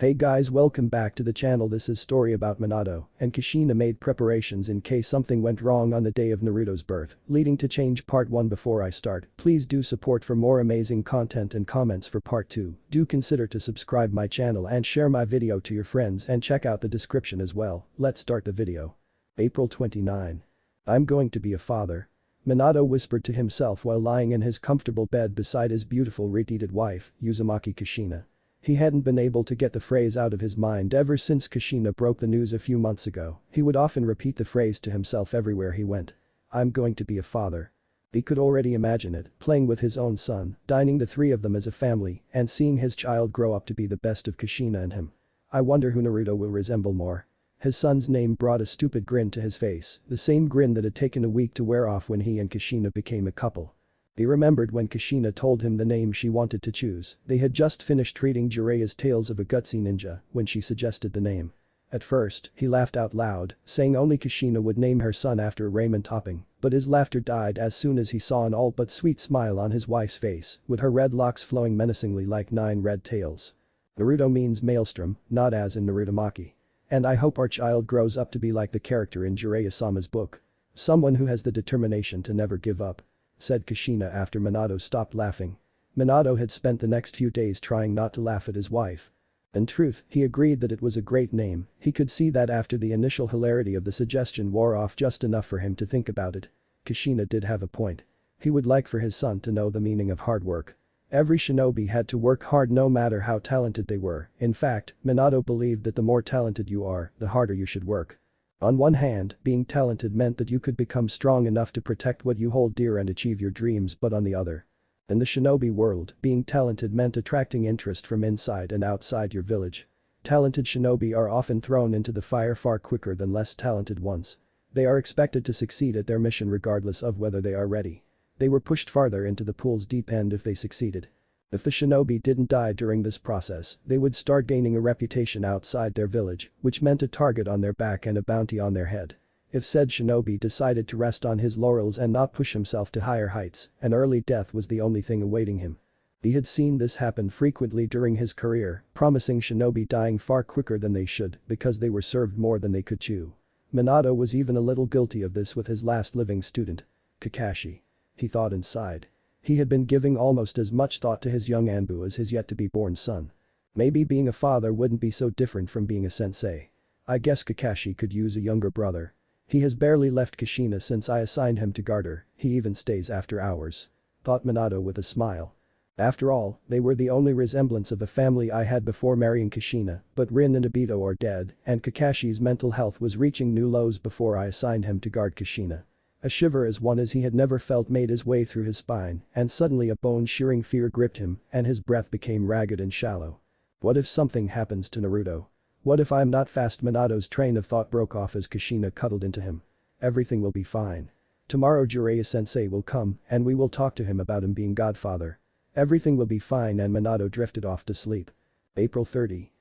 Hey guys, welcome back to the channel. This is story about Minato, and Kushina made preparations in case something went wrong on the day of Naruto's birth, leading to change part 1. Before I start, please do support for more amazing content and comments for part 2. Do consider to subscribe my channel and share my video to your friends and check out the description as well. Let's start the video. April 29. I'm going to be a father. Minato whispered to himself while lying in his comfortable bed beside his beautiful radiated wife, Uzumaki Kushina. He hadn't been able to get the phrase out of his mind ever since Kushina broke the news a few months ago. He would often repeat the phrase to himself everywhere he went. I'm going to be a father. He could already imagine it, playing with his own son, dining the three of them as a family, and seeing his child grow up to be the best of Kushina and him. I wonder who Naruto will resemble more. His son's name brought a stupid grin to his face, the same grin that had taken a week to wear off when he and Kushina became a couple. He remembered when Kushina told him the name she wanted to choose. They had just finished reading Jiraiya's Tales of a Gutsy Ninja when she suggested the name. At first, he laughed out loud, saying only Kushina would name her son after a ramen topping, but his laughter died as soon as he saw an all but sweet smile on his wife's face, with her red locks flowing menacingly like 9 red tails. Naruto means maelstrom, not as in Narutomaki. And I hope our child grows up to be like the character in Jiraiya-sama's book. Someone who has the determination to never give up, said Kushina after Minato stopped laughing. Minato had spent the next few days trying not to laugh at his wife. In truth, he agreed that it was a great name. He could see that after the initial hilarity of the suggestion wore off just enough for him to think about it. Kushina did have a point. He would like for his son to know the meaning of hard work. Every shinobi had to work hard no matter how talented they were. In fact, Minato believed that the more talented you are, the harder you should work. On one hand, being talented meant that you could become strong enough to protect what you hold dear and achieve your dreams, but on the other. In the shinobi world, being talented meant attracting interest from inside and outside your village. Talented shinobi are often thrown into the fire far quicker than less talented ones. They are expected to succeed at their mission regardless of whether they are ready. They were pushed farther into the pool's deep end if they succeeded. If the shinobi didn't die during this process, they would start gaining a reputation outside their village, which meant a target on their back and a bounty on their head. If said shinobi decided to rest on his laurels and not push himself to higher heights, an early death was the only thing awaiting him. He had seen this happen frequently during his career, promising shinobi dying far quicker than they should because they were served more than they could chew. Minato was even a little guilty of this with his last living student. Kakashi. He thought inside. He had been giving almost as much thought to his young Anbu as his yet-to-be-born son. Maybe being a father wouldn't be so different from being a sensei. I guess Kakashi could use a younger brother. He has barely left Kushina since I assigned him to guard her, he even stays after hours. Thought Minato with a smile. After all, they were the only resemblance of a family I had before marrying Kushina, but Rin and Obito are dead, and Kakashi's mental health was reaching new lows before I assigned him to guard Kushina. A shiver as one as he had never felt made his way through his spine, and suddenly a bone-shearing fear gripped him, and his breath became ragged and shallow. What if something happens to Naruto? What if I'm not fast? Minato's train of thought broke off as Kushina cuddled into him. Everything will be fine. Tomorrow Jiraiya-sensei will come, and we will talk to him about him being godfather. Everything will be fine, and Minato drifted off to sleep. April 30.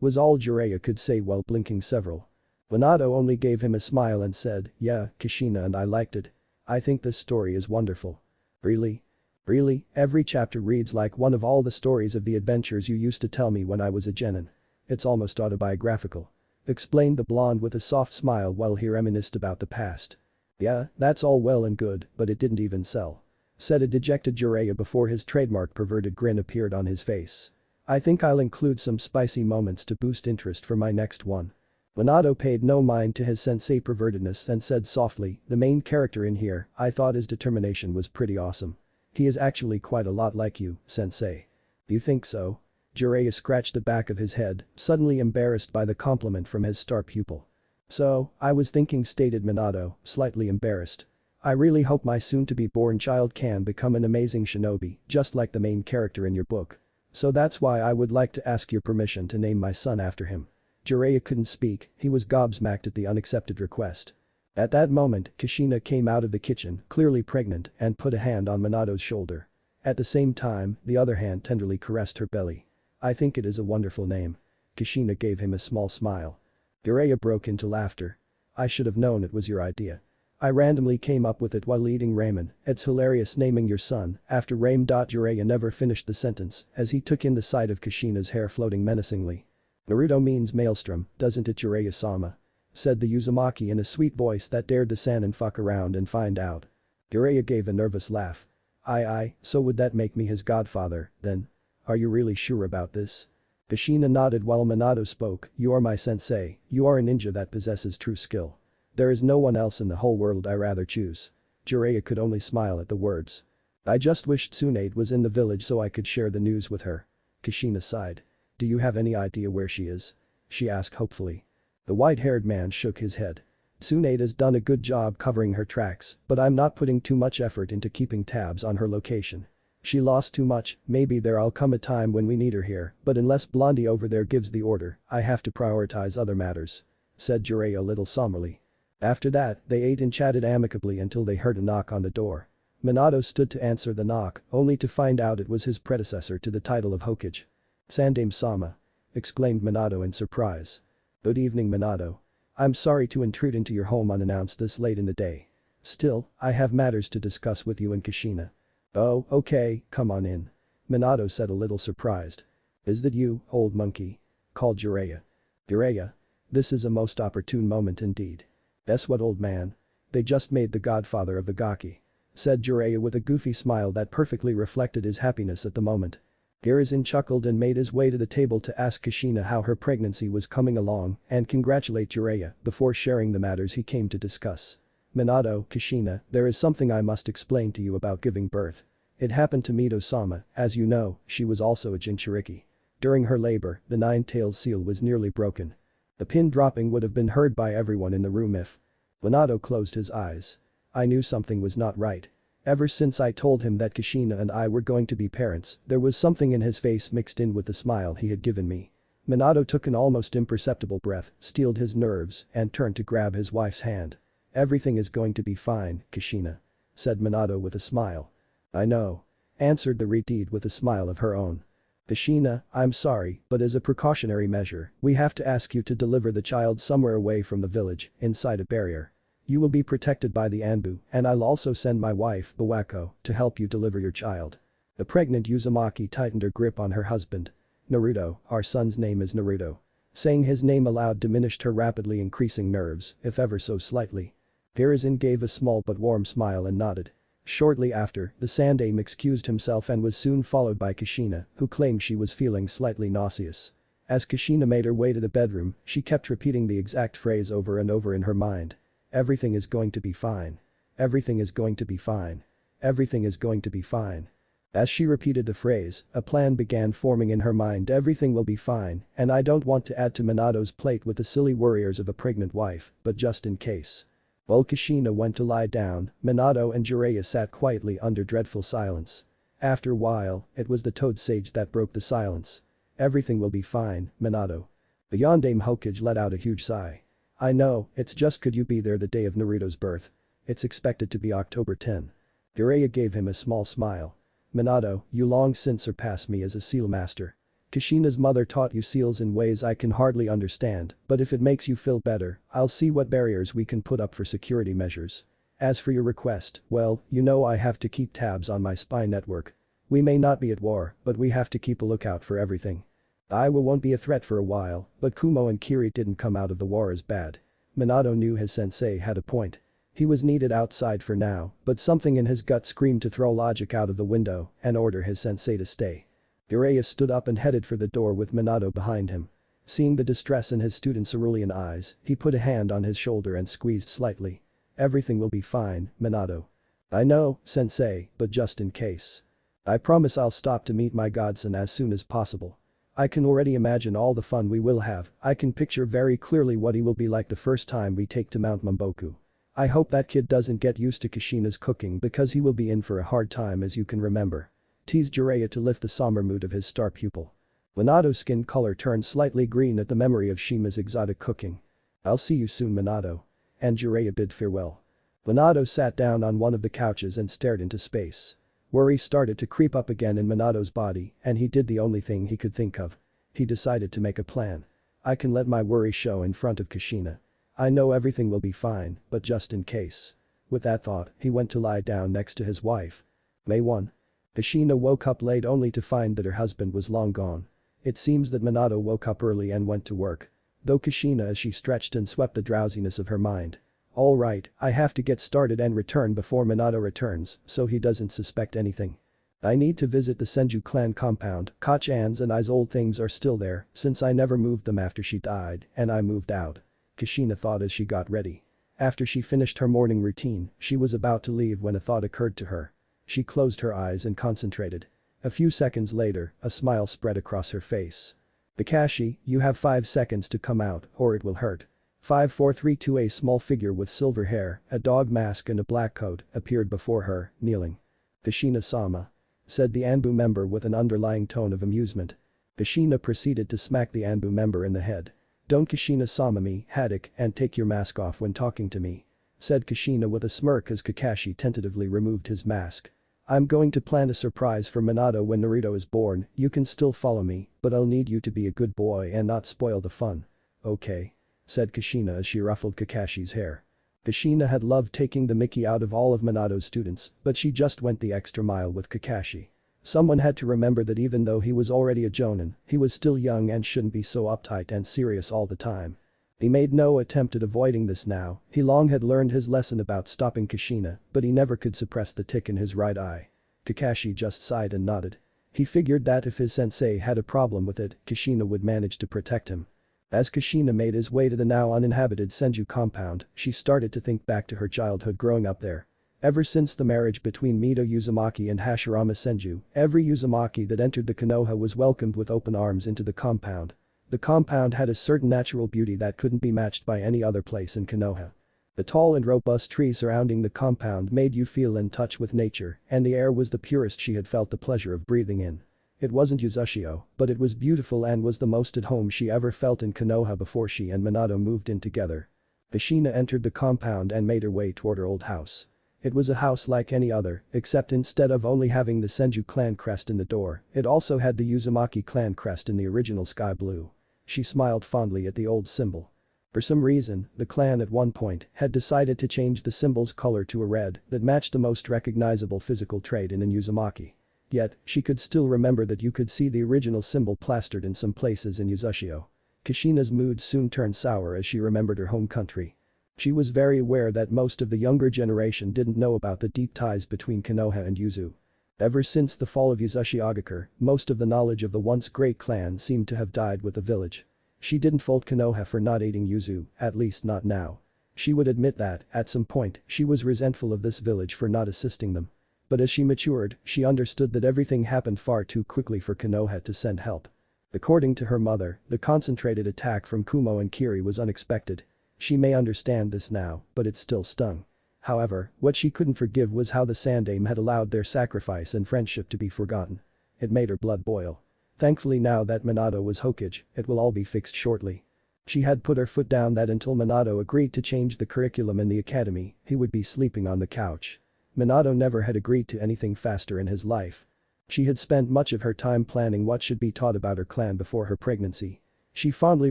Was all Jiraiya could say while blinking several. Minato only gave him a smile and said, yeah, Kushina, and I liked it. I think this story is wonderful. Really? Really? Every chapter reads like one of all the stories of the adventures you used to tell me when I was a genin. It's almost autobiographical. Explained the blonde with a soft smile while he reminisced about the past. Yeah, that's all well and good, but it didn't even sell. Said a dejected Jiraiya before his trademark perverted grin appeared on his face. I think I'll include some spicy moments to boost interest for my next one. Minato paid no mind to his sensei pervertedness and said softly, the main character in here, I thought his determination was pretty awesome. He is actually quite a lot like you, sensei. You think so? Jiraiya scratched the back of his head, suddenly embarrassed by the compliment from his star pupil. So, I was thinking, stated Minato, slightly embarrassed. I really hope my soon-to-be-born child can become an amazing shinobi, just like the main character in your book. So that's why I would like to ask your permission to name my son after him. Jiraiya couldn't speak, he was gobsmacked at the unaccepted request. At that moment, Kushina came out of the kitchen, clearly pregnant, and put a hand on Minato's shoulder. At the same time, the other hand tenderly caressed her belly. I think it is a wonderful name. Kushina gave him a small smile. Jiraiya broke into laughter. I should have known it was your idea. I randomly came up with it while eating ramen. It's hilarious naming your son after Rame. Jiraiya never finished the sentence as he took in the sight of Kushina's hair floating menacingly. Naruto means maelstrom, doesn't it, Jiraiya-sama? Said the Uzumaki in a sweet voice that dared to san and fuck around and find out. Jiraiya gave a nervous laugh. Aye, so would that make me his godfather, then? Are you really sure about this? Kushina nodded while Minato spoke. You are my sensei, you are a ninja that possesses true skill. There is no one else in the whole world I rather choose. Jiraiya could only smile at the words. I just wished Tsunade was in the village so I could share the news with her. Kushina sighed. Do you have any idea where she is? She asked hopefully. The white-haired man shook his head. Tsunade has done a good job covering her tracks, but I'm not putting too much effort into keeping tabs on her location. She lost too much, maybe there'll come a time when we need her here, but unless Blondie over there gives the order, I have to prioritize other matters. Said Jiraiya a little somberly. After that, they ate and chatted amicably until they heard a knock on the door. Minato stood to answer the knock, only to find out it was his predecessor to the title of Hokage. Sandaime-sama. Exclaimed Minato in surprise. Good evening, Minato. I'm sorry to intrude into your home unannounced this late in the day. Still, I have matters to discuss with you and Kushina. Oh, okay, come on in. Minato said a little surprised. Is that you, old monkey? Called Jiraiya. Jiraiya? This is a most opportune moment indeed. Guess what, old man? They just made the godfather of the Gaki. Said Jiraiya with a goofy smile that perfectly reflected his happiness at the moment. Hiruzen chuckled and made his way to the table to ask Kushina how her pregnancy was coming along and congratulate Jiraiya before sharing the matters he came to discuss. Minato, Kushina, there is something I must explain to you about giving birth. It happened to Mito-sama, as you know, she was also a Jinchuriki. During her labor, the nine-tailed seal was nearly broken. The pin dropping would have been heard by everyone in the room if. Minato closed his eyes. I knew something was not right. Ever since I told him that Kushina and I were going to be parents, there was something in his face mixed in with the smile he had given me. Minato took an almost imperceptible breath, steeled his nerves, and turned to grab his wife's hand. Everything is going to be fine, Kushina. Said Minato with a smile. I know. Answered the Reteed with a smile of her own. Kushina, I'm sorry, but as a precautionary measure, we have to ask you to deliver the child somewhere away from the village, inside a barrier. You will be protected by the Anbu, and I'll also send my wife, Bawako, to help you deliver your child. The pregnant Uzumaki tightened her grip on her husband. Naruto, our son's name is Naruto. Saying his name aloud diminished her rapidly increasing nerves, if ever so slightly. Hiruzen gave a small but warm smile and nodded. Shortly after, the Sandaime excused himself and was soon followed by Kushina, who claimed she was feeling slightly nauseous. As Kushina made her way to the bedroom, she kept repeating the exact phrase over and over in her mind. Everything is going to be fine. Everything is going to be fine. Everything is going to be fine. As she repeated the phrase, a plan began forming in her mind. Everything will be fine, and I don't want to add to Minato's plate with the silly worries of a pregnant wife, but just in case. While Kushina went to lie down, Minato and Jiraiya sat quietly under dreadful silence. After a while, it was the Toad Sage that broke the silence. Everything will be fine, Minato. The Yondaime Hokage let out a huge sigh. I know, it's just could you be there the day of Naruto's birth? It's expected to be October 10. Jiraiya gave him a small smile. Minato, you long since surpassed me as a seal master. Kushina's mother taught you seals in ways I can hardly understand, but if it makes you feel better, I'll see what barriers we can put up for security measures. As for your request, well, you know I have to keep tabs on my spy network. We may not be at war, but we have to keep a lookout for everything. Aiwa won't be a threat for a while, but Kumo and Kiri didn't come out of the war as bad. Minato knew his sensei had a point. He was needed outside for now, but something in his gut screamed to throw logic out of the window and order his sensei to stay. Jiraiya stood up and headed for the door with Minato behind him. Seeing the distress in his student's cerulean eyes, he put a hand on his shoulder and squeezed slightly. Everything will be fine, Minato. I know, sensei, but just in case. I promise I'll stop to meet my godson as soon as possible. I can already imagine all the fun we will have. I can picture very clearly what he will be like the first time we take to Mount Mamboku. I hope that kid doesn't get used to Kushina's cooking because he will be in for a hard time, as you can remember. Teased Jiraiya to lift the somber mood of his star pupil. Minato's skin color turned slightly green at the memory of Shima's exotic cooking. I'll see you soon, Minato. And Jiraiya bid farewell. Minato sat down on one of the couches and stared into space. Worry started to creep up again in Minato's body, and he did the only thing he could think of. He decided to make a plan. I can let my worry show in front of Kushina. I know everything will be fine, but just in case. With that thought, he went to lie down next to his wife. May 1. Kushina woke up late only to find that her husband was long gone. It seems that Minato woke up early and went to work. Though Kushina as she stretched and swept the drowsiness of her mind. Alright, I have to get started and return before Minato returns, so he doesn't suspect anything. I need to visit the Senju clan compound, Koch-An's and I's old things are still there, since I never moved them after she died, and I moved out. Kushina thought as she got ready. After she finished her morning routine, she was about to leave when a thought occurred to her. She closed her eyes and concentrated. A few seconds later, a smile spread across her face. Kakashi, you have 5 seconds to come out, or it will hurt. 5 4 3 2 A small figure with silver hair, a dog mask and a black coat, appeared before her, kneeling. Kushina-sama. Said the Anbu member with an underlying tone of amusement. Kushina proceeded to smack the Anbu member in the head. Don't Kushina-sama me, Haddock, and take your mask off when talking to me. Said Kushina with a smirk as Kakashi tentatively removed his mask. I'm going to plan a surprise for Minato when Naruto is born, you can still follow me, but I'll need you to be a good boy and not spoil the fun. Okay. Said Kushina as she ruffled Kakashi's hair. Kushina had loved taking the mickey out of all of Minato's students, but she just went the extra mile with Kakashi. Someone had to remember that even though he was already a jonin, he was still young and shouldn't be so uptight and serious all the time. He made no attempt at avoiding this now, he long had learned his lesson about stopping Kushina, but he never could suppress the tick in his right eye. Kakashi just sighed and nodded. He figured that if his sensei had a problem with it, Kushina would manage to protect him. As Kushina made his way to the now uninhabited Senju compound, she started to think back to her childhood growing up there. Ever since the marriage between Mito Uzumaki and Hashirama Senju, every Uzumaki that entered the Konoha was welcomed with open arms into the compound. The compound had a certain natural beauty that couldn't be matched by any other place in Konoha. The tall and robust trees surrounding the compound made you feel in touch with nature, and the air was the purest she had felt the pleasure of breathing in. It wasn't Uzushio, but it was beautiful and was the most at home she ever felt in Konoha before she and Minato moved in together. Kushina entered the compound and made her way toward her old house. It was a house like any other, except instead of only having the Senju clan crest in the door, it also had the Uzumaki clan crest in the original sky blue. She smiled fondly at the old symbol. For some reason, the clan at one point had decided to change the symbol's color to a red that matched the most recognizable physical trait in an Uzumaki. Yet, she could still remember that you could see the original symbol plastered in some places in Uzushio. Kushina's mood soon turned sour as she remembered her home country. She was very aware that most of the younger generation didn't know about the deep ties between Konoha and Uzu. Ever since the fall of Uzushiogakure, most of the knowledge of the once great clan seemed to have died with the village. She didn't fault Konoha for not aiding Uzu, at least not now. She would admit that, at some point, she was resentful of this village for not assisting them. But as she matured, she understood that everything happened far too quickly for Konoha to send help. According to her mother, the concentrated attack from Kumo and Kiri was unexpected. She may understand this now, but it still stung. However, what she couldn't forgive was how the Sandaime had allowed their sacrifice and friendship to be forgotten. It made her blood boil. Thankfully now that Minato was Hokage, it will all be fixed shortly. She had put her foot down that until Minato agreed to change the curriculum in the academy, he would be sleeping on the couch. Minato never had agreed to anything faster in his life. She had spent much of her time planning what should be taught about her clan before her pregnancy. She fondly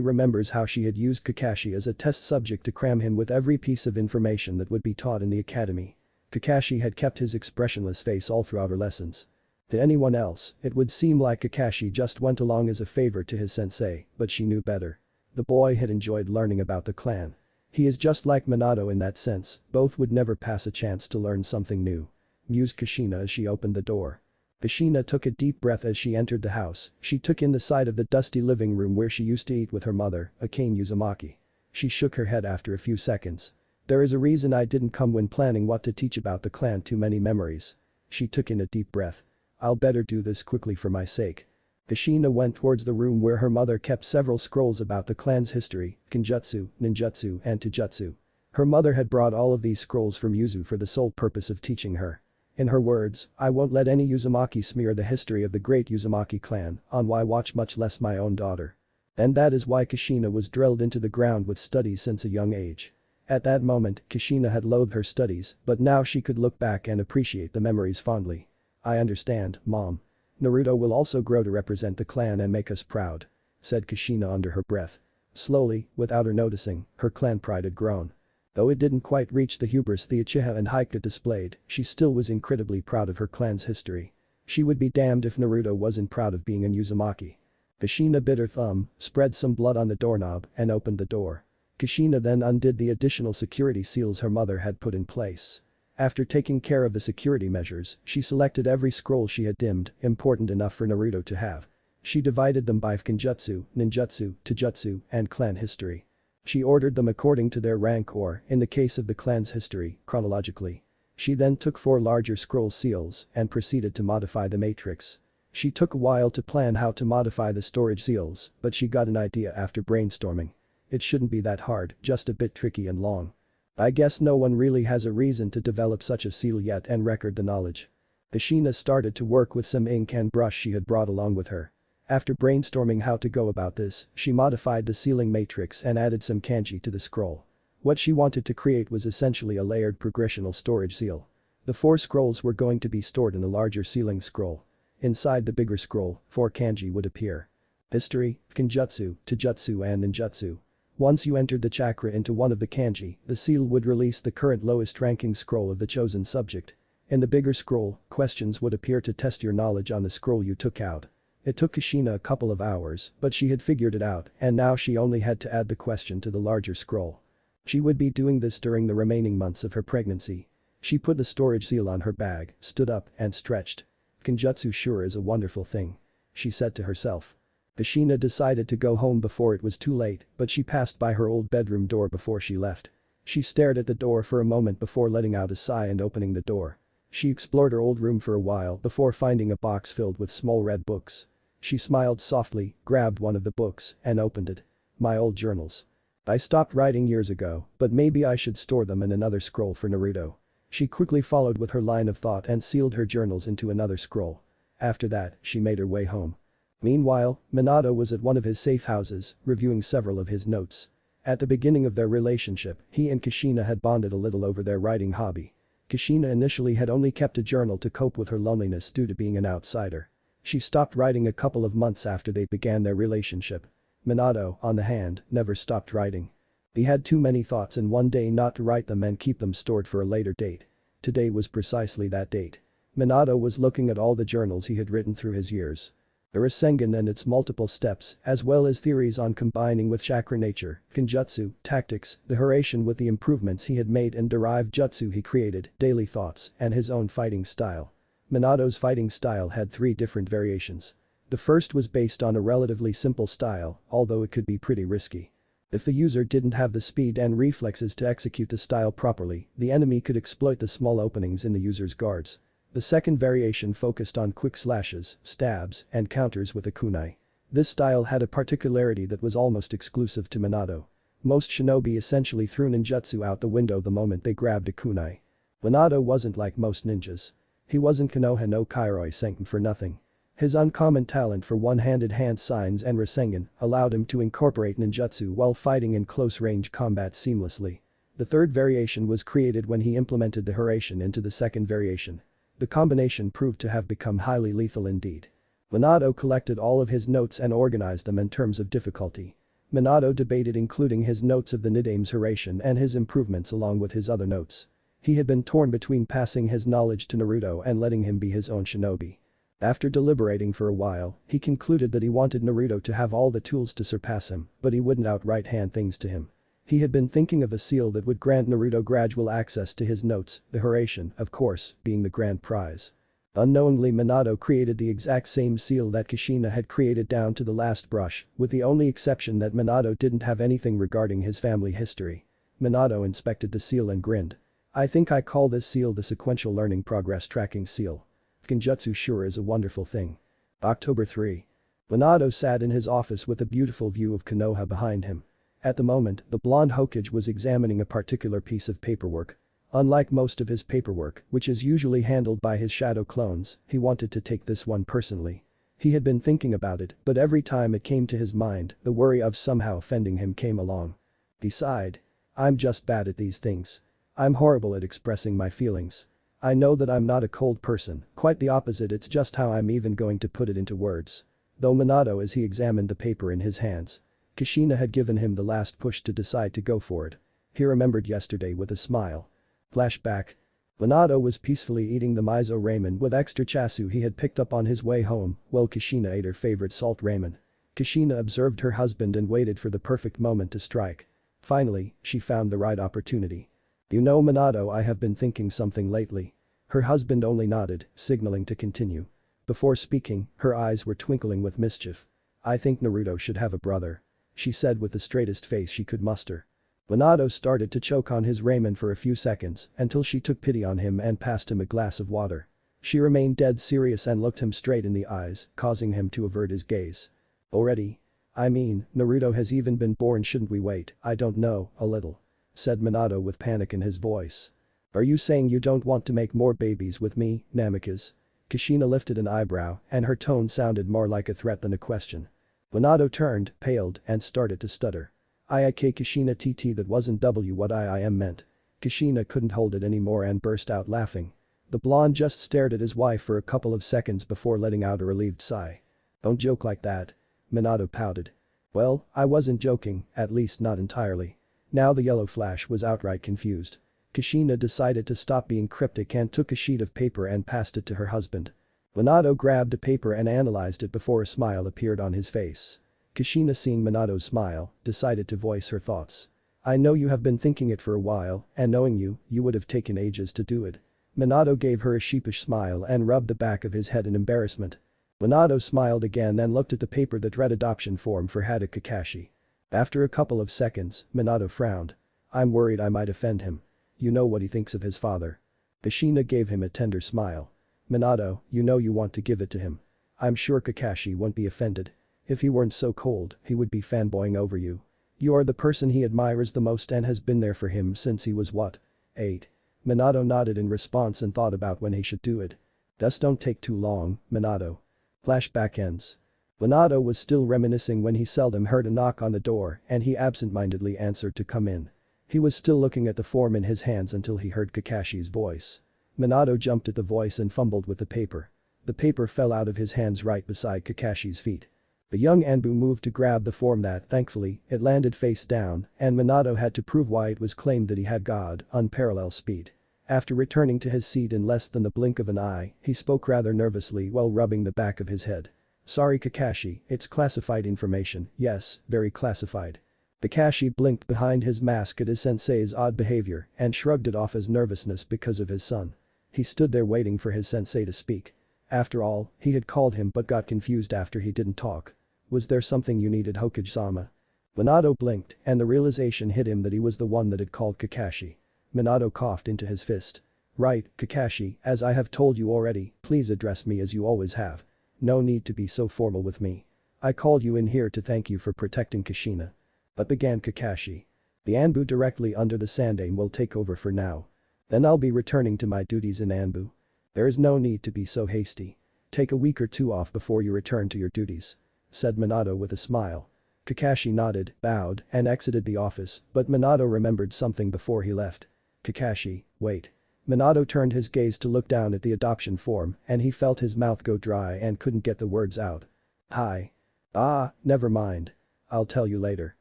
remembers how she had used Kakashi as a test subject to cram him with every piece of information that would be taught in the academy. Kakashi had kept his expressionless face all throughout her lessons. To anyone else, it would seem like Kakashi just went along as a favor to his sensei, but she knew better. The boy had enjoyed learning about the clan. He is just like Minato in that sense, both would never pass a chance to learn something new. Mused Kushina as she opened the door. Kushina took a deep breath as she entered the house, she took in the sight of the dusty living room where she used to eat with her mother, Akane Uzumaki. She shook her head after a few seconds. There is a reason I didn't come when planning what to teach about the clan, too many memories. She took in a deep breath. I'll better do this quickly for my sake. Kushina went towards the room where her mother kept several scrolls about the clan's history, Kenjutsu, Ninjutsu and Taijutsu. Her mother had brought all of these scrolls from Yuzu for the sole purpose of teaching her. In her words, I won't let any Uzumaki smear the history of the great Uzumaki clan on why watch, much less my own daughter. And that is why Kushina was drilled into the ground with studies since a young age. At that moment, Kushina had loathed her studies, but now she could look back and appreciate the memories fondly. I understand, Mom. Naruto will also grow to represent the clan and make us proud. Said Kushina under her breath. Slowly, without her noticing, her clan pride had grown. Though it didn't quite reach the hubris the Uchiha and Hyuga displayed, she still was incredibly proud of her clan's history. She would be damned if Naruto wasn't proud of being an Uzumaki. Kushina bit her thumb, spread some blood on the doorknob, and opened the door. Kushina then undid the additional security seals her mother had put in place. After taking care of the security measures, she selected every scroll she had dimmed, important enough for Naruto to have. She divided them by Kenjutsu, Ninjutsu, Taijutsu, and clan history. She ordered them according to their rank or, in the case of the clan's history, chronologically. She then took 4 larger scroll seals and proceeded to modify the matrix. She took a while to plan how to modify the storage seals, but she got an idea after brainstorming. It shouldn't be that hard, just a bit tricky and long. I guess no one really has a reason to develop such a seal yet and record the knowledge. Kushina started to work with some ink and brush she had brought along with her. After brainstorming how to go about this, she modified the sealing matrix and added some kanji to the scroll. What she wanted to create was essentially a layered progressional storage seal. The 4 scrolls were going to be stored in a larger sealing scroll. Inside the bigger scroll, 4 kanji would appear. History, Kenjutsu, Taijutsu and Ninjutsu. Once you entered the chakra into one of the kanji, the seal would release the current lowest ranking scroll of the chosen subject. In the bigger scroll, questions would appear to test your knowledge on the scroll you took out. It took Kushina a couple of hours, but she had figured it out and now she only had to add the question to the larger scroll. She would be doing this during the remaining months of her pregnancy. She put the storage seal on her bag, stood up, and stretched. Kenjutsu sure is a wonderful thing. She said to herself. Kushina decided to go home before it was too late, but she passed by her old bedroom door before she left. She stared at the door for a moment before letting out a sigh and opening the door. She explored her old room for a while before finding a box filled with small red books. She smiled softly, grabbed one of the books, and opened it. My old journals. I stopped writing years ago, but maybe I should store them in another scroll for Naruto. She quickly followed with her line of thought and sealed her journals into another scroll. After that, she made her way home. Meanwhile, Minato was at one of his safe houses, reviewing several of his notes. At the beginning of their relationship, he and Kushina had bonded a little over their writing hobby. Kushina initially had only kept a journal to cope with her loneliness due to being an outsider. She stopped writing a couple of months after they began their relationship. Minato, on the hand, never stopped writing. He had too many thoughts in one day not to write them and keep them stored for a later date. Today was precisely that date. Minato was looking at all the journals he had written through his years. The Rasengan and its multiple steps, as well as theories on combining with chakra nature, Kenjutsu, tactics, the Hiraishin with the improvements he had made and derived jutsu he created, daily thoughts, and his own fighting style. Minato's fighting style had 3 different variations. The first was based on a relatively simple style, although it could be pretty risky. If the user didn't have the speed and reflexes to execute the style properly, the enemy could exploit the small openings in the user's guards. The second variation focused on quick slashes, stabs, and counters with a kunai. This style had a particularity that was almost exclusive to Minato. Most shinobi essentially threw ninjutsu out the window the moment they grabbed a kunai. Minato wasn't like most ninjas. He wasn't Konoha no Kairoi Senkin for nothing. His uncommon talent for one-handed hand signs and Rasengan allowed him to incorporate ninjutsu while fighting in close-range combat seamlessly. The third variation was created when he implemented the Hiraishin into the second variation. The combination proved to have become highly lethal indeed. Minato collected all of his notes and organized them in terms of difficulty. Minato debated including his notes of the Nidame's Hiraishin and his improvements along with his other notes. He had been torn between passing his knowledge to Naruto and letting him be his own shinobi. After deliberating for a while, he concluded that he wanted Naruto to have all the tools to surpass him, but he wouldn't outright hand things to him. He had been thinking of a seal that would grant Naruto gradual access to his notes, the Hiraishin, of course, being the grand prize. Unknowingly Minato created the exact same seal that Kushina had created down to the last brush, with the only exception that Minato didn't have anything regarding his family history. Minato inspected the seal and grinned. I think I call this seal the sequential learning progress tracking seal. Kenjutsu sure is a wonderful thing. October 3. Minato sat in his office with a beautiful view of Konoha behind him. At the moment, the blonde Hokage was examining a particular piece of paperwork. Unlike most of his paperwork, which is usually handled by his shadow clones, he wanted to take this one personally. He had been thinking about it, but every time it came to his mind, the worry of somehow offending him came along. He sighed. I'm just bad at these things. I'm horrible at expressing my feelings. I know that I'm not a cold person, quite the opposite, it's just how I'm even going to put it into words. Though Minato as he examined the paper in his hands. Kushina had given him the last push to decide to go for it. He remembered yesterday with a smile. Flashback. Minato was peacefully eating the miso ramen with extra chasu he had picked up on his way home while Kushina ate her favorite salt ramen. Kushina observed her husband and waited for the perfect moment to strike. Finally, she found the right opportunity. "You know Minato, I have been thinking something lately." Her husband only nodded, signaling to continue. Before speaking, her eyes were twinkling with mischief. "I think Naruto should have a brother," she said with the straightest face she could muster. Minato started to choke on his ramen for a few seconds until she took pity on him and passed him a glass of water. She remained dead serious and looked him straight in the eyes, causing him to avert his gaze. "Already? I mean, Naruto has even been born, shouldn't we wait, I don't know, a little?" said Minato with panic in his voice. "Are you saying you don't want to make more babies with me, Namikaze?" Kushina lifted an eyebrow and her tone sounded more like a threat than a question. Minato turned, paled, and started to stutter. "IIK Kushina TT, that wasn't what I meant." Kushina couldn't hold it anymore and burst out laughing. The blonde just stared at his wife for a couple of seconds before letting out a relieved sigh. "Don't joke like that." Minato pouted. "Well, I wasn't joking, at least not entirely." Now the yellow flash was outright confused. Kushina decided to stop being cryptic and took a sheet of paper and passed it to her husband. Minato grabbed the paper and analyzed it before a smile appeared on his face. Kushina, seeing Minato's smile, decided to voice her thoughts. "I know you have been thinking it for a while, and knowing you, you would have taken ages to do it." Minato gave her a sheepish smile and rubbed the back of his head in embarrassment. Minato smiled again and looked at the paper that read adoption form for Hada Kakashi. After a couple of seconds, Minato frowned. "I'm worried I might offend him. You know what he thinks of his father." Kushina gave him a tender smile. "Minato, you know you want to give it to him. I'm sure Kakashi won't be offended. If he weren't so cold, he would be fanboying over you. You are the person he admires the most and has been there for him since he was what? 8. Minato nodded in response and thought about when he should do it. "Just don't take too long, Minato." Flashback ends. Minato was still reminiscing when he seldom heard a knock on the door and he absent-mindedly answered to come in. He was still looking at the form in his hands until he heard Kakashi's voice. Minato jumped at the voice and fumbled with the paper. The paper fell out of his hands right beside Kakashi's feet. The young Anbu moved to grab the form that, thankfully, it landed face down and Minato had to prove why it was claimed that he had unparalleled speed. After returning to his seat in less than the blink of an eye, he spoke rather nervously while rubbing the back of his head. "Sorry Kakashi, it's classified information, yes, very classified." Kakashi blinked behind his mask at his sensei's odd behavior and shrugged it off as nervousness because of his son. He stood there waiting for his sensei to speak. After all, he had called him but got confused after he didn't talk. Was there something you needed, Hokage-sama? Minato blinked and the realization hit him that he was the one that had called Kakashi. Minato coughed into his fist. "Right, Kakashi, as I have told you already, please address me as you always have. No need to be so formal with me. I called you in here to thank you for protecting Kushina." But began Kakashi. "The Anbu directly under the Sandaime will take over for now. Then I'll be returning to my duties in Anbu. There is no need to be so hasty. Take a week or two off before you return to your duties," said Minato with a smile. Kakashi nodded, bowed, and exited the office, but Minato remembered something before he left. "Kakashi, wait." Minato turned his gaze to look down at the adoption form and he felt his mouth go dry and couldn't get the words out. "Hi. Ah, never mind. I'll tell you later."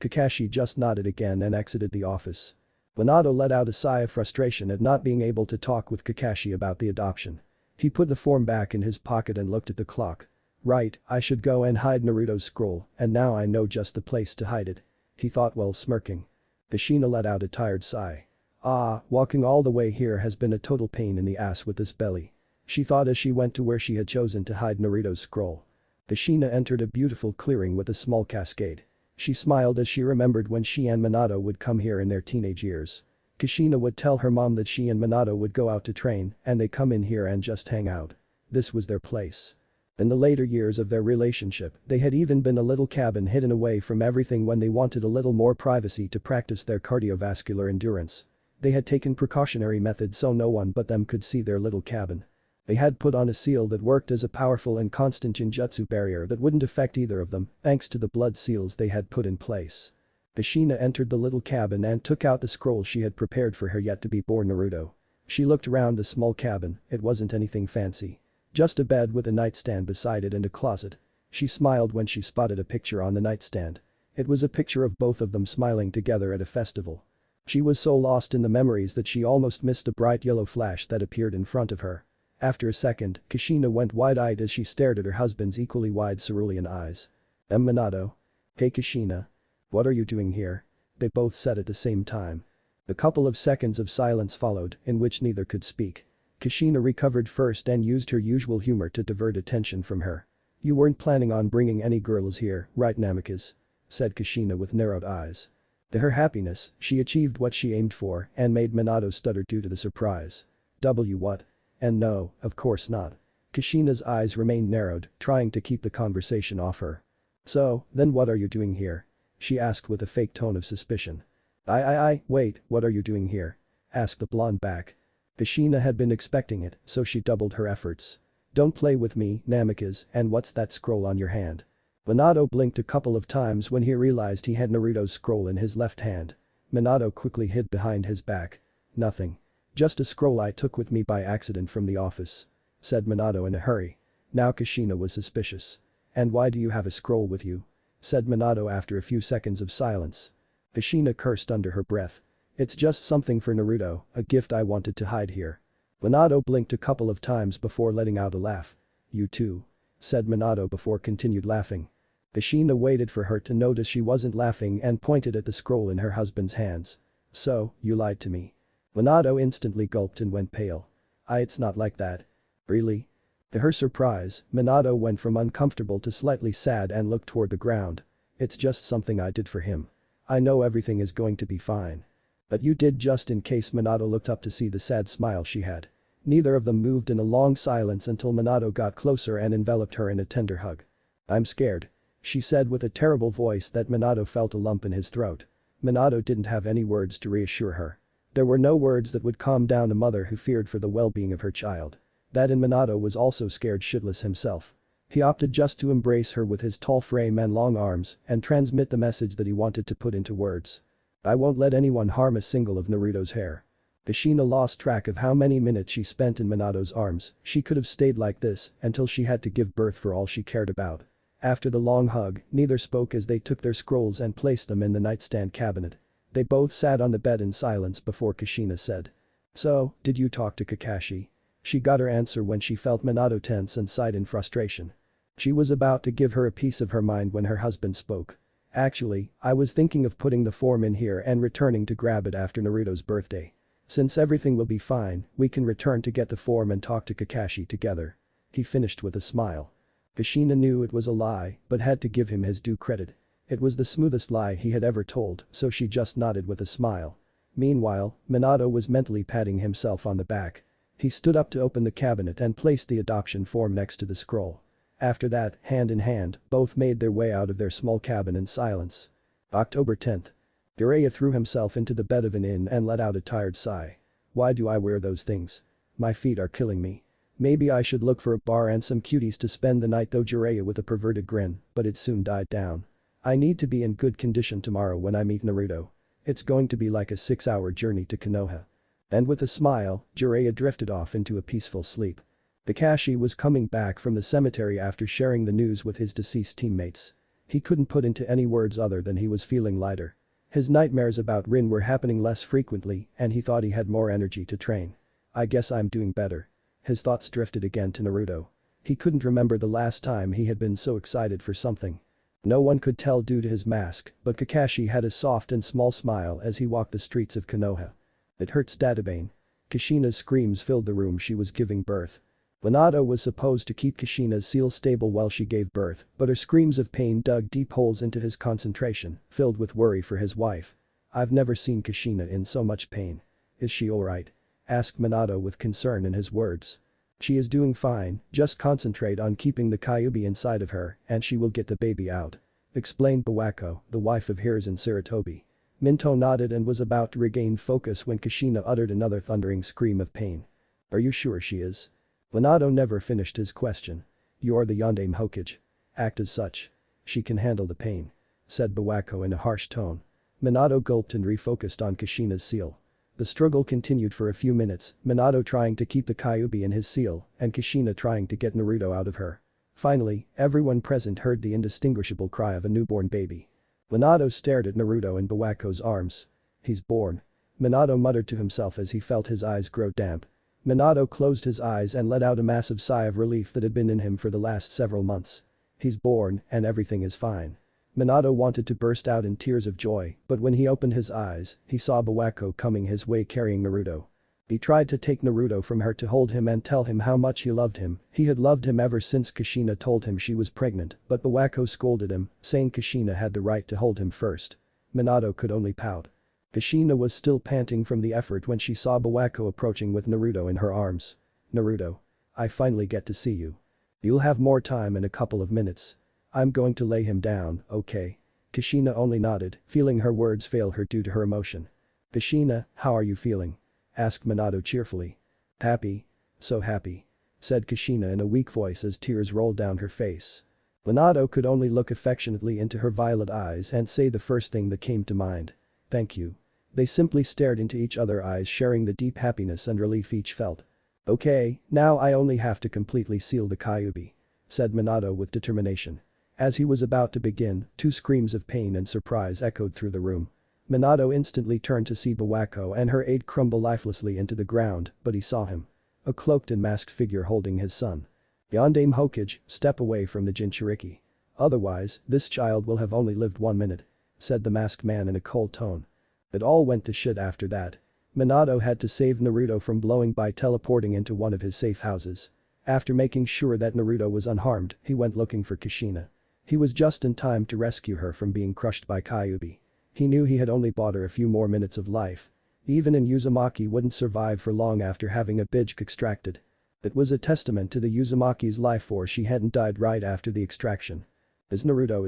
Kakashi just nodded again and exited the office. Minato let out a sigh of frustration at not being able to talk with Kakashi about the adoption. He put the form back in his pocket and looked at the clock. "Right, I should go and hide Naruto's scroll and now I know just the place to hide it," he thought while smirking. Kushina let out a tired sigh. "Ah, walking all the way here has been a total pain in the ass with this belly," she thought as she went to where she had chosen to hide Naruto's scroll. Kushina entered a beautiful clearing with a small cascade. She smiled as she remembered when she and Minato would come here in their teenage years. Kushina would tell her mom that she and Minato would go out to train and they come in here and just hang out. This was their place. In the later years of their relationship, they had even been a little cabin hidden away from everything when they wanted a little more privacy to practice their cardiovascular endurance. They had taken precautionary methods so no one but them could see their little cabin. They had put on a seal that worked as a powerful and constant genjutsu barrier that wouldn't affect either of them, thanks to the blood seals they had put in place. Kushina entered the little cabin and took out the scroll she had prepared for her yet-to-be-born Naruto. She looked around the small cabin, it wasn't anything fancy. Just a bed with a nightstand beside it and a closet. She smiled when she spotted a picture on the nightstand. It was a picture of both of them smiling together at a festival. She was so lost in the memories that she almost missed a bright yellow flash that appeared in front of her. After a second, Kushina went wide-eyed as she stared at her husband's equally wide cerulean eyes. Minato. Hey Kushina. What are you doing here? They both said at the same time. A couple of seconds of silence followed, in which neither could speak. Kushina recovered first and used her usual humor to divert attention from her. You weren't planning on bringing any girls here, right Namikaze? Said Kushina with narrowed eyes. To her happiness, she achieved what she aimed for and made Minato stutter due to the surprise. What? And no, of course not. Kushina's eyes remained narrowed, trying to keep the conversation off her. So, then what are you doing here? She asked with a fake tone of suspicion. Wait, what are you doing here? Asked the blonde back. Kushina had been expecting it, so she doubled her efforts. Don't play with me, Namikaze, and what's that scroll on your hand? Minato blinked a couple of times when he realized he had Naruto's scroll in his left hand. Minato quickly hid behind his back. Nothing. Just a scroll I took with me by accident from the office. Said Minato in a hurry. Now Kushina was suspicious. And why do you have a scroll with you? Said Minato after a few seconds of silence. Kushina cursed under her breath. It's just something for Naruto, a gift I wanted to hide here. Minato blinked a couple of times before letting out a laugh. You too? Said Minato before continued laughing. Kushina waited for her to notice she wasn't laughing and pointed at the scroll in her husband's hands. So, you lied to me. Minato instantly gulped and went pale. It's not like that. Really? To her surprise, Minato went from uncomfortable to slightly sad and looked toward the ground. It's just something I did for him. I know everything is going to be fine. But you did just in case. Minato looked up to see the sad smile she had. Neither of them moved in a long silence until Minato got closer and enveloped her in a tender hug. I'm scared. She said with a terrible voice that Minato felt a lump in his throat. Minato didn't have any words to reassure her. There were no words that would calm down a mother who feared for the well-being of her child. That and Minato was also scared shitless himself. He opted just to embrace her with his tall frame and long arms and transmit the message that he wanted to put into words. I won't let anyone harm a single of Naruto's hair. Kushina lost track of how many minutes she spent in Minato's arms. She could have stayed like this until she had to give birth for all she cared about. After the long hug, neither spoke as they took their scrolls and placed them in the nightstand cabinet. They both sat on the bed in silence before Kushina said. So, did you talk to Kakashi? She got her answer when she felt Minato tense and sighed in frustration. She was about to give her a piece of her mind when her husband spoke. Actually, I was thinking of putting the form in here and returning to grab it after Naruto's birthday. Since everything will be fine, we can return to get the form and talk to Kakashi together. He finished with a smile. Kushina knew it was a lie, but had to give him his due credit. It was the smoothest lie he had ever told, so she just nodded with a smile. Meanwhile, Minato was mentally patting himself on the back. He stood up to open the cabinet and placed the adoption form next to the scroll. After that, hand in hand, both made their way out of their small cabin in silence. October 10th. Jiraiya threw himself into the bed of an inn and let out a tired sigh. Why do I wear those things? My feet are killing me. Maybe I should look for a bar and some cuties to spend the night, though Jiraiya with a perverted grin, but it soon died down. I need to be in good condition tomorrow when I meet Naruto. It's going to be like a 6-hour journey to Konoha. And with a smile, Jiraiya drifted off into a peaceful sleep. Kakashi was coming back from the cemetery after sharing the news with his deceased teammates. He couldn't put into any words other than he was feeling lighter. His nightmares about Rin were happening less frequently and he thought he had more energy to train. I guess I'm doing better. His thoughts drifted again to Naruto. He couldn't remember the last time he had been so excited for something. No one could tell due to his mask, but Kakashi had a soft and small smile as he walked the streets of Konoha. It hurts Databane. Kushina's screams filled the room she was giving birth. Minato was supposed to keep Kushina's seal stable while she gave birth, but her screams of pain dug deep holes into his concentration, filled with worry for his wife. I've never seen Kushina in so much pain. Is she alright? Asked Minato with concern in his words. She is doing fine, just concentrate on keeping the Kyuubi inside of her and she will get the baby out. Explained Bawako, the wife of Hiruzen Sarutobi. Minto nodded and was about to regain focus when Kushina uttered another thundering scream of pain. Are you sure she is? Minato never finished his question. You're the Yondaime Hokage. Act as such. She can handle the pain. Said Bawako in a harsh tone. Minato gulped and refocused on Kushina's seal. The struggle continued for a few minutes, Minato trying to keep the Kyuubi in his seal and Kushina trying to get Naruto out of her. Finally, everyone present heard the indistinguishable cry of a newborn baby. Minato stared at Naruto in Bawako's arms. He's born. Minato muttered to himself as he felt his eyes grow damp. Minato closed his eyes and let out a massive sigh of relief that had been in him for the last several months. He's born, and everything is fine. Minato wanted to burst out in tears of joy, but when he opened his eyes, he saw Bawako coming his way carrying Naruto. He tried to take Naruto from her to hold him and tell him how much he loved him. He had loved him ever since Kushina told him she was pregnant, but Bawako scolded him, saying Kushina had the right to hold him first. Minato could only pout. Kushina was still panting from the effort when she saw Bawako approaching with Naruto in her arms. "Naruto. I finally get to see you. You'll have more time in a couple of minutes. I'm going to lay him down, okay?" Kushina only nodded, feeling her words fail her due to her emotion. "Kushina, how are you feeling?" asked Minato cheerfully. "Happy. So happy," said Kushina in a weak voice as tears rolled down her face. Minato could only look affectionately into her violet eyes and say the first thing that came to mind. "Thank you." They simply stared into each other's eyes, sharing the deep happiness and relief each felt. "Okay, now I only have to completely seal the Kyuubi," said Minato with determination. As he was about to begin, two screams of pain and surprise echoed through the room. Minato instantly turned to see Bawako and her aide crumble lifelessly into the ground, but he saw him. A cloaked and masked figure holding his son. "Yondaime Hokage, step away from the Jinchuriki. Otherwise, this child will have only lived 1 minute," said the masked man in a cold tone. It all went to shit after that. Minato had to save Naruto from blowing by teleporting into one of his safe houses. After making sure that Naruto was unharmed, he went looking for Kushina. He was just in time to rescue her from being crushed by Kyuubi. He knew he had only bought her a few more minutes of life. Even in Uzumaki wouldn't survive for long after having a Bijk extracted. It was a testament to the Uzumaki's life force she hadn't died right after the extraction. Is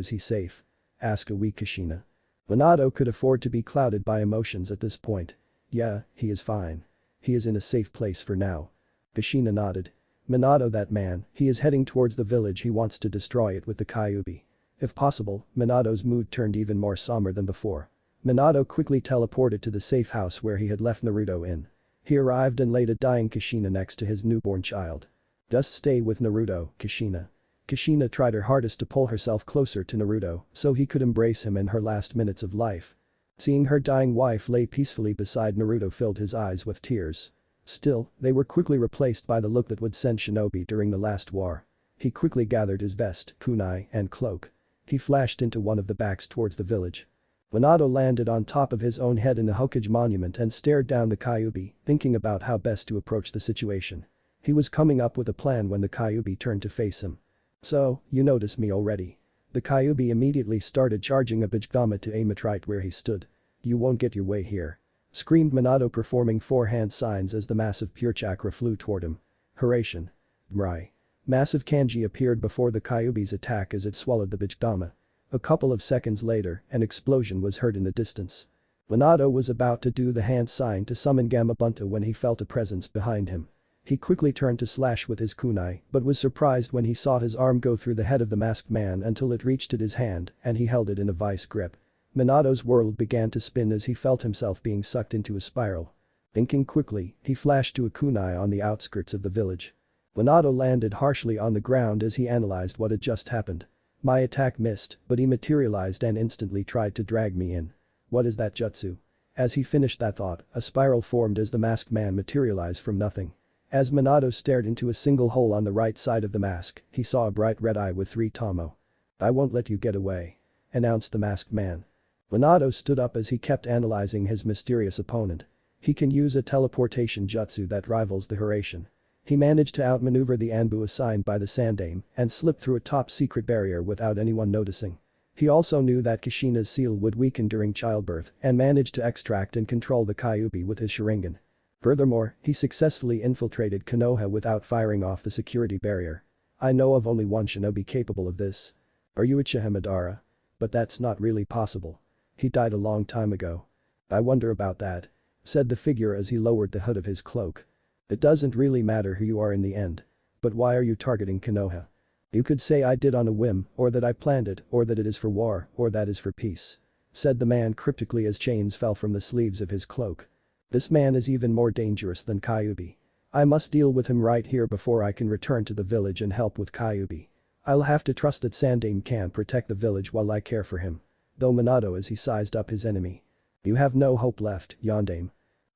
he safe?" asked a weak Kushina. Minato could afford to be clouded by emotions at this point. "Yeah, he is fine. He is in a safe place for now." Kushina nodded. "Minato, that man, he is heading towards the village. He wants to destroy it with the Kyuubi." If possible, Minato's mood turned even more somber than before. Minato quickly teleported to the safe house where he had left Naruto in. He arrived and laid a dying Kushina next to his newborn child. "Just stay with Naruto, Kushina." Kushina tried her hardest to pull herself closer to Naruto so he could embrace him in her last minutes of life. Seeing her dying wife lay peacefully beside Naruto filled his eyes with tears. Still, they were quickly replaced by the look that would send shinobi during the last war. He quickly gathered his vest, kunai, and cloak. He flashed into one of the backs towards the village. Minato landed on top of his own head in the Hokage monument and stared down the Kyuubi, thinking about how best to approach the situation. He was coming up with a plan when the Kyuubi turned to face him. "So, you notice me already?" The Kyuubi immediately started charging a Bijgama to aim it right where he stood. "You won't get your way here," screamed Minato, performing 4-hand signs as the massive pure chakra flew toward him. "Hurration. Mrai." Massive kanji appeared before the Kyuubi's attack as it swallowed the Bijgama. A couple of seconds later, an explosion was heard in the distance. Minato was about to do the hand sign to summon Gamabunta when he felt a presence behind him. He quickly turned to slash with his kunai but was surprised when he saw his arm go through the head of the masked man until it reached at his hand and he held it in a vice grip. Minato's world began to spin as he felt himself being sucked into a spiral. Thinking quickly, he flashed to a kunai on the outskirts of the village. Minato landed harshly on the ground as he analyzed what had just happened. "My attack missed, but he materialized and instantly tried to drag me in. What is that jutsu?" As he finished that thought, a spiral formed as the masked man materialized from nothing. As Minato stared into a single hole on the right side of the mask, he saw a bright red eye with 3 tomo. "I won't let you get away," announced the masked man. Minato stood up as he kept analyzing his mysterious opponent. He can use a teleportation jutsu that rivals the Hurration. He managed to outmaneuver the Anbu assigned by the Sandaime and slip through a top-secret barrier without anyone noticing. He also knew that Kushina's seal would weaken during childbirth and managed to extract and control the Kyuubi with his Sharingan. Furthermore, he successfully infiltrated Konoha without firing off the security barrier. "I know of only one shinobi capable of this. Are you Uchiha Madara? But that's not really possible. He died a long time ago." "I wonder about that," said the figure as he lowered the hood of his cloak. "It doesn't really matter who you are in the end. But why are you targeting Konoha? You could say I did on a whim, or that I planned it, or that it is for war, or that is for peace," said the man cryptically as chains fell from the sleeves of his cloak. "This man is even more dangerous than Kyuubi. I must deal with him right here before I can return to the village and help with Kyuubi. I'll have to trust that Sandaime can protect the village while I care for him." Though Minato as he sized up his enemy. "You have no hope left, Yondaime,"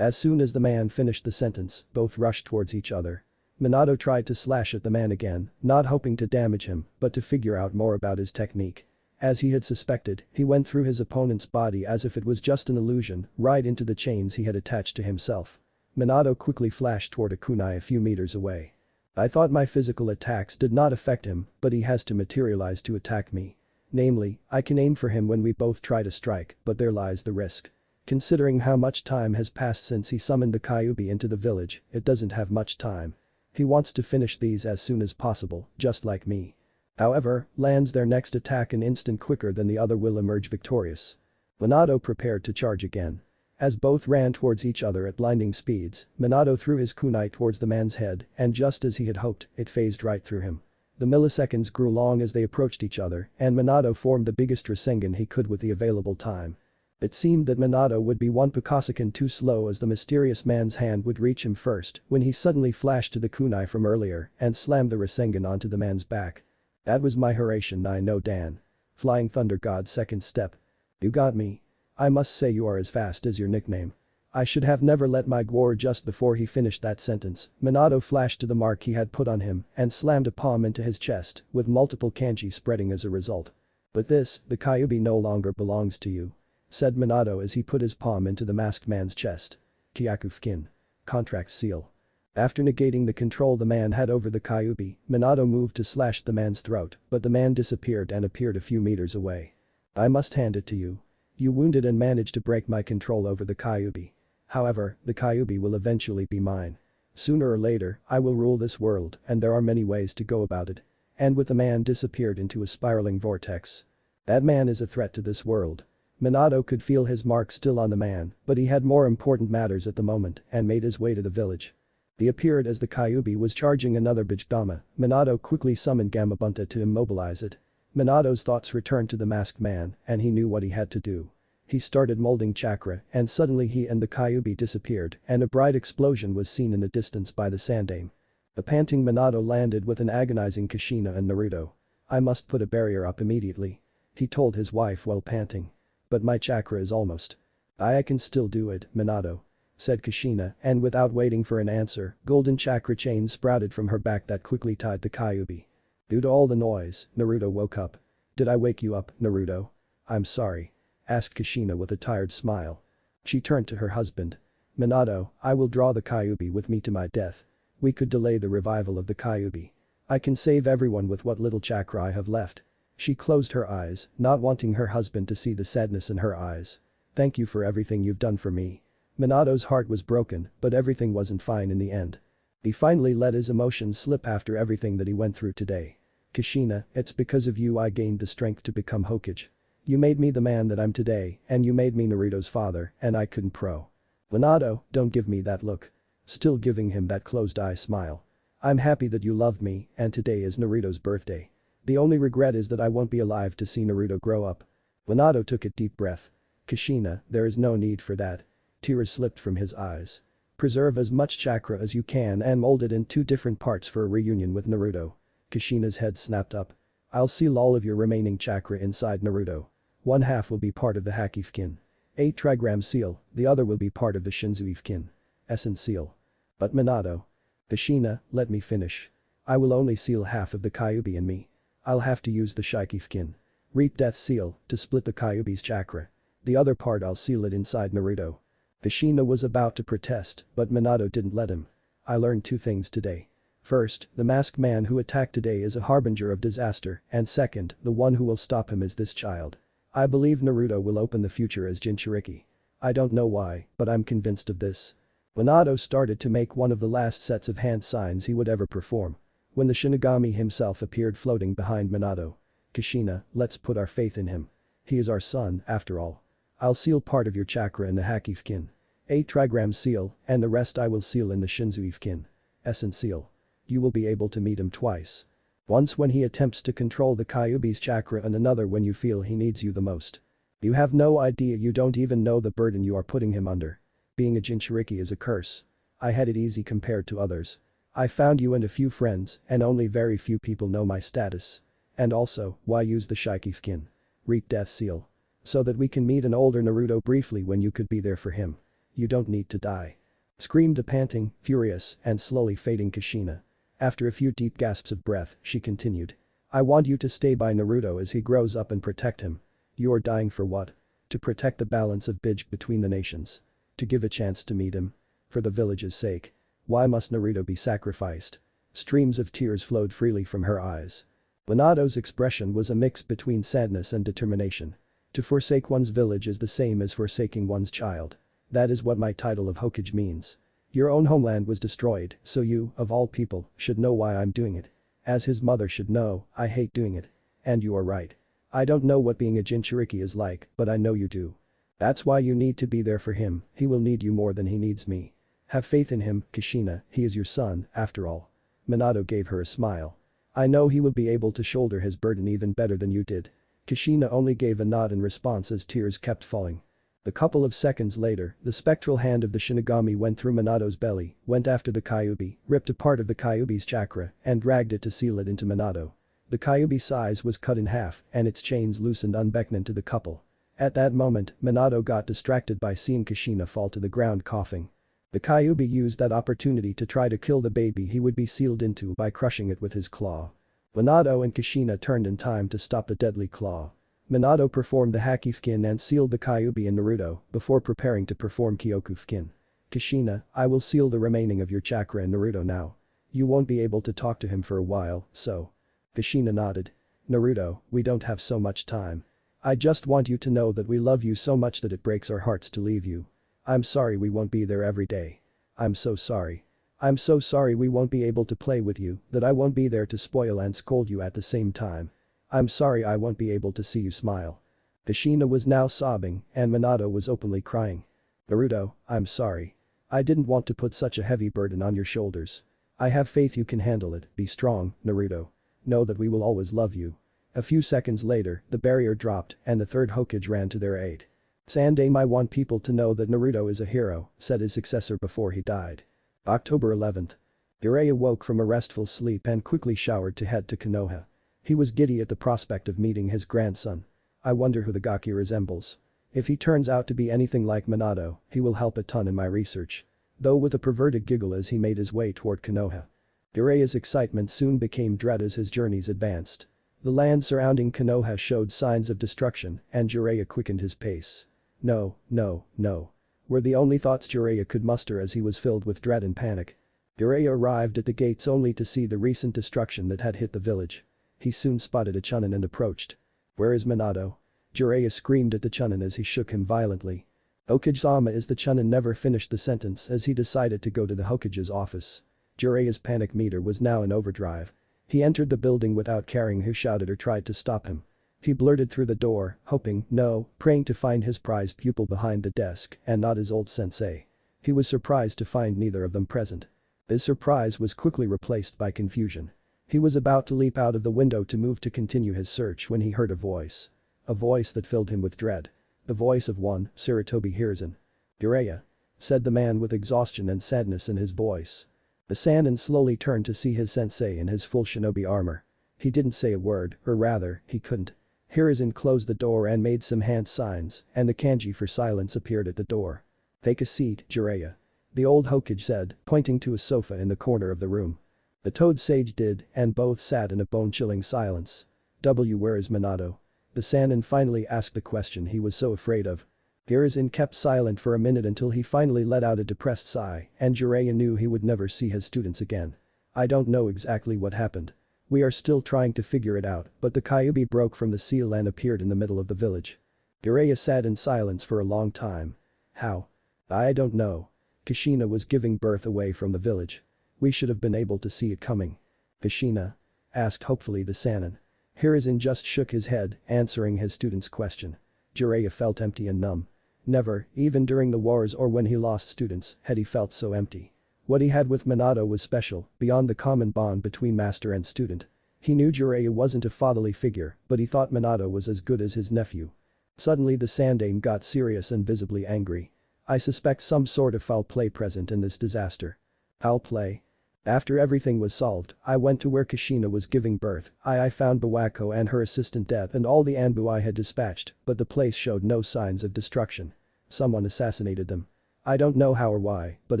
As soon as the man finished the sentence, both rushed towards each other. Minato tried to slash at the man again, not hoping to damage him, but to figure out more about his technique. As he had suspected, he went through his opponent's body as if it was just an illusion, right into the chains he had attached to himself. Minato quickly flashed toward a kunai a few meters away. I thought my physical attacks did not affect him, but he has to materialize to attack me. Namely, I can aim for him when we both try to strike, but there lies the risk. Considering how much time has passed since he summoned the Kyuubi into the village, it doesn't have much time. He wants to finish these as soon as possible, just like me. However, lands their next attack an instant quicker than the other will emerge victorious. Minato prepared to charge again. As both ran towards each other at blinding speeds, Minato threw his kunai towards the man's head, and just as he had hoped, it phased right through him. The milliseconds grew long as they approached each other, and Minato formed the biggest Rasengan he could with the available time. It seemed that Minato would be one Pikasecond too slow as the mysterious man's hand would reach him first when he suddenly flashed to the kunai from earlier and slammed the Rasengan onto the man's back. That was my Hiraishin I know Dan. Flying Thunder God's second step. You got me. I must say you are as fast as your nickname. I should have never let my Gwar just before he finished that sentence. Minato flashed to the mark he had put on him and slammed a palm into his chest, with multiple kanji spreading as a result. But this, the Kyuubi no longer belongs to you. Said Minato as he put his palm into the masked man's chest. Kyaku Fukin. Contract seal. After negating the control the man had over the Kyuubi, Minato moved to slash the man's throat, but the man disappeared and appeared a few meters away. I must hand it to you. You wounded and managed to break my control over the Kyuubi. However, the Kyuubi will eventually be mine. Sooner or later, I will rule this world and there are many ways to go about it. And with the man disappeared into a spiraling vortex. That man is a threat to this world. Minato could feel his mark still on the man, but he had more important matters at the moment and made his way to the village. He appeared as the Kyuubi was charging another Bijidama. Minato quickly summoned Gamabunta to immobilize it. Minato's thoughts returned to the masked man and he knew what he had to do. He started molding chakra and suddenly he and the Kyuubi disappeared and a bright explosion was seen in the distance by the Sandaime. The panting Minato landed with an agonizing Kushina and Naruto. I must put a barrier up immediately. He told his wife while panting. But my chakra is almost. I can still do it, Minato. Said Kushina and without waiting for an answer, golden chakra chains sprouted from her back that quickly tied the Kyuubi. Due to all the noise, Naruto woke up. Did I wake you up, Naruto? I'm sorry. Asked Kushina with a tired smile. She turned to her husband. Minato, I will draw the Kyuubi with me to my death. We could delay the revival of the Kyuubi. I can save everyone with what little chakra I have left. She closed her eyes, not wanting her husband to see the sadness in her eyes. Thank you for everything you've done for me. Minato's heart was broken, but everything wasn't fine in the end. He finally let his emotions slip after everything that he went through today. Kushina, it's because of you I gained the strength to become Hokage. You made me the man that I'm today, and you made me Naruto's father, and I couldn't pro. Minato, don't give me that look. Still giving him that closed-eye smile. I'm happy that you loved me, and today is Naruto's birthday. The only regret is that I won't be alive to see Naruto grow up. Minato took a deep breath. Kushina, there is no need for that. Tears slipped from his eyes. Preserve as much chakra as you can and mold it in 2 different parts for a reunion with Naruto. Kushina's head snapped up. I'll seal all of your remaining chakra inside Naruto. 1/2 will be part of the Haki Fukin. 8 trigram seal, the other will be part of the Shinzui Fukin. Essence seal. But Minato. Kushina, let me finish. I will only seal half of the Kyuubi in me. I'll have to use the Shiki Fukin. Reap Death Seal to split the Kyuubi's chakra. The other part I'll seal it inside Naruto. Kushina was about to protest, but Minato didn't let him. I learned 2 things today. First, the masked man who attacked today is a harbinger of disaster, and second, the one who will stop him is this child. I believe Naruto will open the future as Jinchuriki. I don't know why, but I'm convinced of this. Minato started to make one of the last sets of hand signs he would ever perform. When the Shinigami himself appeared floating behind Minato. Kushina, let's put our faith in him. He is our son, after all. I'll seal part of your chakra in the Haki Fukin. 8 trigram seal, and the rest I will seal in the Shinzui Fukin. Essence seal. You will be able to meet him twice. Once when he attempts to control the Kyuubi's chakra and another when you feel he needs you the most. You have no idea, you don't even know the burden you are putting him under. Being a Jinchuriki is a curse. I had it easy compared to others. I found you and a few friends, and only very few people know my status. And also, why use the Shiki Fukin? Reap Death Seal. So that we can meet an older Naruto briefly when you could be there for him. You don't need to die. Screamed the panting, furious, and slowly fading Kushina. After a few deep gasps of breath, she continued. I want you to stay by Naruto as he grows up and protect him. You're dying for what? To protect the balance of Bij between the nations. To give a chance to meet him. For the village's sake. Why must Naruto be sacrificed? Streams of tears flowed freely from her eyes. Minato's expression was a mix between sadness and determination. To forsake one's village is the same as forsaking one's child. That is what my title of Hokage means. Your own homeland was destroyed, so you, of all people, should know why I'm doing it. As his mother should know, I hate doing it. And you are right. I don't know what being a Jinchuriki is like, but I know you do. That's why you need to be there for him, he will need you more than he needs me. Have faith in him, Kushina, he is your son, after all. Minato gave her a smile. I know he will be able to shoulder his burden even better than you did. Kushina only gave a nod in response as tears kept falling. A couple of seconds later, the spectral hand of the Shinigami went through Minato's belly, went after the Kyuubi, ripped a part of the Kyuubi's chakra, and dragged it to seal it into Minato. The Kyuubi's size was cut in half, and its chains loosened unbeckoning to the couple. At that moment, Minato got distracted by seeing Kushina fall to the ground coughing. The Kyuubi used that opportunity to try to kill the baby he would be sealed into by crushing it with his claw. Minato and Kushina turned in time to stop the deadly claw. Minato performed the Hakifukin and sealed the Kyuubi in Naruto before preparing to perform Kyokufukin. Kushina, I will seal the remaining of your chakra in Naruto now. You won't be able to talk to him for a while, so. Kushina nodded. Naruto, we don't have so much time. I just want you to know that we love you so much that it breaks our hearts to leave you. I'm sorry we won't be there every day. I'm so sorry. I'm so sorry we won't be able to play with you, that I won't be there to spoil and scold you at the same time. I'm sorry I won't be able to see you smile. Kushina was now sobbing and Minato was openly crying. Naruto, I'm sorry. I didn't want to put such a heavy burden on your shoulders. I have faith you can handle it, be strong, Naruto. Know that we will always love you. A few seconds later, the barrier dropped and the third Hokage ran to their aid. Sandaime, I want people to know that Naruto is a hero, said his successor before he died. October 11th. Jiraiya woke from a restful sleep and quickly showered to head to Konoha. He was giddy at the prospect of meeting his grandson. I wonder who the Gaki resembles. If he turns out to be anything like Minato, he will help a ton in my research. Though with a perverted giggle as he made his way toward Konoha. Jiraiya's excitement soon became dread as his journeys advanced. The land surrounding Konoha showed signs of destruction and Jiraiya quickened his pace. No, no, no. Were the only thoughts Jiraiya could muster as he was filled with dread and panic. Jiraiya arrived at the gates only to see the recent destruction that had hit the village. He soon spotted a Chunin and approached. Where is Minato? Jiraiya screamed at the Chunin as he shook him violently. Hokage-sama is the Chunin never finished the sentence as he decided to go to the Hokage's office. Jiraiya's panic meter was now in overdrive. He entered the building without caring who shouted or tried to stop him. He blurted through the door, hoping, no, praying to find his prized pupil behind the desk and not his old sensei. He was surprised to find neither of them present. His surprise was quickly replaced by confusion. He was about to leap out of the window to move to continue his search when he heard a voice. A voice that filled him with dread. The voice of one, Sarutobi Hiruzen. Jiraiya. Said the man with exhaustion and sadness in his voice. The Sannin slowly turned to see his sensei in his full shinobi armor. He didn't say a word, or rather, he couldn't. Hiruzen closed the door and made some hand signs, and the kanji for silence appeared at the door. Take a seat, Jiraiya. The old Hokage said, pointing to a sofa in the corner of the room. The Toad Sage did, and both sat in a bone-chilling silence. Where is Minato? The Sannin finally asked the question he was so afraid of. Hiruzen kept silent for a minute until he finally let out a depressed sigh, and Jiraiya knew he would never see his students again. I don't know exactly what happened. We are still trying to figure it out, but the Kyuubi broke from the seal and appeared in the middle of the village. Jiraiya sat in silence for a long time. How? I don't know. Kushina was giving birth away from the village. We should have been able to see it coming. Kushina? Asked hopefully the Sannin. Hiruzen just shook his head, answering his student's question. Jiraiya felt empty and numb. Never, even during the wars or when he lost students, had he felt so empty. What he had with Minato was special, beyond the common bond between master and student. He knew Jiraiya wasn't a fatherly figure, but he thought Minato was as good as his nephew. Suddenly the Sandaime got serious and visibly angry. I suspect some sort of foul play present in this disaster. Foul play? After everything was solved, I went to where Kushina was giving birth. I found Bawako and her assistant dead and all the Anbu I had dispatched, but the place showed no signs of destruction. Someone assassinated them. I don't know how or why, but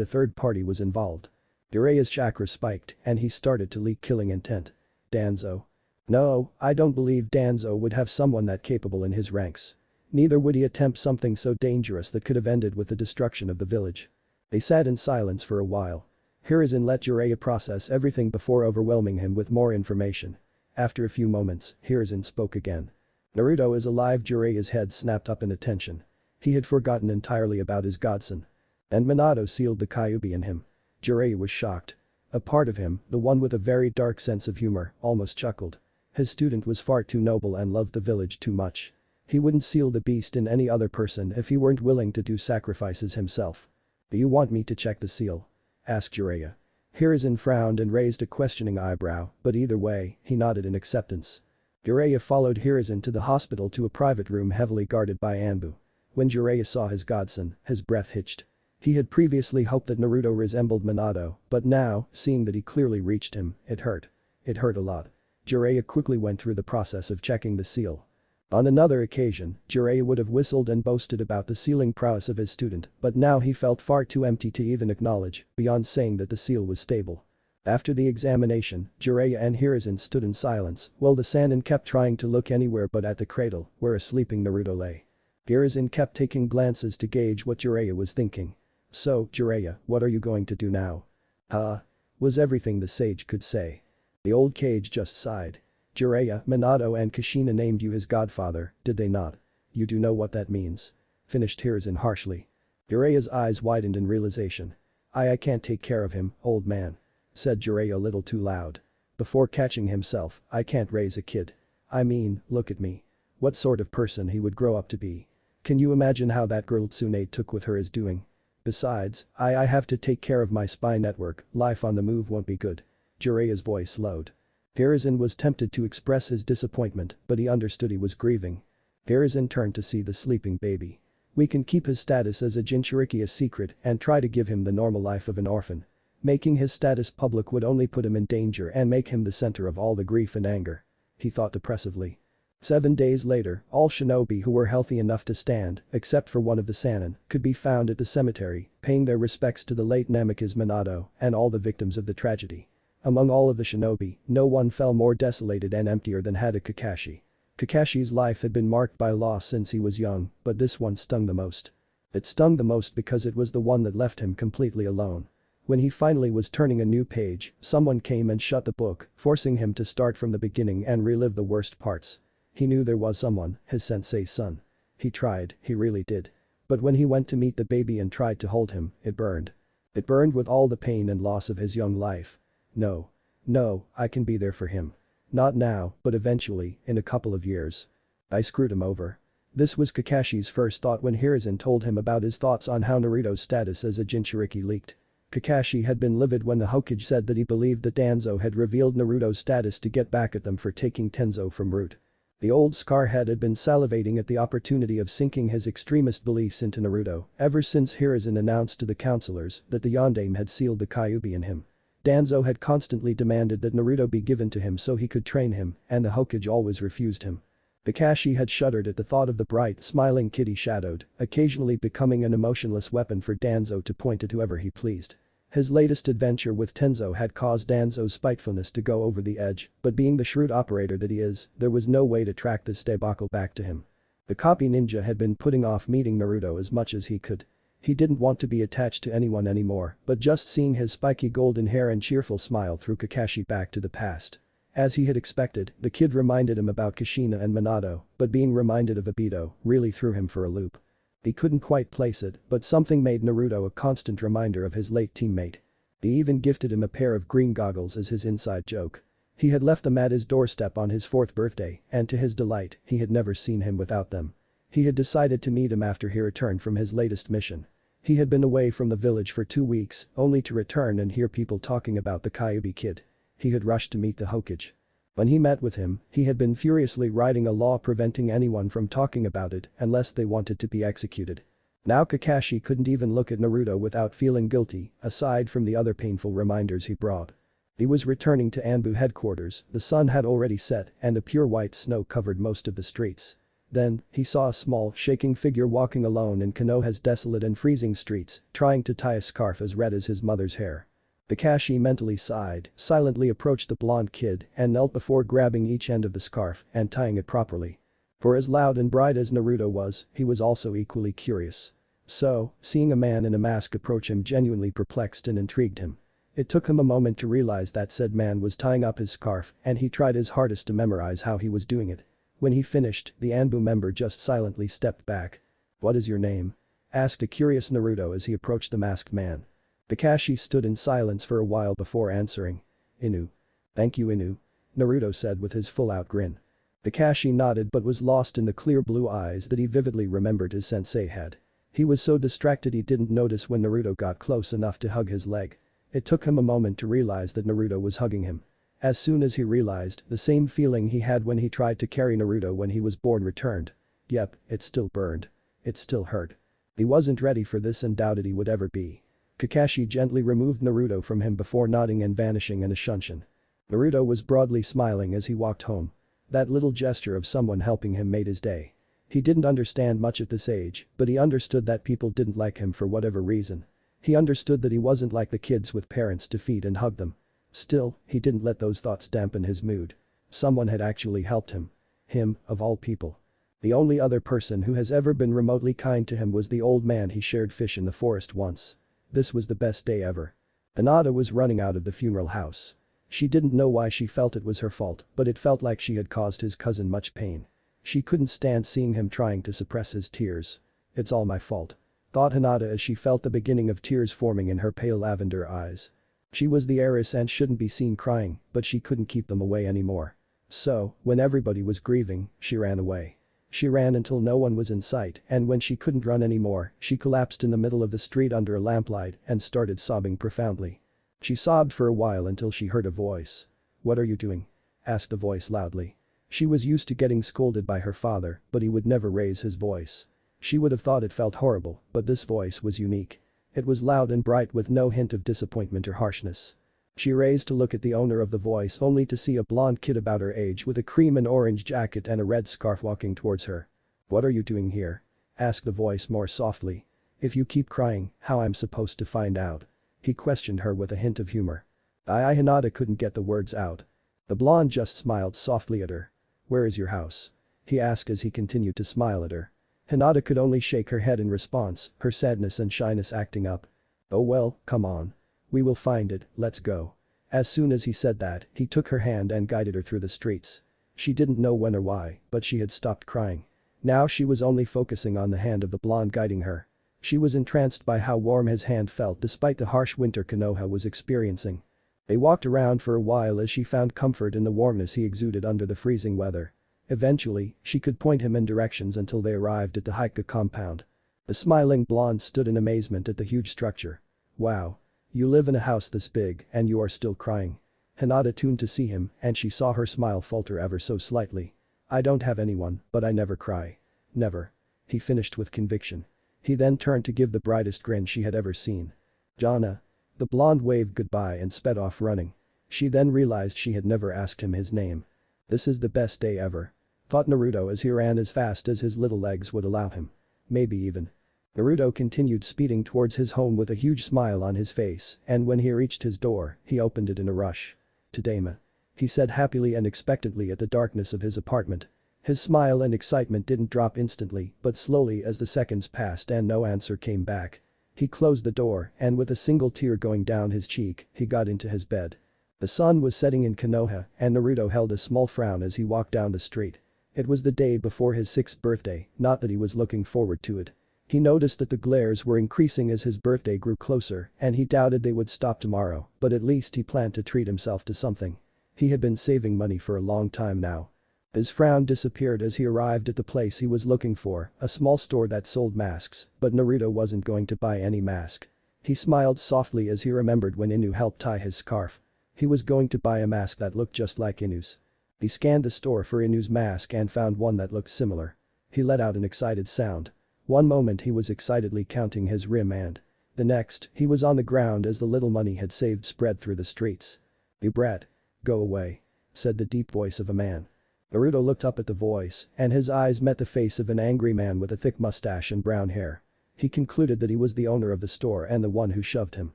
a third party was involved. Jiraiya's chakra spiked and he started to leak killing intent. Danzo. No, I don't believe Danzo would have someone that capable in his ranks. Neither would he attempt something so dangerous that could have ended with the destruction of the village. They sat in silence for a while. Hiruzen let Jiraiya process everything before overwhelming him with more information. After a few moments, Hiruzen spoke again. Naruto is alive. Jiraiya's head snapped up in attention. He had forgotten entirely about his godson. And Minato sealed the Kyuubi in him. Jiraiya was shocked. A part of him, the one with a very dark sense of humor, almost chuckled. His student was far too noble and loved the village too much. He wouldn't seal the beast in any other person if he weren't willing to do sacrifices himself. Do you want me to check the seal? Asked Jiraiya. Hiruzen frowned and raised a questioning eyebrow, but either way, he nodded in acceptance. Jiraiya followed Hiruzen to the hospital to a private room heavily guarded by Anbu. When Jiraiya saw his godson, his breath hitched. He had previously hoped that Naruto resembled Minato, but now, seeing that he clearly reached him, it hurt. It hurt a lot. Jiraiya quickly went through the process of checking the seal. On another occasion, Jiraiya would have whistled and boasted about the sealing prowess of his student, but now he felt far too empty to even acknowledge, beyond saying that the seal was stable. After the examination, Jiraiya and Hiruzen stood in silence, while the Sannin kept trying to look anywhere but at the cradle, where a sleeping Naruto lay. Hiruzen kept taking glances to gauge what Jiraiya was thinking. So, Jiraiya, what are you going to do now? Huh? Was everything the sage could say. The old sage just sighed. Jiraiya, Minato and Kushina named you his godfather, did they not? You do know what that means. Finished Hiruzen harshly. Jiraiya's eyes widened in realization. I can't take care of him, old man. Said Jiraiya a little too loud. Before catching himself, I can't raise a kid. I mean, look at me. What sort of person he would grow up to be. Can you imagine how that girl Tsunade took with her is doing? Besides, I have to take care of my spy network, life on the move won't be good. Jiraiya's voice slowed. Hiruzen was tempted to express his disappointment, but he understood he was grieving. Hiruzen turned to see the sleeping baby. We can keep his status as a Jinchuriki a secret and try to give him the normal life of an orphan. Making his status public would only put him in danger and make him the center of all the grief and anger. He thought depressively. 7 days later, all shinobi who were healthy enough to stand, except for one of the Sannin, could be found at the cemetery, paying their respects to the late Namikaze Minato and all the victims of the tragedy. Among all of the shinobi, no one fell more desolated and emptier than had Kakashi. Kakashi's life had been marked by loss since he was young, but this one stung the most. It stung the most because it was the one that left him completely alone. When he finally was turning a new page, someone came and shut the book, forcing him to start from the beginning and relive the worst parts. He knew there was someone, his sensei's son. He tried, he really did. But when he went to meet the baby and tried to hold him, it burned. It burned with all the pain and loss of his young life. No. No, I can be there for him. Not now, but eventually, in a couple of years. I screwed him over. This was Kakashi's first thought when Hiruzen told him about his thoughts on how Naruto's status as a Jinchuriki leaked. Kakashi had been livid when the Hokage said that he believed that Danzo had revealed Naruto's status to get back at them for taking Tenzo from Root. The old Scarhead had been salivating at the opportunity of sinking his extremist beliefs into Naruto ever since Hiruzen announced to the counselors that the Yondaime had sealed the Kyuubi in him. Danzo had constantly demanded that Naruto be given to him so he could train him, and the Hokage always refused him. Kakashi had shuddered at the thought of the bright, smiling kid he shadowed, occasionally becoming an emotionless weapon for Danzo to point at whoever he pleased. His latest adventure with Tenzo had caused Danzo's spitefulness to go over the edge, but being the shrewd operator that he is, there was no way to track this debacle back to him. The copy ninja had been putting off meeting Naruto as much as he could. He didn't want to be attached to anyone anymore, but just seeing his spiky golden hair and cheerful smile threw Kakashi back to the past. As he had expected, the kid reminded him about Kushina and Minato, but being reminded of Obito really threw him for a loop. He couldn't quite place it, but something made Naruto a constant reminder of his late teammate. He even gifted him a pair of green goggles as his inside joke. He had left them at his doorstep on his 4th birthday, and to his delight, he had never seen him without them. He had decided to meet him after he returned from his latest mission. He had been away from the village for 2 weeks, only to return and hear people talking about the Kyuubi kid. He had rushed to meet the Hokage. When he met with him, he had been furiously writing a law preventing anyone from talking about it unless they wanted to be executed. Now Kakashi couldn't even look at Naruto without feeling guilty, aside from the other painful reminders he brought. He was returning to Anbu headquarters, the sun had already set and the pure white snow covered most of the streets. Then, he saw a small, shaking figure walking alone in Konoha's desolate and freezing streets, trying to tie a scarf as red as his mother's hair. Kakashi mentally sighed, silently approached the blonde kid and knelt before grabbing each end of the scarf and tying it properly. For as loud and bright as Naruto was, he was also equally curious. So, seeing a man in a mask approach him genuinely perplexed and intrigued him. It took him a moment to realize that said man was tying up his scarf and he tried his hardest to memorize how he was doing it. When he finished, the Anbu member just silently stepped back. "What is your name?" asked a curious Naruto as he approached the masked man. Kakashi stood in silence for a while before answering. "Inu." "Thank you, Inu," Naruto said with his full-out grin. Kakashi nodded but was lost in the clear blue eyes that he vividly remembered his sensei had. He was so distracted he didn't notice when Naruto got close enough to hug his leg. It took him a moment to realize that Naruto was hugging him. As soon as he realized, the same feeling he had when he tried to carry Naruto when he was born returned. Yep, it still burned. It still hurt. He wasn't ready for this and doubted he would ever be. Kakashi gently removed Naruto from him before nodding and vanishing in a shunshin. Naruto was broadly smiling as he walked home. That little gesture of someone helping him made his day. He didn't understand much at this age, but he understood that people didn't like him for whatever reason. He understood that he wasn't like the kids with parents to feed and hug them. Still, he didn't let those thoughts dampen his mood. Someone had actually helped him. Him, of all people. The only other person who has ever been remotely kind to him was the old man he shared fish in the forest once. This was the best day ever. Minato was running out of the funeral house. She didn't know why she felt it was her fault, but it felt like she had caused his cousin much pain. She couldn't stand seeing him trying to suppress his tears. "It's all my fault," thought Hinata as she felt the beginning of tears forming in her pale lavender eyes. She was the heiress and shouldn't be seen crying, but she couldn't keep them away anymore. So, when everybody was grieving, she ran away. She ran until no one was in sight, and when she couldn't run anymore, she collapsed in the middle of the street under a lamplight and started sobbing profoundly. She sobbed for a while until she heard a voice. "What are you doing?" asked the voice loudly. She was used to getting scolded by her father, but he would never raise his voice. She would have thought it felt horrible, but this voice was unique. It was loud and bright with no hint of disappointment or harshness. She raised to look at the owner of the voice only to see a blonde kid about her age with a cream and orange jacket and a red scarf walking towards her. "What are you doing here?" asked the voice more softly. "If you keep crying, how I'm supposed to find out?" he questioned her with a hint of humor. Hinata couldn't get the words out. The blonde just smiled softly at her. "Where is your house?" he asked as he continued to smile at her. Hinata could only shake her head in response, her sadness and shyness acting up. "Oh well, come on. We will find it, let's go." As soon as he said that, he took her hand and guided her through the streets. She didn't know when or why, but she had stopped crying. Now she was only focusing on the hand of the blonde guiding her. She was entranced by how warm his hand felt despite the harsh winter Konoha was experiencing. They walked around for a while as she found comfort in the warmness he exuded under the freezing weather. Eventually, she could point him in directions until they arrived at the Haika compound. The smiling blonde stood in amazement at the huge structure. "Wow. You live in a house this big and you are still crying." Hinata tuned to see him and she saw her smile falter ever so slightly. "I don't have anyone, but I never cry. Never," he finished with conviction. He then turned to give the brightest grin she had ever seen. "Jana." The blonde waved goodbye and sped off running. She then realized she had never asked him his name. This is the best day ever, thought Naruto as he ran as fast as his little legs would allow him. Maybe even. Naruto continued speeding towards his home with a huge smile on his face, and when he reached his door, he opened it in a rush. "Tadaima," he said happily and expectantly at the darkness of his apartment. His smile and excitement didn't drop instantly, but slowly as the seconds passed and no answer came back. He closed the door and with a single tear going down his cheek, he got into his bed. The sun was setting in Konoha and Naruto held a small frown as he walked down the street. It was the day before his 6th birthday, not that he was looking forward to it. He noticed that the glares were increasing as his birthday grew closer and he doubted they would stop tomorrow, but at least he planned to treat himself to something. He had been saving money for a long time now. His frown disappeared as he arrived at the place he was looking for, a small store that sold masks, but Naruto wasn't going to buy any mask. He smiled softly as he remembered when Inu helped tie his scarf. He was going to buy a mask that looked just like Inu's. He scanned the store for Inu's mask and found one that looked similar. He let out an excited sound. One moment he was excitedly counting his rim and the next, he was on the ground as the little money had saved spread through the streets. "You brat. Go away," said the deep voice of a man. Naruto looked up at the voice, and his eyes met the face of an angry man with a thick mustache and brown hair. He concluded that he was the owner of the store and the one who shoved him.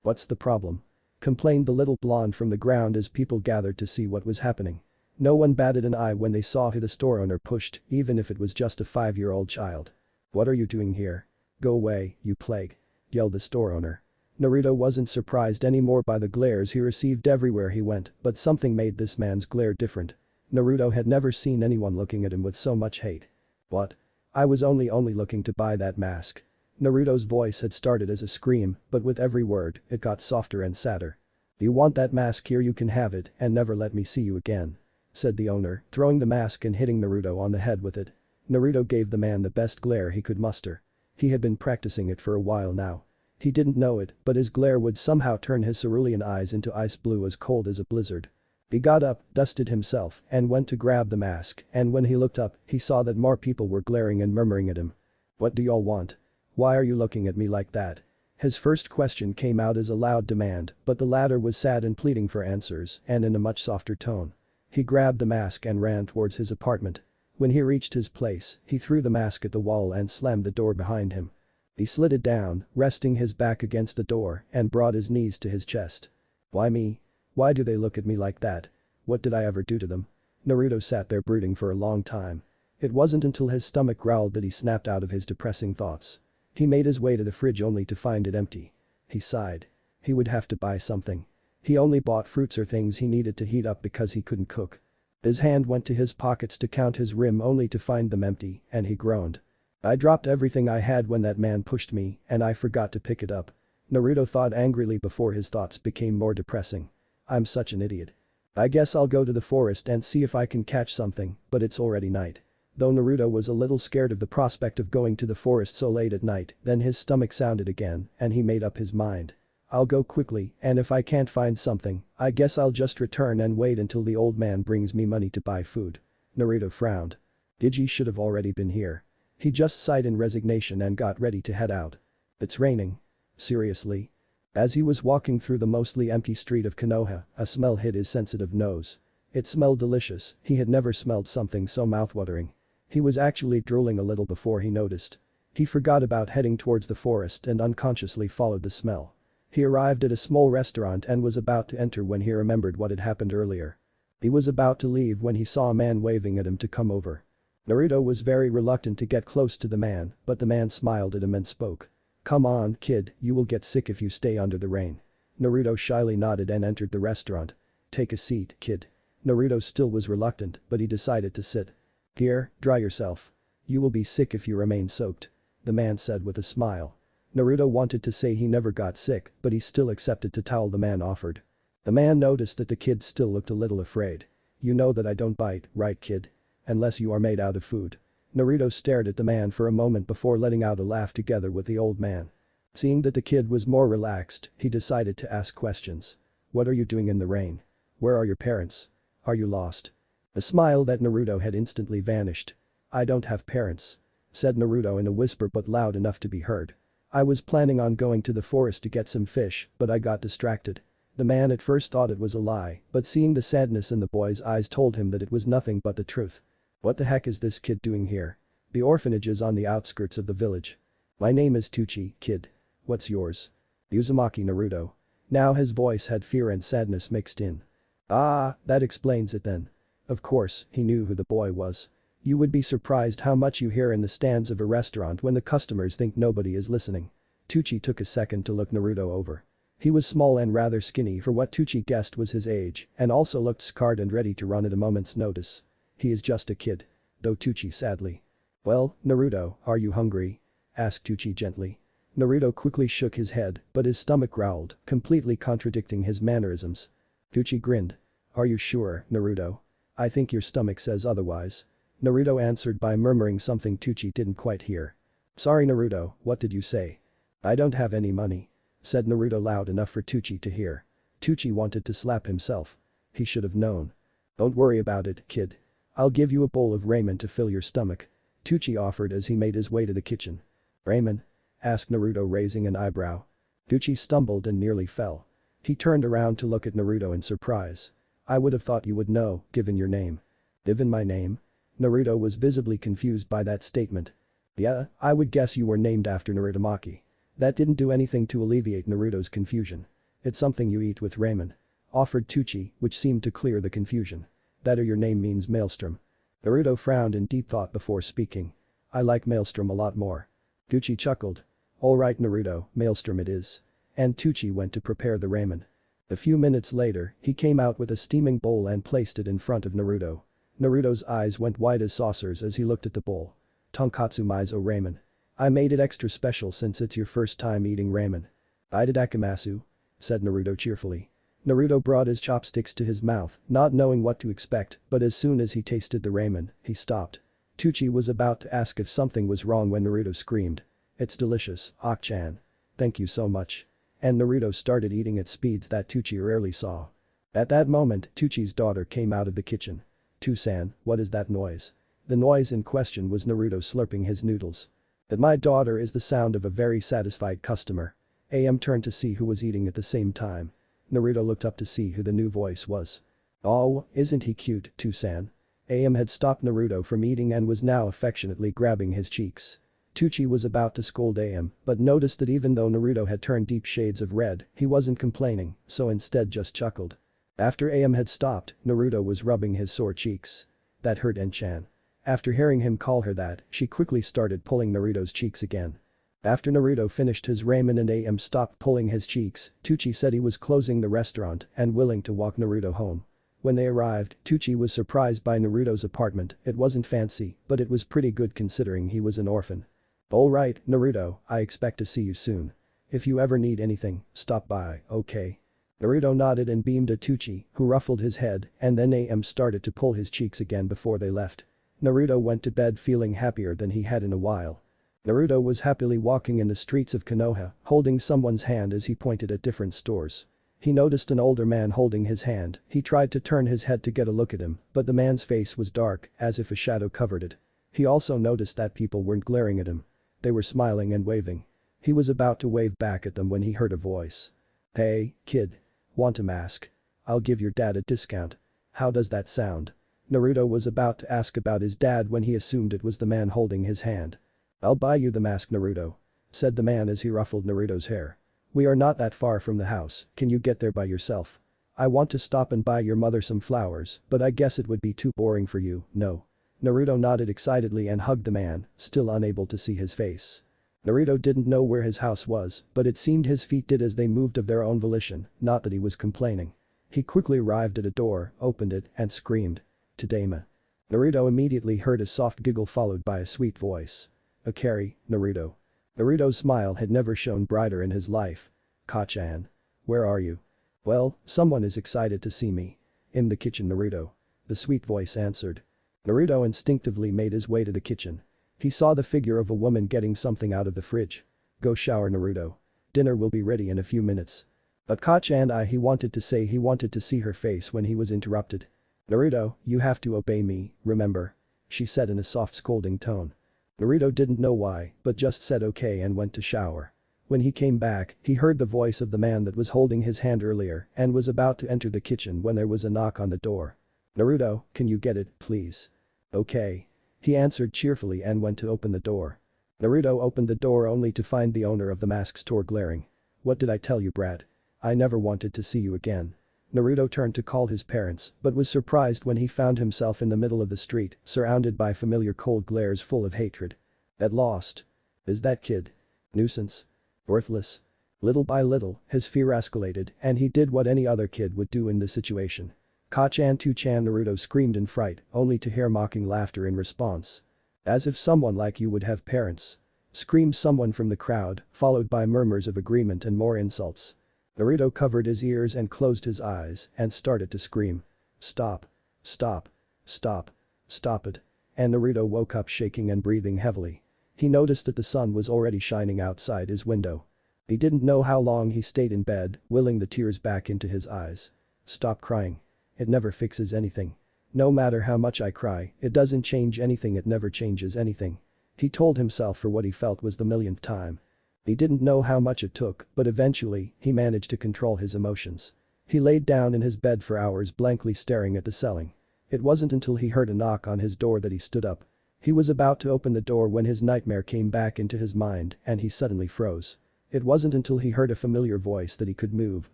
"What's the problem?" complained the little blonde from the ground as people gathered to see what was happening. No one batted an eye when they saw who the store owner pushed, even if it was just a 5-year-old child. "What are you doing here? Go away, you plague," yelled the store owner. Naruto wasn't surprised anymore by the glares he received everywhere he went, but something made this man's glare different. Naruto had never seen anyone looking at him with so much hate. "What? I was only looking to buy that mask." Naruto's voice had started as a scream, but with every word, it got softer and sadder. "You want that mask? Here you can have it and never let me see you again," said the owner, throwing the mask and hitting Naruto on the head with it. Naruto gave the man the best glare he could muster. He had been practicing it for a while now. He didn't know it, but his glare would somehow turn his cerulean eyes into ice blue as cold as a blizzard. He got up, dusted himself, and went to grab the mask, and when he looked up, he saw that more people were glaring and murmuring at him. "What do y'all want? Why are you looking at me like that?" His first question came out as a loud demand, but the latter was sad and pleading for answers, and in a much softer tone. He grabbed the mask and ran towards his apartment. When he reached his place, he threw the mask at the wall and slammed the door behind him. He slid it down, resting his back against the door, and brought his knees to his chest. "Why me? Why do they look at me like that? What did I ever do to them?" Naruto sat there brooding for a long time. It wasn't until his stomach growled that he snapped out of his depressing thoughts. He made his way to the fridge only to find it empty. He sighed. He would have to buy something. He only bought fruits or things he needed to heat up because he couldn't cook. His hand went to his pockets to count his rim only to find them empty, and he groaned. "I dropped everything I had when that man pushed me, and I forgot to pick it up." Naruto thought angrily before his thoughts became more depressing. "I'm such an idiot. I guess I'll go to the forest and see if I can catch something, but it's already night." Though Naruto was a little scared of the prospect of going to the forest so late at night, then his stomach sounded again, and he made up his mind. "I'll go quickly, and if I can't find something, I guess I'll just return and wait until the old man brings me money to buy food." Naruto frowned. Digi should have already been here. He just sighed in resignation and got ready to head out. "It's raining. Seriously?" As he was walking through the mostly empty street of Konoha, a smell hit his sensitive nose. It smelled delicious. He had never smelled something so mouthwatering. He was actually drooling a little before he noticed. He forgot about heading towards the forest and unconsciously followed the smell. He arrived at a small restaurant and was about to enter when he remembered what had happened earlier. He was about to leave when he saw a man waving at him to come over. Naruto was very reluctant to get close to the man, but the man smiled at him and spoke. "Come on, kid, you will get sick if you stay under the rain." Naruto shyly nodded and entered the restaurant. "Take a seat, kid." Naruto still was reluctant, but he decided to sit. "Here, dry yourself. You will be sick if you remain soaked," the man said with a smile. Naruto wanted to say he never got sick, but he still accepted the towel the man offered. The man noticed that the kid still looked a little afraid. "You know that I don't bite, right kid? Unless you are made out of food." Naruto stared at the man for a moment before letting out a laugh together with the old man. Seeing that the kid was more relaxed, he decided to ask questions. "What are you doing in the rain? Where are your parents? Are you lost?" A smile that Naruto had instantly vanished. "I don't have parents," said Naruto in a whisper but loud enough to be heard. "I was planning on going to the forest to get some fish, but I got distracted." The man at first thought it was a lie, but seeing the sadness in the boy's eyes told him that it was nothing but the truth. "What the heck is this kid doing here? The orphanage is on the outskirts of the village." "My name is Tucci, kid. What's yours?" "Uzumaki Naruto." Now his voice had fear and sadness mixed in. "Ah, that explains it then." Of course, he knew who the boy was. You would be surprised how much you hear in the stands of a restaurant when the customers think nobody is listening. Tucci took a second to look Naruto over. He was small and rather skinny for what Tucci guessed was his age, and also looked scarred and ready to run at a moment's notice. "He is just a kid," though Tucci sadly. "Well, Naruto, are you hungry?" asked Tucci gently. Naruto quickly shook his head, but his stomach growled, completely contradicting his mannerisms. Tucci grinned. "Are you sure, Naruto? I think your stomach says otherwise." Naruto answered by murmuring something Tucci didn't quite hear. "Sorry Naruto, what did you say?" "I don't have any money," said Naruto loud enough for Tucci to hear. Tucci wanted to slap himself. He should have known. "Don't worry about it, kid. I'll give you a bowl of ramen to fill your stomach," Tucci offered as he made his way to the kitchen. "Ramen?" asked Naruto raising an eyebrow. Tucci stumbled and nearly fell. He turned around to look at Naruto in surprise. "I would have thought you would know, given your name." Even my name? Naruto was visibly confused by that statement. Yeah, I would guess you were named after Narutomaki. That didn't do anything to alleviate Naruto's confusion. It's something you eat with ramen. Offered Tucci, which seemed to clear the confusion. That or your name means Maelstrom. Naruto frowned in deep thought before speaking. I like Maelstrom a lot more. Tucci chuckled. Alright Naruto, Maelstrom it is. And Tucci went to prepare the ramen. A few minutes later, he came out with a steaming bowl and placed it in front of Naruto. Naruto's eyes went wide as saucers as he looked at the bowl. Tonkatsu miso ramen. I made it extra special since it's your first time eating ramen. Itadakimasu, said Naruto cheerfully. Naruto brought his chopsticks to his mouth, not knowing what to expect, but as soon as he tasted the ramen, he stopped. Tucci was about to ask if something was wrong when Naruto screamed. It's delicious, Ak-chan. Thank you so much. And Naruto started eating at speeds that Tucci rarely saw. At that moment, Tucci's daughter came out of the kitchen. "Tusan, what is that noise?" The noise in question was Naruto slurping his noodles. "That my daughter is the sound of a very satisfied customer." AM turned to see who was eating at the same time. Naruto looked up to see who the new voice was. "Oh, isn't he cute, Tusan?" AM had stopped Naruto from eating and was now affectionately grabbing his cheeks. Tucci was about to scold AM, but noticed that even though Naruto had turned deep shades of red, he wasn't complaining, so instead just chuckled. After AM had stopped, Naruto was rubbing his sore cheeks. "That hurt En-chan." After hearing him call her that, she quickly started pulling Naruto's cheeks again. After Naruto finished his ramen and AM stopped pulling his cheeks, Tucci said he was closing the restaurant and willing to walk Naruto home. When they arrived, Tucci was surprised by Naruto's apartment. It wasn't fancy, but it was pretty good considering he was an orphan. "Alright, Naruto, I expect to see you soon. If you ever need anything, stop by, okay?" Naruto nodded and beamed at Tucci, who ruffled his head, and then AM started to pull his cheeks again before they left. Naruto went to bed feeling happier than he had in a while. Naruto was happily walking in the streets of Konoha, holding someone's hand as he pointed at different stores. He noticed an older man holding his hand. He tried to turn his head to get a look at him, but the man's face was dark, as if a shadow covered it. He also noticed that people weren't glaring at him. They were smiling and waving. He was about to wave back at them when he heard a voice. "Hey, kid. Want a mask? I'll give your dad a discount. How does that sound?" Naruto was about to ask about his dad when he assumed it was the man holding his hand. "I'll buy you the mask, Naruto," said the man as he ruffled Naruto's hair. "We are not that far from the house, can you get there by yourself? I want to stop and buy your mother some flowers, but I guess it would be too boring for you, no?" Naruto nodded excitedly and hugged the man, still unable to see his face. Naruto didn't know where his house was, but it seemed his feet did as they moved of their own volition, not that he was complaining. He quickly arrived at a door, opened it, and screamed. "Tadaima." Naruto immediately heard a soft giggle followed by a sweet voice. "Akari, Naruto." Naruto's smile had never shone brighter in his life. "Ka-chan. Where are you?" "Well, someone is excited to see me." "In the kitchen, Naruto." The sweet voice answered. Naruto instinctively made his way to the kitchen. He saw the figure of a woman getting something out of the fridge. "Go shower, Naruto. Dinner will be ready in a few minutes." But Ka-chan he wanted to say he wanted to see her face when he was interrupted. "Naruto, you have to obey me, remember?" she said in a soft scolding tone. Naruto didn't know why, but just said okay and went to shower. When he came back, he heard the voice of the man that was holding his hand earlier and was about to enter the kitchen when there was a knock on the door. "Naruto, can you get it, please?" "Okay." He answered cheerfully and went to open the door. Naruto opened the door only to find the owner of the mask store glaring. "What did I tell you, brat? I never wanted to see you again." Naruto turned to call his parents but was surprised when he found himself in the middle of the street, surrounded by familiar cold glares full of hatred. At lost. Is that kid? Nuisance. Worthless. Little by little, his fear escalated and he did what any other kid would do in this situation. "Ka-chan to-chan," Naruto screamed in fright, only to hear mocking laughter in response. "As if someone like you would have parents," screamed someone from the crowd, followed by murmurs of agreement and more insults. Naruto covered his ears and closed his eyes and started to scream. "Stop. Stop. Stop. Stop it." And Naruto woke up shaking and breathing heavily. He noticed that the sun was already shining outside his window. He didn't know how long he stayed in bed, willing the tears back into his eyes. "Stop crying. It never fixes anything. No matter how much I cry, it doesn't change anything, it never changes anything." He told himself for what he felt was the millionth time. He didn't know how much it took, but eventually, he managed to control his emotions. He laid down in his bed for hours blankly staring at the ceiling. It wasn't until he heard a knock on his door that he stood up. He was about to open the door when his nightmare came back into his mind and he suddenly froze. It wasn't until he heard a familiar voice that he could move,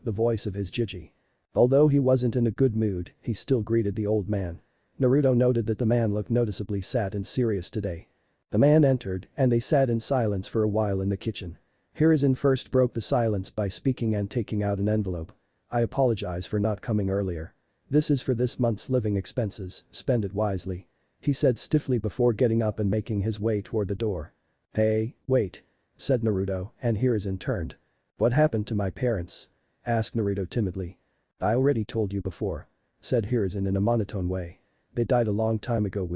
the voice of his Jiji. Although he wasn't in a good mood, he still greeted the old man. Naruto noted that the man looked noticeably sad and serious today. The man entered and they sat in silence for a while in the kitchen. Hiruzen first broke the silence by speaking and taking out an envelope. I apologize for not coming earlier. This is for this month's living expenses, spend it wisely. He said stiffly before getting up and making his way toward the door. Hey, wait. Said Naruto, and Hiruzen turned. What happened to my parents? Asked Naruto timidly. I already told you before. Said Hiruzen in a monotone way. They died a long time ago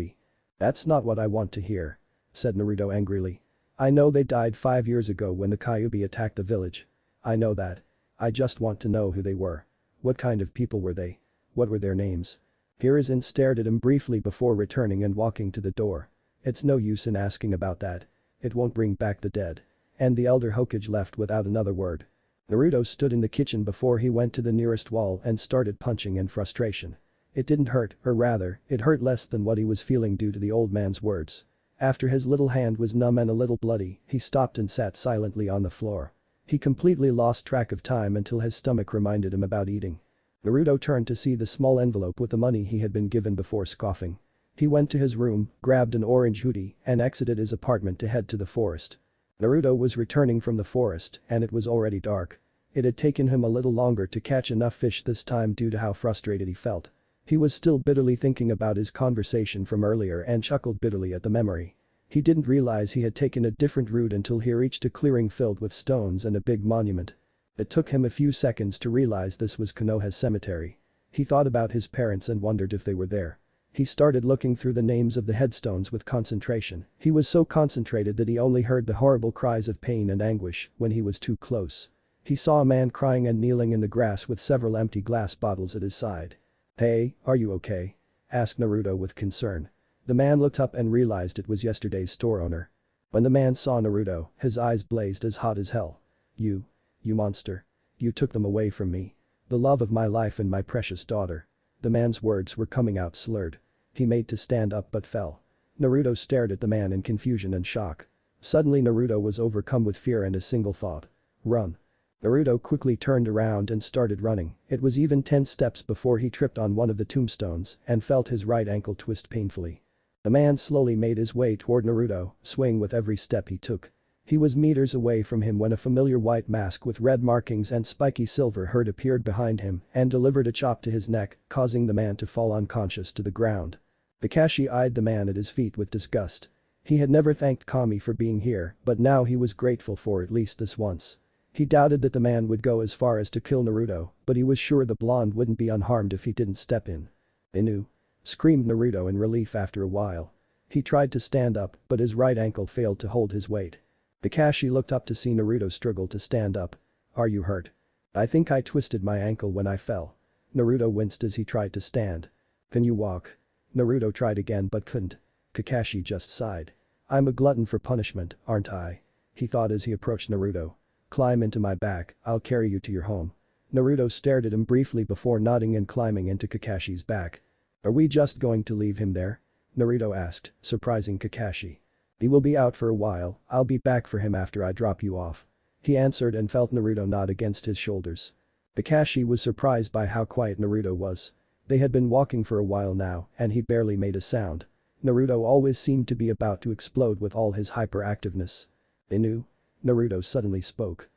That's not what I want to hear. Said Naruto angrily. I know they died 5 years ago when the Kyuubi attacked the village. I know that. I just want to know who they were. What kind of people were they? What were their names? Hiruzen stared at him briefly before returning and walking to the door. It's no use in asking about that. It won't bring back the dead. And the elder Hokage left without another word. Naruto stood in the kitchen before he went to the nearest wall and started punching in frustration. It didn't hurt, or rather, it hurt less than what he was feeling due to the old man's words. After his little hand was numb and a little bloody, he stopped and sat silently on the floor. He completely lost track of time until his stomach reminded him about eating. Naruto turned to see the small envelope with the money he had been given before scoffing. He went to his room, grabbed an orange hoodie, and exited his apartment to head to the forest. Naruto was returning from the forest and it was already dark. It had taken him a little longer to catch enough fish this time due to how frustrated he felt. He was still bitterly thinking about his conversation from earlier and chuckled bitterly at the memory. He didn't realize he had taken a different route until he reached a clearing filled with stones and a big monument. It took him a few seconds to realize this was Konoha's cemetery. He thought about his parents and wondered if they were there. He started looking through the names of the headstones with concentration. He was so concentrated that he only heard the horrible cries of pain and anguish when he was too close. He saw a man crying and kneeling in the grass with several empty glass bottles at his side. Hey, are you okay? Asked Naruto with concern. The man looked up and realized it was yesterday's store owner. When the man saw Naruto, his eyes blazed as hot as hell. You monster. You took them away from me. The love of my life and my precious daughter. The man's words were coming out slurred. He made to stand up but fell. Naruto stared at the man in confusion and shock. Suddenly Naruto was overcome with fear and a single thought. Run. Naruto quickly turned around and started running. It was even 10 steps before he tripped on one of the tombstones and felt his right ankle twist painfully. The man slowly made his way toward Naruto, swaying with every step he took. He was meters away from him when a familiar white mask with red markings and spiky silver herd appeared behind him and delivered a chop to his neck, causing the man to fall unconscious to the ground. Kakashi eyed the man at his feet with disgust. He had never thanked Kami for being here, but now he was grateful for at least this once. He doubted that the man would go as far as to kill Naruto, but he was sure the blonde wouldn't be unharmed if he didn't step in. Inu! Screamed Naruto in relief after a while. He tried to stand up, but his right ankle failed to hold his weight. Kakashi looked up to see Naruto struggle to stand up. Are you hurt? I think I twisted my ankle when I fell. Naruto winced as he tried to stand. Can you walk? Naruto tried again but couldn't. Kakashi just sighed. I'm a glutton for punishment, aren't I? He thought as he approached Naruto. Climb into my back, I'll carry you to your home. Naruto stared at him briefly before nodding and climbing into Kakashi's back. Are we just going to leave him there? Naruto asked, surprising Kakashi. He will be out for a while, I'll be back for him after I drop you off. He answered and felt Naruto nod against his shoulders. Kakashi was surprised by how quiet Naruto was. They had been walking for a while now and he barely made a sound. Naruto always seemed to be about to explode with all his hyperactiveness. Inu? Naruto suddenly spoke.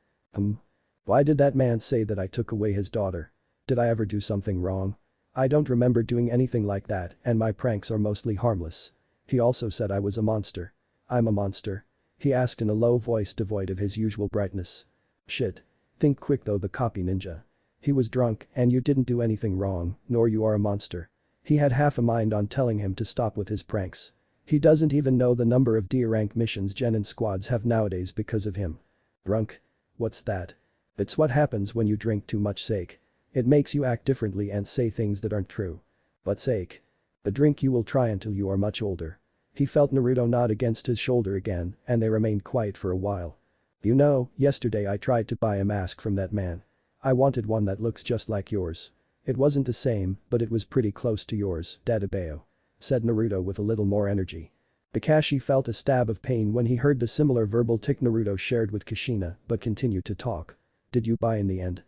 Why did that man say that I took away his daughter? Did I ever do something wrong? I don't remember doing anything like that and my pranks are mostly harmless. He also said I was a monster. I'm a monster? He asked in a low voice devoid of his usual brightness. Shit. Think quick though, the copy ninja. He was drunk and you didn't do anything wrong, nor you are a monster. He had half a mind on telling him to stop with his pranks. He doesn't even know the number of D-rank missions Genin squads have nowadays because of him. Drunk? What's that? It's what happens when you drink too much sake. It makes you act differently and say things that aren't true. But sake. A drink you will try until you are much older. He felt Naruto nod against his shoulder again and they remained quiet for a while. You know, yesterday I tried to buy a mask from that man. I wanted one that looks just like yours. It wasn't the same, but it was pretty close to yours, Dadabeo," said Naruto with a little more energy. Kakashi felt a stab of pain when he heard the similar verbal tick Naruto shared with Kushina, but continued to talk. "Did you buy in the end?"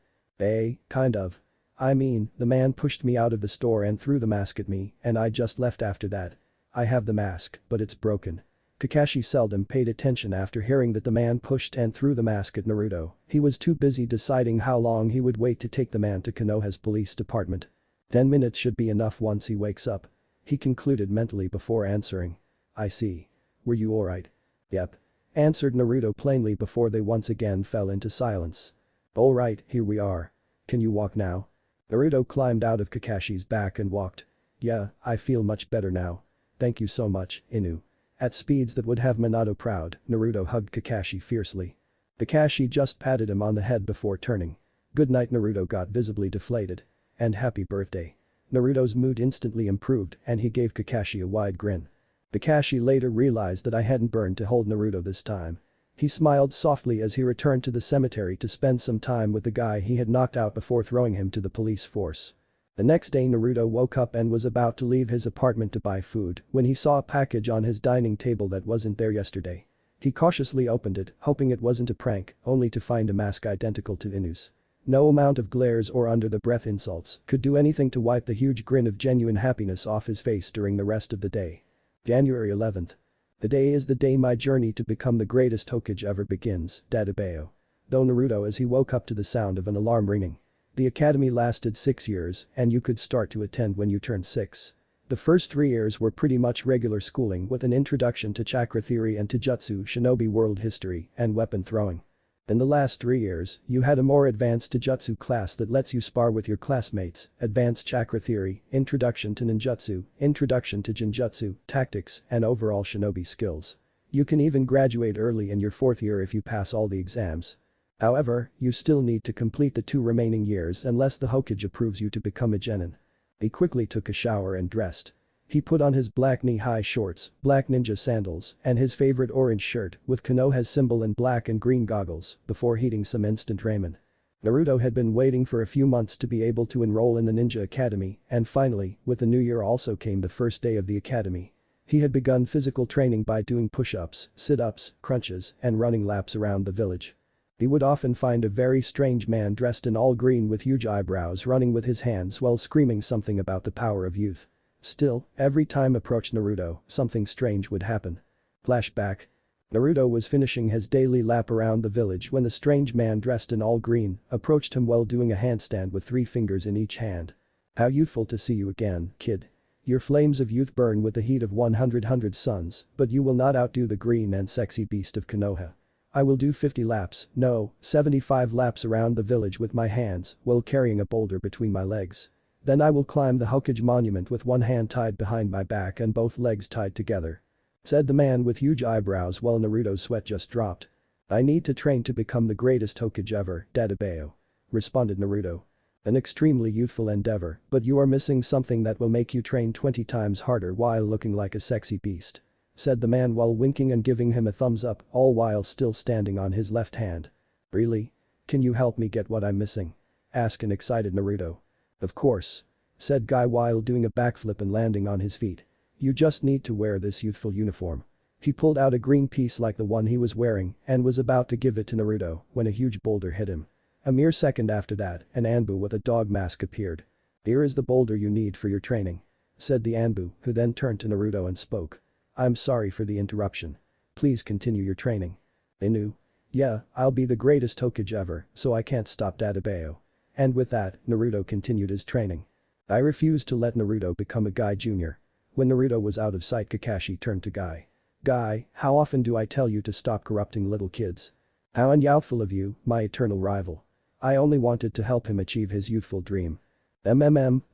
Kind of. I mean, the man pushed me out of the store and threw the mask at me, and I just left after that. I have the mask, but it's broken." Kakashi seldom paid attention after hearing that the man pushed and threw the mask at Naruto. He was too busy deciding how long he would wait to take the man to Konoha's police department. 10 minutes should be enough once he wakes up. He concluded mentally before answering. "I see. Were you alright?" "Yep," answered Naruto plainly before they once again fell into silence. "Alright, here we are. Can you walk now?" Naruto climbed out of Kakashi's back and walked. "Yeah, I feel much better now. Thank you so much, Inu." At speeds that would have Minato proud, Naruto hugged Kakashi fiercely. Kakashi just patted him on the head before turning. "Good night." Naruto got visibly deflated. "And happy birthday." Naruto's mood instantly improved and he gave Kakashi a wide grin. Kakashi later realized that I hadn't burned to hold Naruto this time. He smiled softly as he returned to the cemetery to spend some time with the guy he had knocked out before throwing him to the police force. The next day Naruto woke up and was about to leave his apartment to buy food when he saw a package on his dining table that wasn't there yesterday. He cautiously opened it, hoping it wasn't a prank, only to find a mask identical to Inu's. No amount of glares or under-the-breath insults could do anything to wipe the huge grin of genuine happiness off his face during the rest of the day. January 11th. The day is the day my journey to become the greatest Hokage ever begins, Dadabeo. Though Naruto as he woke up to the sound of an alarm ringing. The academy lasted 6 years and you could start to attend when you turned 6. The first 3 years were pretty much regular schooling with an introduction to chakra theory and Taijutsu, shinobi world history, and weapon throwing. In the last 3 years, you had a more advanced Taijutsu class that lets you spar with your classmates, advanced chakra theory, introduction to ninjutsu, introduction to genjutsu, tactics, and overall shinobi skills. You can even graduate early in your 4th year if you pass all the exams. However, you still need to complete the 2 remaining years unless the Hokage approves you to become a genin. He quickly took a shower and dressed. He put on his black knee-high shorts, black ninja sandals, and his favorite orange shirt with Konoha's symbol in black and green goggles before heating some instant ramen. Naruto had been waiting for a few months to be able to enroll in the ninja academy and finally, with the new year also came the first day of the academy. He had begun physical training by doing push-ups, sit-ups, crunches, and running laps around the village. He would often find a very strange man dressed in all green with huge eyebrows running with his hands while screaming something about the power of youth. Still, every time approached Naruto, something strange would happen. Flashback. Naruto was finishing his daily lap around the village when the strange man dressed in all green approached him while doing a handstand with 3 fingers in each hand. "How youthful to see you again, kid. Your flames of youth burn with the heat of 100 suns, but you will not outdo the green and sexy beast of Konoha. I will do 50 laps, no, 75 laps around the village with my hands while carrying a boulder between my legs. Then I will climb the Hokage monument with one hand tied behind my back and both legs tied together," said the man with huge eyebrows while Naruto's sweat just dropped. "I need to train to become the greatest Hokage ever, Dadabeo," responded Naruto. "An extremely youthful endeavor, but you are missing something that will make you train 20 times harder while looking like a sexy beast," said the man while winking and giving him a thumbs up, all while still standing on his left hand. "Really? Can you help me get what I'm missing?" asked an excited Naruto. "Of course," said Guy while doing a backflip and landing on his feet. "You just need to wear this youthful uniform." He pulled out a green piece like the one he was wearing and was about to give it to Naruto when a huge boulder hit him. A mere second after that, an Anbu with a dog mask appeared. "Here is the boulder you need for your training," said the Anbu, who then turned to Naruto and spoke. "I'm sorry for the interruption. Please continue your training." "Inu? Yeah, I'll be the greatest Hokage ever, so I can't stop Dadabeo." And with that, Naruto continued his training. I refused to let Naruto become a Guy Jr. When Naruto was out of sight, Kakashi turned to Guy. "Guy, how often do I tell you to stop corrupting little kids? How unyouthful of you, my eternal rival. I only wanted to help him achieve his youthful dream."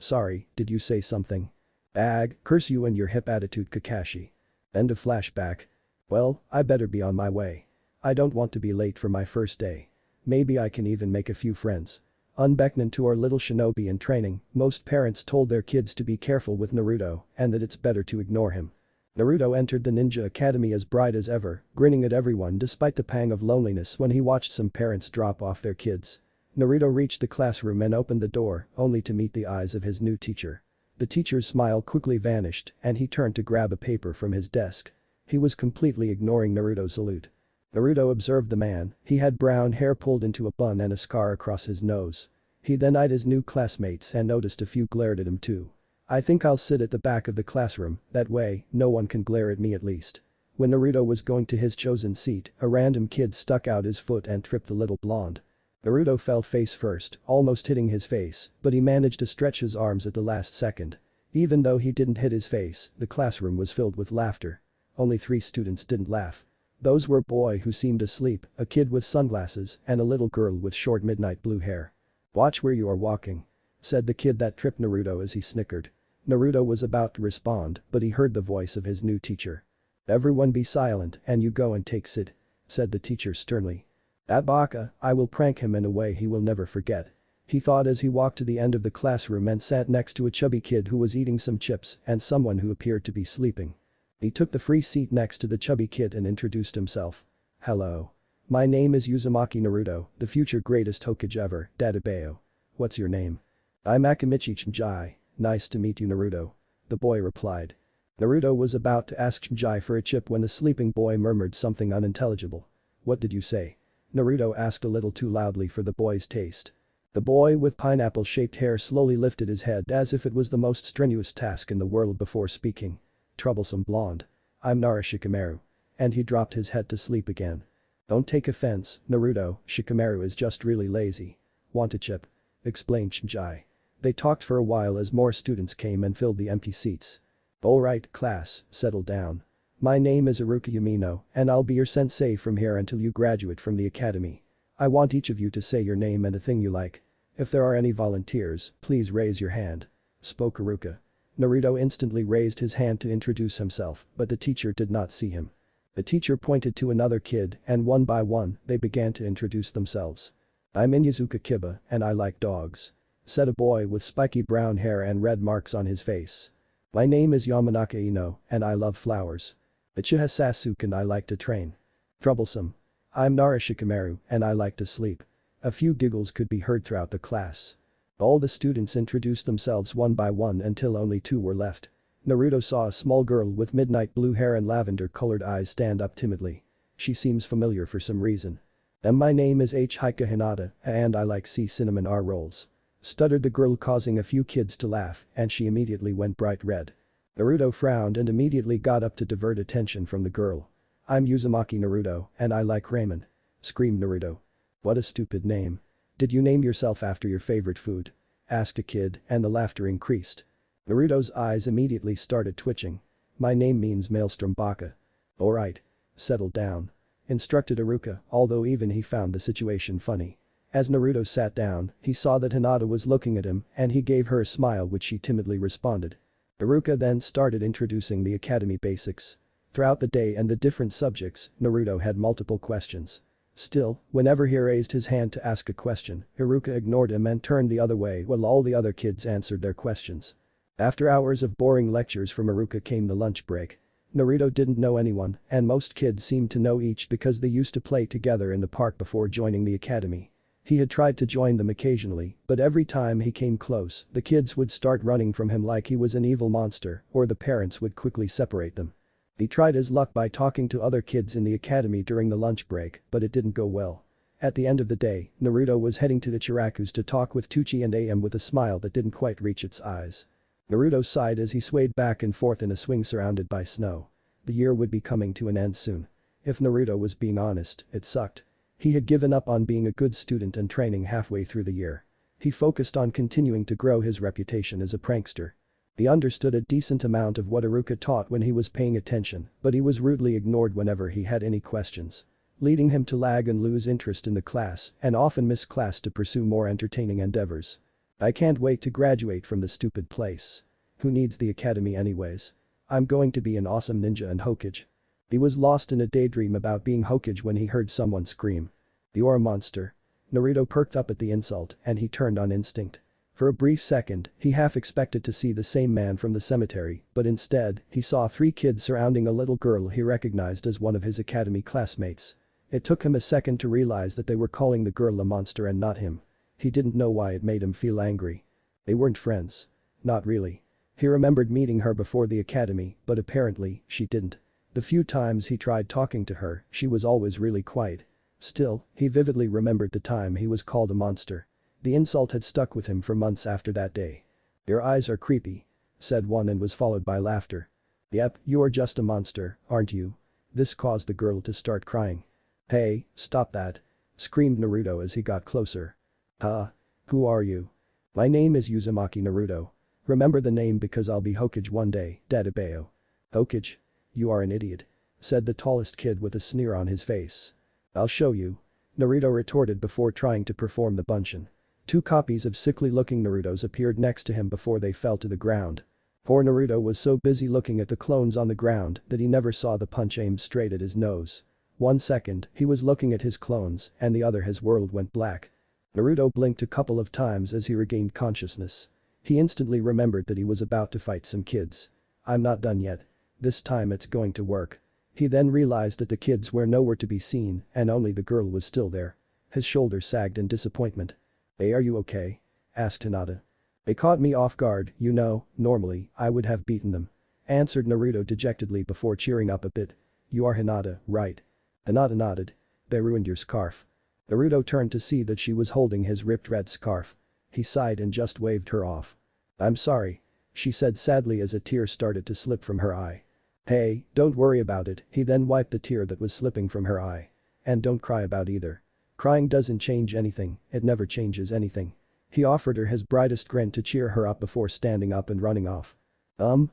Sorry, did you say something?" "Ag, curse you and your hip attitude, Kakashi." End of flashback. "Well, I better be on my way. I don't want to be late for my first day. Maybe I can even make a few friends." Unbeknown to our little shinobi in training, most parents told their kids to be careful with Naruto and that it's better to ignore him. Naruto entered the ninja academy as bright as ever, grinning at everyone despite the pang of loneliness when he watched some parents drop off their kids. Naruto reached the classroom and opened the door, only to meet the eyes of his new teacher. The teacher's smile quickly vanished and he turned to grab a paper from his desk. He was completely ignoring Naruto's salute. Naruto observed the man, he had brown hair pulled into a bun and a scar across his nose. He then eyed his new classmates and noticed a few glared at him too. I think I'll sit at the back of the classroom, that way, no one can glare at me at least. When Naruto was going to his chosen seat, a random kid stuck out his foot and tripped the little blonde. Naruto fell face first, almost hitting his face, but he managed to stretch his arms at the last second. Even though he didn't hit his face, the classroom was filled with laughter. Only 3 students didn't laugh. Those were a boy who seemed asleep, a kid with sunglasses, and a little girl with short midnight blue hair. "Watch where you are walking," said the kid that tripped Naruto as he snickered. Naruto was about to respond, but he heard the voice of his new teacher. "Everyone be silent and you go and take sit," said the teacher sternly. "That baka, I will prank him in a way he will never forget," he thought as he walked to the end of the classroom and sat next to a chubby kid who was eating some chips and someone who appeared to be sleeping. He took the free seat next to the chubby kid and introduced himself. "Hello. My name is Uzumaki Naruto, the future greatest Hokage ever, Dadabeo. What's your name?" "I'm Akamichi Shinji. Nice to meet you Naruto," the boy replied. Naruto was about to ask Shinji for a chip when the sleeping boy murmured something unintelligible. "What did you say?" Naruto asked a little too loudly for the boy's taste. The boy with pineapple-shaped hair slowly lifted his head as if it was the most strenuous task in the world before speaking. "Troublesome blonde. I'm Nara Shikamaru." And he dropped his head to sleep again. "Don't take offense, Naruto, Shikamaru is just really lazy." "Want a chip?" explained Shinji. They talked for a while as more students came and filled the empty seats. "Alright, class, settle down. My name is Iruka Yamino and I'll be your sensei from here until you graduate from the academy. I want each of you to say your name and a thing you like. If there are any volunteers, please raise your hand," spoke Iruka. Naruto instantly raised his hand to introduce himself, but the teacher did not see him. The teacher pointed to another kid and one by one, they began to introduce themselves. "I'm Inyazuka Kiba and I like dogs," said a boy with spiky brown hair and red marks on his face. "My name is Yamanaka Ino and I love flowers. Uchiha Sasuke and I like to train." "Troublesome. I'm Nara Shikamaru and I like to sleep." A few giggles could be heard throughout the class. All the students introduced themselves one by one until only 2 were left. Naruto saw a small girl with midnight blue hair and lavender-colored eyes stand up timidly. "She seems familiar for some reason." "And my name is Hika Hinata and I like sea cinnamon R rolls," stuttered the girl, causing a few kids to laugh and she immediately went bright red. Naruto frowned and immediately got up to divert attention from the girl. "I'm Uzumaki Naruto and I like ramen," screamed Naruto. "What a stupid name. Did you name yourself after your favorite food?" asked a kid and the laughter increased. Naruto's eyes immediately started twitching. "My name means Maelstrom Baka." "Alright. Settle down," instructed Iruka, although even he found the situation funny. As Naruto sat down, he saw that Hinata was looking at him and he gave her a smile which she timidly responded. Iruka then started introducing the academy basics. Throughout the day and the different subjects, Naruto had multiple questions. Still, whenever he raised his hand to ask a question, Iruka ignored him and turned the other way while all the other kids answered their questions. After hours of boring lectures from Iruka came the lunch break. Naruto didn't know anyone and most kids seemed to know each because they used to play together in the park before joining the academy. He had tried to join them occasionally, but every time he came close, the kids would start running from him like he was an evil monster or the parents would quickly separate them. He tried his luck by talking to other kids in the academy during the lunch break, but it didn't go well. At the end of the day, Naruto was heading to the Chiraku's to talk with Tuchi and AM with a smile that didn't quite reach its eyes. Naruto sighed as he swayed back and forth in a swing surrounded by snow. The year would be coming to an end soon. If Naruto was being honest, it sucked. He had given up on being a good student and training halfway through the year. He focused on continuing to grow his reputation as a prankster. He understood a decent amount of what Iruka taught when he was paying attention, but he was rudely ignored whenever he had any questions, leading him to lag and lose interest in the class and often miss class to pursue more entertaining endeavors. "I can't wait to graduate from this stupid place. Who needs the academy anyways? I'm going to be an awesome ninja and Hokage." He was lost in a daydream about being Hokage when he heard someone scream. "You're a monster." Naruto perked up at the insult and he turned on instinct. For a brief second, he half expected to see the same man from the cemetery, but instead, he saw 3 kids surrounding a little girl he recognized as one of his academy classmates. It took him a second to realize that they were calling the girl a monster and not him. He didn't know why it made him feel angry. They weren't friends. Not really. He remembered meeting her before the academy, but apparently, she didn't. The few times he tried talking to her, she was always really quiet. Still, he vividly remembered the time he was called a monster. The insult had stuck with him for months after that day. "Your eyes are creepy," said one and was followed by laughter. "Yep, you are just a monster, aren't you?" This caused the girl to start crying. "Hey, stop that," screamed Naruto as he got closer. "Huh? Who are you?" "My name is Uzumaki Naruto. Remember the name because I'll be Hokage one day, Dadabeo." "Hokage? You are an idiot," said the tallest kid with a sneer on his face. "I'll show you," Naruto retorted before trying to perform the bunshin. Two copies of sickly-looking Narutos appeared next to him before they fell to the ground. Poor Naruto was so busy looking at the clones on the ground that he never saw the punch aimed straight at his nose. 1 second, he was looking at his clones, and the other his world went black. Naruto blinked a couple of times as he regained consciousness. He instantly remembered that he was about to fight some kids. "I'm not done yet. This time it's going to work." He then realized that the kids were nowhere to be seen and only the girl was still there. His shoulders sagged in disappointment. "Hey, are you okay?" asked Hinata. "They caught me off guard, you know, normally, I would have beaten them," answered Naruto dejectedly before cheering up a bit. "You are Hinata, right?" Hinata nodded. "They ruined your scarf." Naruto turned to see that she was holding his ripped red scarf. He sighed and just waved her off. "I'm sorry," she said sadly as a tear started to slip from her eye. "Hey, don't worry about it," he then wiped the tear that was slipping from her eye. "And don't cry about either. Crying doesn't change anything, it never changes anything." He offered her his brightest grin to cheer her up before standing up and running off.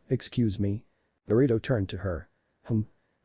Excuse me?" Naruto turned to her.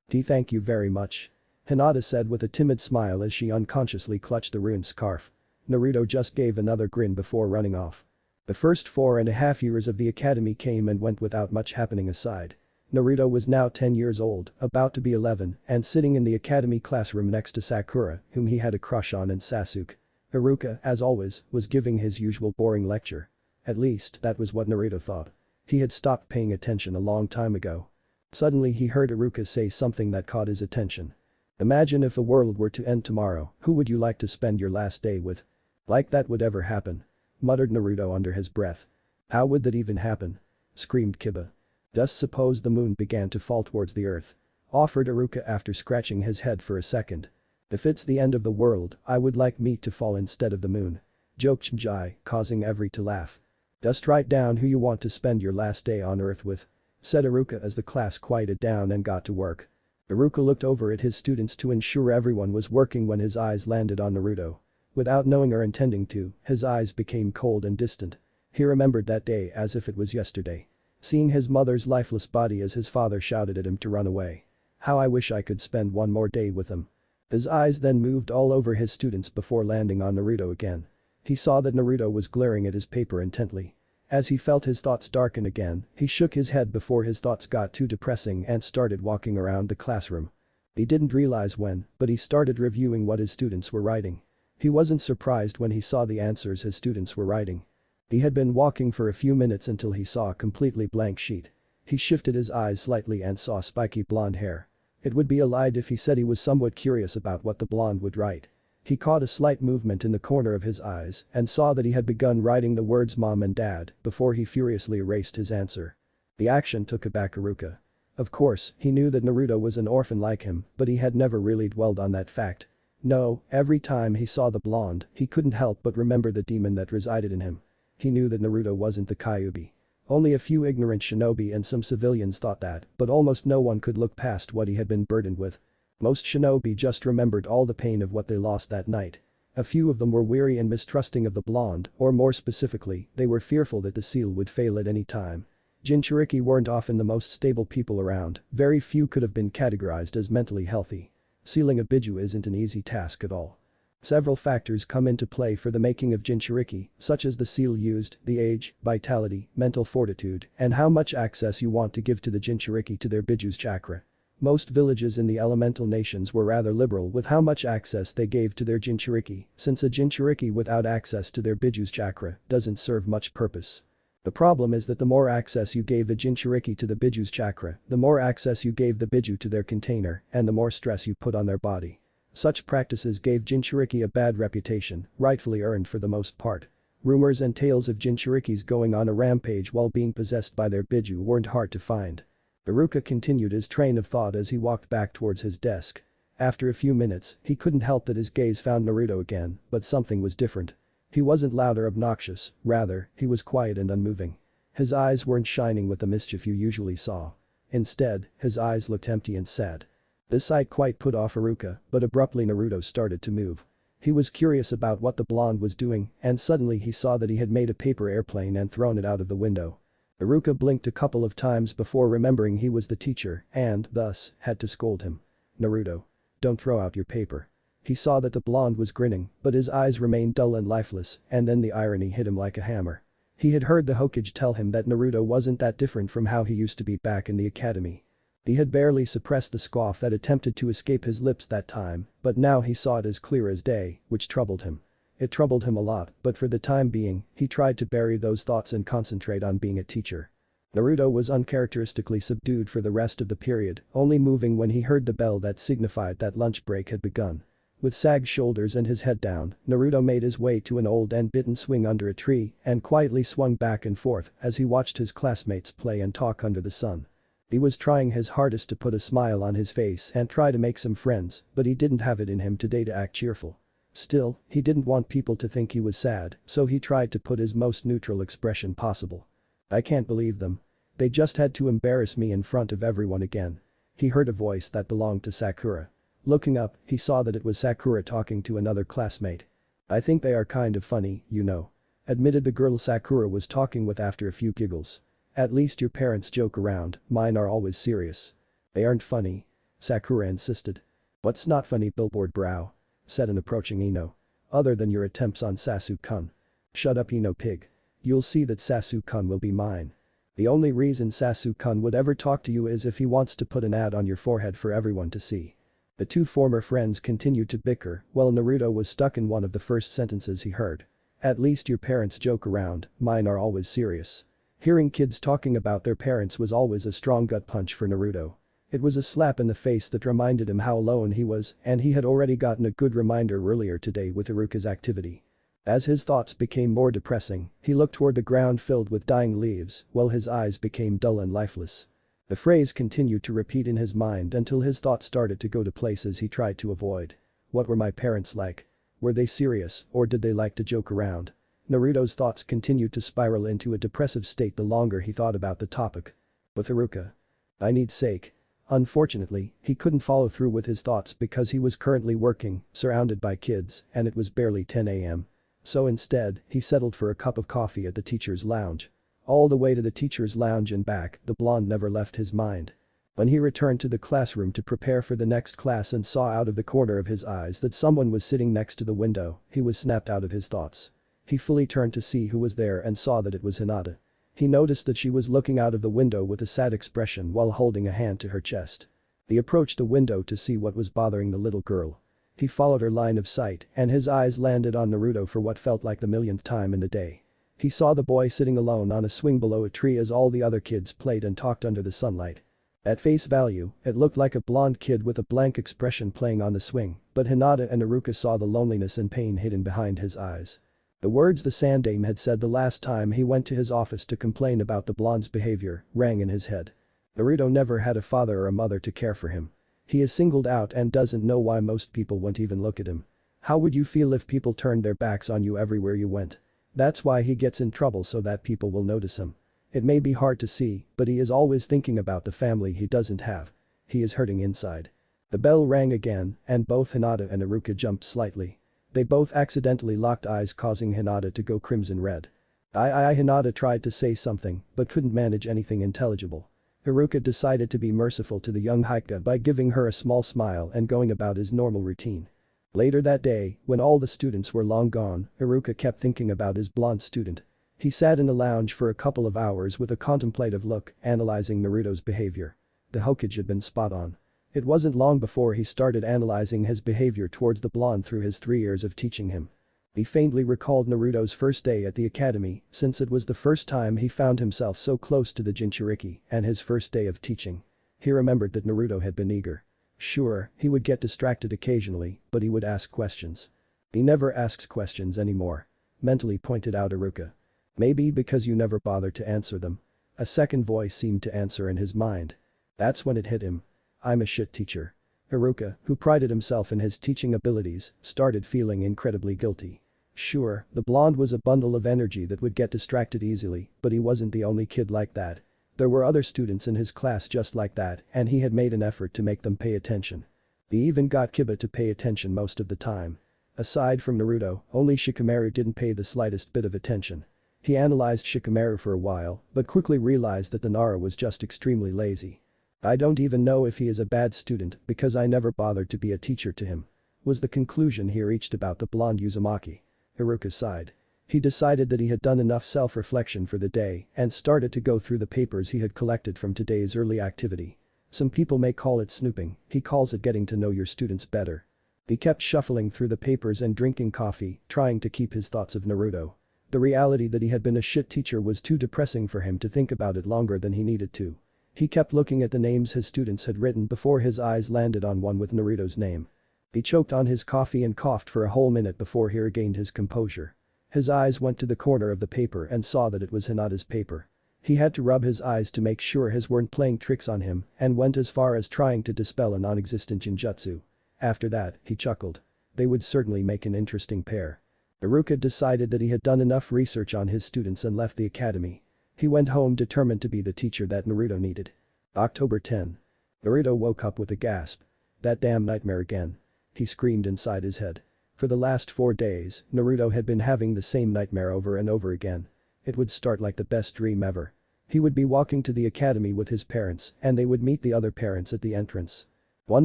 Thank you very much," Hinata said with a timid smile as she unconsciously clutched the ruined scarf. Naruto just gave another grin before running off. The first 4.5 years of the academy came and went without much happening aside. Naruto was now 10 years old, about to be 11, and sitting in the academy classroom next to Sakura, whom he had a crush on, and Sasuke. Iruka, as always, was giving his usual boring lecture. At least, that was what Naruto thought. He had stopped paying attention a long time ago. Suddenly he heard Iruka say something that caught his attention. "Imagine if the world were to end tomorrow, who would you like to spend your last day with?" "Like that would ever happen," muttered Naruto under his breath. "How would that even happen?" screamed Kiba. "Just suppose the moon began to fall towards the earth," offered Iruka after scratching his head for a second. "If it's the end of the world, I would like me to fall instead of the moon," joked Jai, causing everyone to laugh. "Just write down who you want to spend your last day on earth with," said Iruka as the class quieted down and got to work. Iruka looked over at his students to ensure everyone was working when his eyes landed on Naruto. Without knowing or intending to, his eyes became cold and distant. He remembered that day as if it was yesterday. Seeing his mother's lifeless body as his father shouted at him to run away. "How I wish I could spend one more day with him." His eyes then moved all over his students before landing on Naruto again. He saw that Naruto was glaring at his paper intently. As he felt his thoughts darken again, he shook his head before his thoughts got too depressing and started walking around the classroom. He didn't realize when, but he started reviewing what his students were writing. He wasn't surprised when he saw the answers his students were writing. He had been walking for a few minutes until he saw a completely blank sheet. He shifted his eyes slightly and saw spiky blonde hair. It would be a lie if he said he was somewhat curious about what the blonde would write. He caught a slight movement in the corner of his eyes and saw that he had begun writing the words mom and dad before he furiously erased his answer. The action took aback Iruka. Of course, he knew that Naruto was an orphan like him, but he had never really dwelled on that fact. No, every time he saw the blonde, he couldn't help but remember the demon that resided in him. He knew that Naruto wasn't the Kyuubi. Only a few ignorant shinobi and some civilians thought that, but almost no one could look past what he had been burdened with. Most shinobi just remembered all the pain of what they lost that night. A few of them were weary and mistrusting of the blonde, or more specifically, they were fearful that the seal would fail at any time. Jinchuriki weren't often the most stable people around, very few could have been categorized as mentally healthy. Sealing a biju isn't an easy task at all. Several factors come into play for the making of Jinchuriki, such as the seal used, the age, vitality, mental fortitude, and how much access you want to give to the Jinchuriki to their biju's chakra. Most villages in the elemental nations were rather liberal with how much access they gave to their Jinchuriki, since a Jinchuriki without access to their biju's chakra doesn't serve much purpose. The problem is that the more access you gave the Jinchuriki to the biju's chakra, the more access you gave the biju to their container, and the more stress you put on their body. Such practices gave Jinchuriki a bad reputation, rightfully earned for the most part. Rumors and tales of Jinchurikis going on a rampage while being possessed by their Biju weren't hard to find. Iruka continued his train of thought as he walked back towards his desk. After a few minutes, he couldn't help that his gaze found Naruto again, but something was different. He wasn't loud or obnoxious, rather, he was quiet and unmoving. His eyes weren't shining with the mischief you usually saw. Instead, his eyes looked empty and sad. This sight quite put off Iruka, but abruptly Naruto started to move. He was curious about what the blonde was doing, and suddenly he saw that he had made a paper airplane and thrown it out of the window. Iruka blinked a couple of times before remembering he was the teacher and, thus, had to scold him. "Naruto. Don't throw out your paper." He saw that the blonde was grinning, but his eyes remained dull and lifeless, and then the irony hit him like a hammer. He had heard the Hokage tell him that Naruto wasn't that different from how he used to be back in the academy. He had barely suppressed the scoff that attempted to escape his lips that time, but now he saw it as clear as day, which troubled him. It troubled him a lot, but for the time being, he tried to bury those thoughts and concentrate on being a teacher. Naruto was uncharacteristically subdued for the rest of the period, only moving when he heard the bell that signified that lunch break had begun. With sagged shoulders and his head down, Naruto made his way to an old and bitten swing under a tree and quietly swung back and forth as he watched his classmates play and talk under the sun. He was trying his hardest to put a smile on his face and try to make some friends, but he didn't have it in him today to act cheerful. Still, he didn't want people to think he was sad, so he tried to put his most neutral expression possible. "I can't believe them. They just had to embarrass me in front of everyone again." He heard a voice that belonged to Sakura. Looking up, he saw that it was Sakura talking to another classmate. "I think they are kind of funny, you know," admitted the girl Sakura was talking with after a few giggles. "At least your parents joke around, mine are always serious." "They aren't funny," Sakura insisted. "What's not funny, billboard brow?" said an approaching Ino. "Other than your attempts on Sasu-kun." "Shut up, Ino pig. You'll see that Sasu-kun will be mine. The only reason Sasu-kun would ever talk to you is if he wants to put an ad on your forehead for everyone to see." The two former friends continued to bicker while Naruto was stuck in one of the first sentences he heard. "At least your parents joke around, mine are always serious." Hearing kids talking about their parents was always a strong gut punch for Naruto. It was a slap in the face that reminded him how alone he was, and he had already gotten a good reminder earlier today with Iruka's activity. As his thoughts became more depressing, he looked toward the ground filled with dying leaves while his eyes became dull and lifeless. The phrase continued to repeat in his mind until his thoughts started to go to places he tried to avoid. What were my parents like? Were they serious, or did they like to joke around? Naruto's thoughts continued to spiral into a depressive state the longer he thought about the topic. With Iruka. I need sake. Unfortunately, he couldn't follow through with his thoughts because he was currently working, surrounded by kids, and it was barely 10 a.m. So instead, he settled for a cup of coffee at the teacher's lounge. All the way to the teacher's lounge and back, the blonde never left his mind. When he returned to the classroom to prepare for the next class and saw out of the corner of his eyes that someone was sitting next to the window, he was snapped out of his thoughts. He fully turned to see who was there and saw that it was Hinata. He noticed that she was looking out of the window with a sad expression while holding a hand to her chest. He approached the window to see what was bothering the little girl. He followed her line of sight and his eyes landed on Naruto for what felt like the millionth time in the day. He saw the boy sitting alone on a swing below a tree as all the other kids played and talked under the sunlight. At face value, it looked like a blonde kid with a blank expression playing on the swing, but Hinata and Iruka saw the loneliness and pain hidden behind his eyes. The words the Sandame had said the last time he went to his office to complain about the blonde's behavior rang in his head. Naruto never had a father or a mother to care for him. He is singled out and doesn't know why most people won't even look at him. How would you feel if people turned their backs on you everywhere you went? That's why he gets in trouble so that people will notice him. It may be hard to see, but he is always thinking about the family he doesn't have. He is hurting inside. The bell rang again, and both Hinata and Iruka jumped slightly. They both accidentally locked eyes causing Hinata to go crimson red. Hinata tried to say something, but couldn't manage anything intelligible. Iruka decided to be merciful to the young Hikage by giving her a small smile and going about his normal routine. Later that day, when all the students were long gone, Iruka kept thinking about his blonde student. He sat in the lounge for a couple of hours with a contemplative look, analyzing Naruto's behavior. The Hokage had been spot on. It wasn't long before he started analyzing his behavior towards the blonde through his 3 years of teaching him. He faintly recalled Naruto's first day at the academy since it was the first time he found himself so close to the Jinchuriki and his first day of teaching. He remembered that Naruto had been eager. Sure, he would get distracted occasionally, but he would ask questions. He never asks questions anymore. Mentally pointed out Iruka. Maybe because you never bother to answer them. A second voice seemed to answer in his mind. That's when it hit him. I'm a shit teacher. Iruka, who prided himself in his teaching abilities, started feeling incredibly guilty. Sure, the blonde was a bundle of energy that would get distracted easily, but he wasn't the only kid like that. There were other students in his class just like that, and he had made an effort to make them pay attention. He even got Kiba to pay attention most of the time. Aside from Naruto, only Shikamaru didn't pay the slightest bit of attention. He analyzed Shikamaru for a while, but quickly realized that the Nara was just extremely lazy. I don't even know if he is a bad student because I never bothered to be a teacher to him. Was the conclusion he reached about the blonde Uzumaki. Iruka sighed. He decided that he had done enough self-reflection for the day and started to go through the papers he had collected from today's early activity. Some people may call it snooping, he calls it getting to know your students better. He kept shuffling through the papers and drinking coffee, trying to keep his thoughts of Naruto. The reality that he had been a shit teacher was too depressing for him to think about it longer than he needed to. He kept looking at the names his students had written before his eyes landed on one with Naruto's name. He choked on his coffee and coughed for a whole minute before he regained his composure. His eyes went to the corner of the paper and saw that it was Hinata's paper. He had to rub his eyes to make sure his weren't playing tricks on him and went as far as trying to dispel a non-existent genjutsu. After that, he chuckled. They would certainly make an interesting pair. Iruka decided that he had done enough research on his students and left the academy. He went home determined to be the teacher that Naruto needed. October 10. Naruto woke up with a gasp. That damn nightmare again. He screamed inside his head. For the last 4 days, Naruto had been having the same nightmare over and over again. It would start like the best dream ever. He would be walking to the academy with his parents and they would meet the other parents at the entrance. One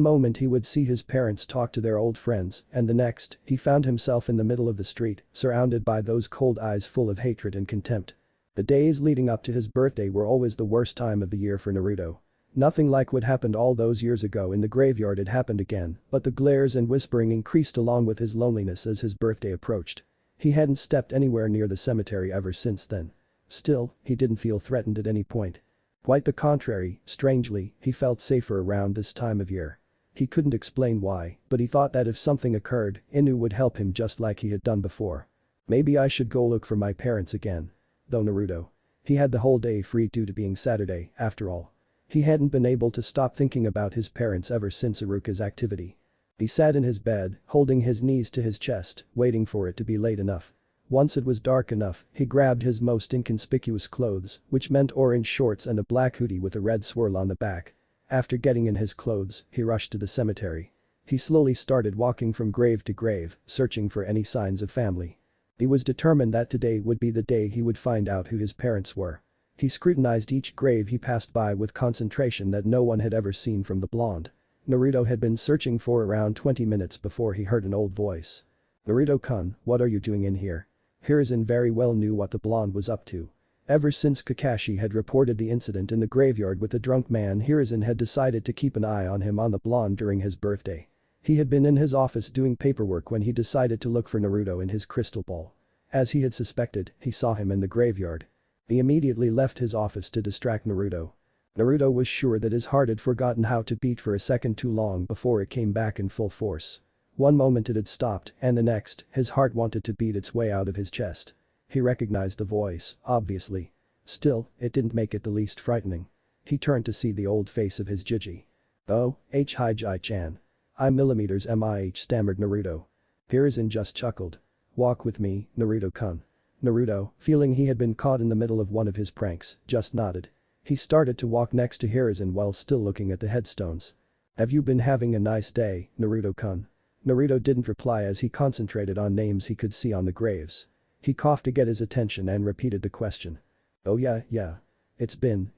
moment he would see his parents talk to their old friends and the next, he found himself in the middle of the street, surrounded by those cold eyes full of hatred and contempt. The days leading up to his birthday were always the worst time of the year for Naruto. Nothing like what happened all those years ago in the graveyard had happened again, but the glares and whispering increased along with his loneliness as his birthday approached. He hadn't stepped anywhere near the cemetery ever since then. Still, he didn't feel threatened at any point. Quite the contrary, strangely, he felt safer around this time of year. He couldn't explain why, but he thought that if something occurred, Inu would help him just like he had done before. Maybe I should go look for my parents again. Though Naruto. He had the whole day free due to being Saturday, after all. He hadn't been able to stop thinking about his parents ever since Iruka's activity. He sat in his bed, holding his knees to his chest, waiting for it to be late enough. Once it was dark enough, he grabbed his most inconspicuous clothes, which meant orange shorts and a black hoodie with a red swirl on the back. After getting in his clothes, he rushed to the cemetery. He slowly started walking from grave to grave, searching for any signs of family. He was determined that today would be the day he would find out who his parents were. He scrutinized each grave he passed by with concentration that no one had ever seen from the blonde. Naruto had been searching for around 20 minutes before he heard an old voice. "Naruto-kun, what are you doing in here?" Hiruzen very well knew what the blonde was up to. Ever since Kakashi had reported the incident in the graveyard with the drunk man, Hiruzen had decided to keep an eye on him on the blonde during his birthday. He had been in his office doing paperwork when he decided to look for Naruto in his crystal ball. As he had suspected, he saw him in the graveyard. He immediately left his office to distract Naruto. Naruto was sure that his heart had forgotten how to beat for a second too long before it came back in full force. One moment it had stopped and the next, his heart wanted to beat its way out of his chest. He recognized the voice, obviously. Still, it didn't make it the least frightening. He turned to see the old face of his Jiji. "Oh, Hi-Jai-chan. I'm millimeters MIH," stammered Naruto. Hiruzen just chuckled. "Walk with me, Naruto-kun." Naruto, feeling he had been caught in the middle of one of his pranks, just nodded. He started to walk next to Hiruzen while still looking at the headstones. "Have you been having a nice day, Naruto-kun?" Naruto didn't reply as he concentrated on names he could see on the graves. He coughed to get his attention and repeated the question. "Oh yeah. It's been,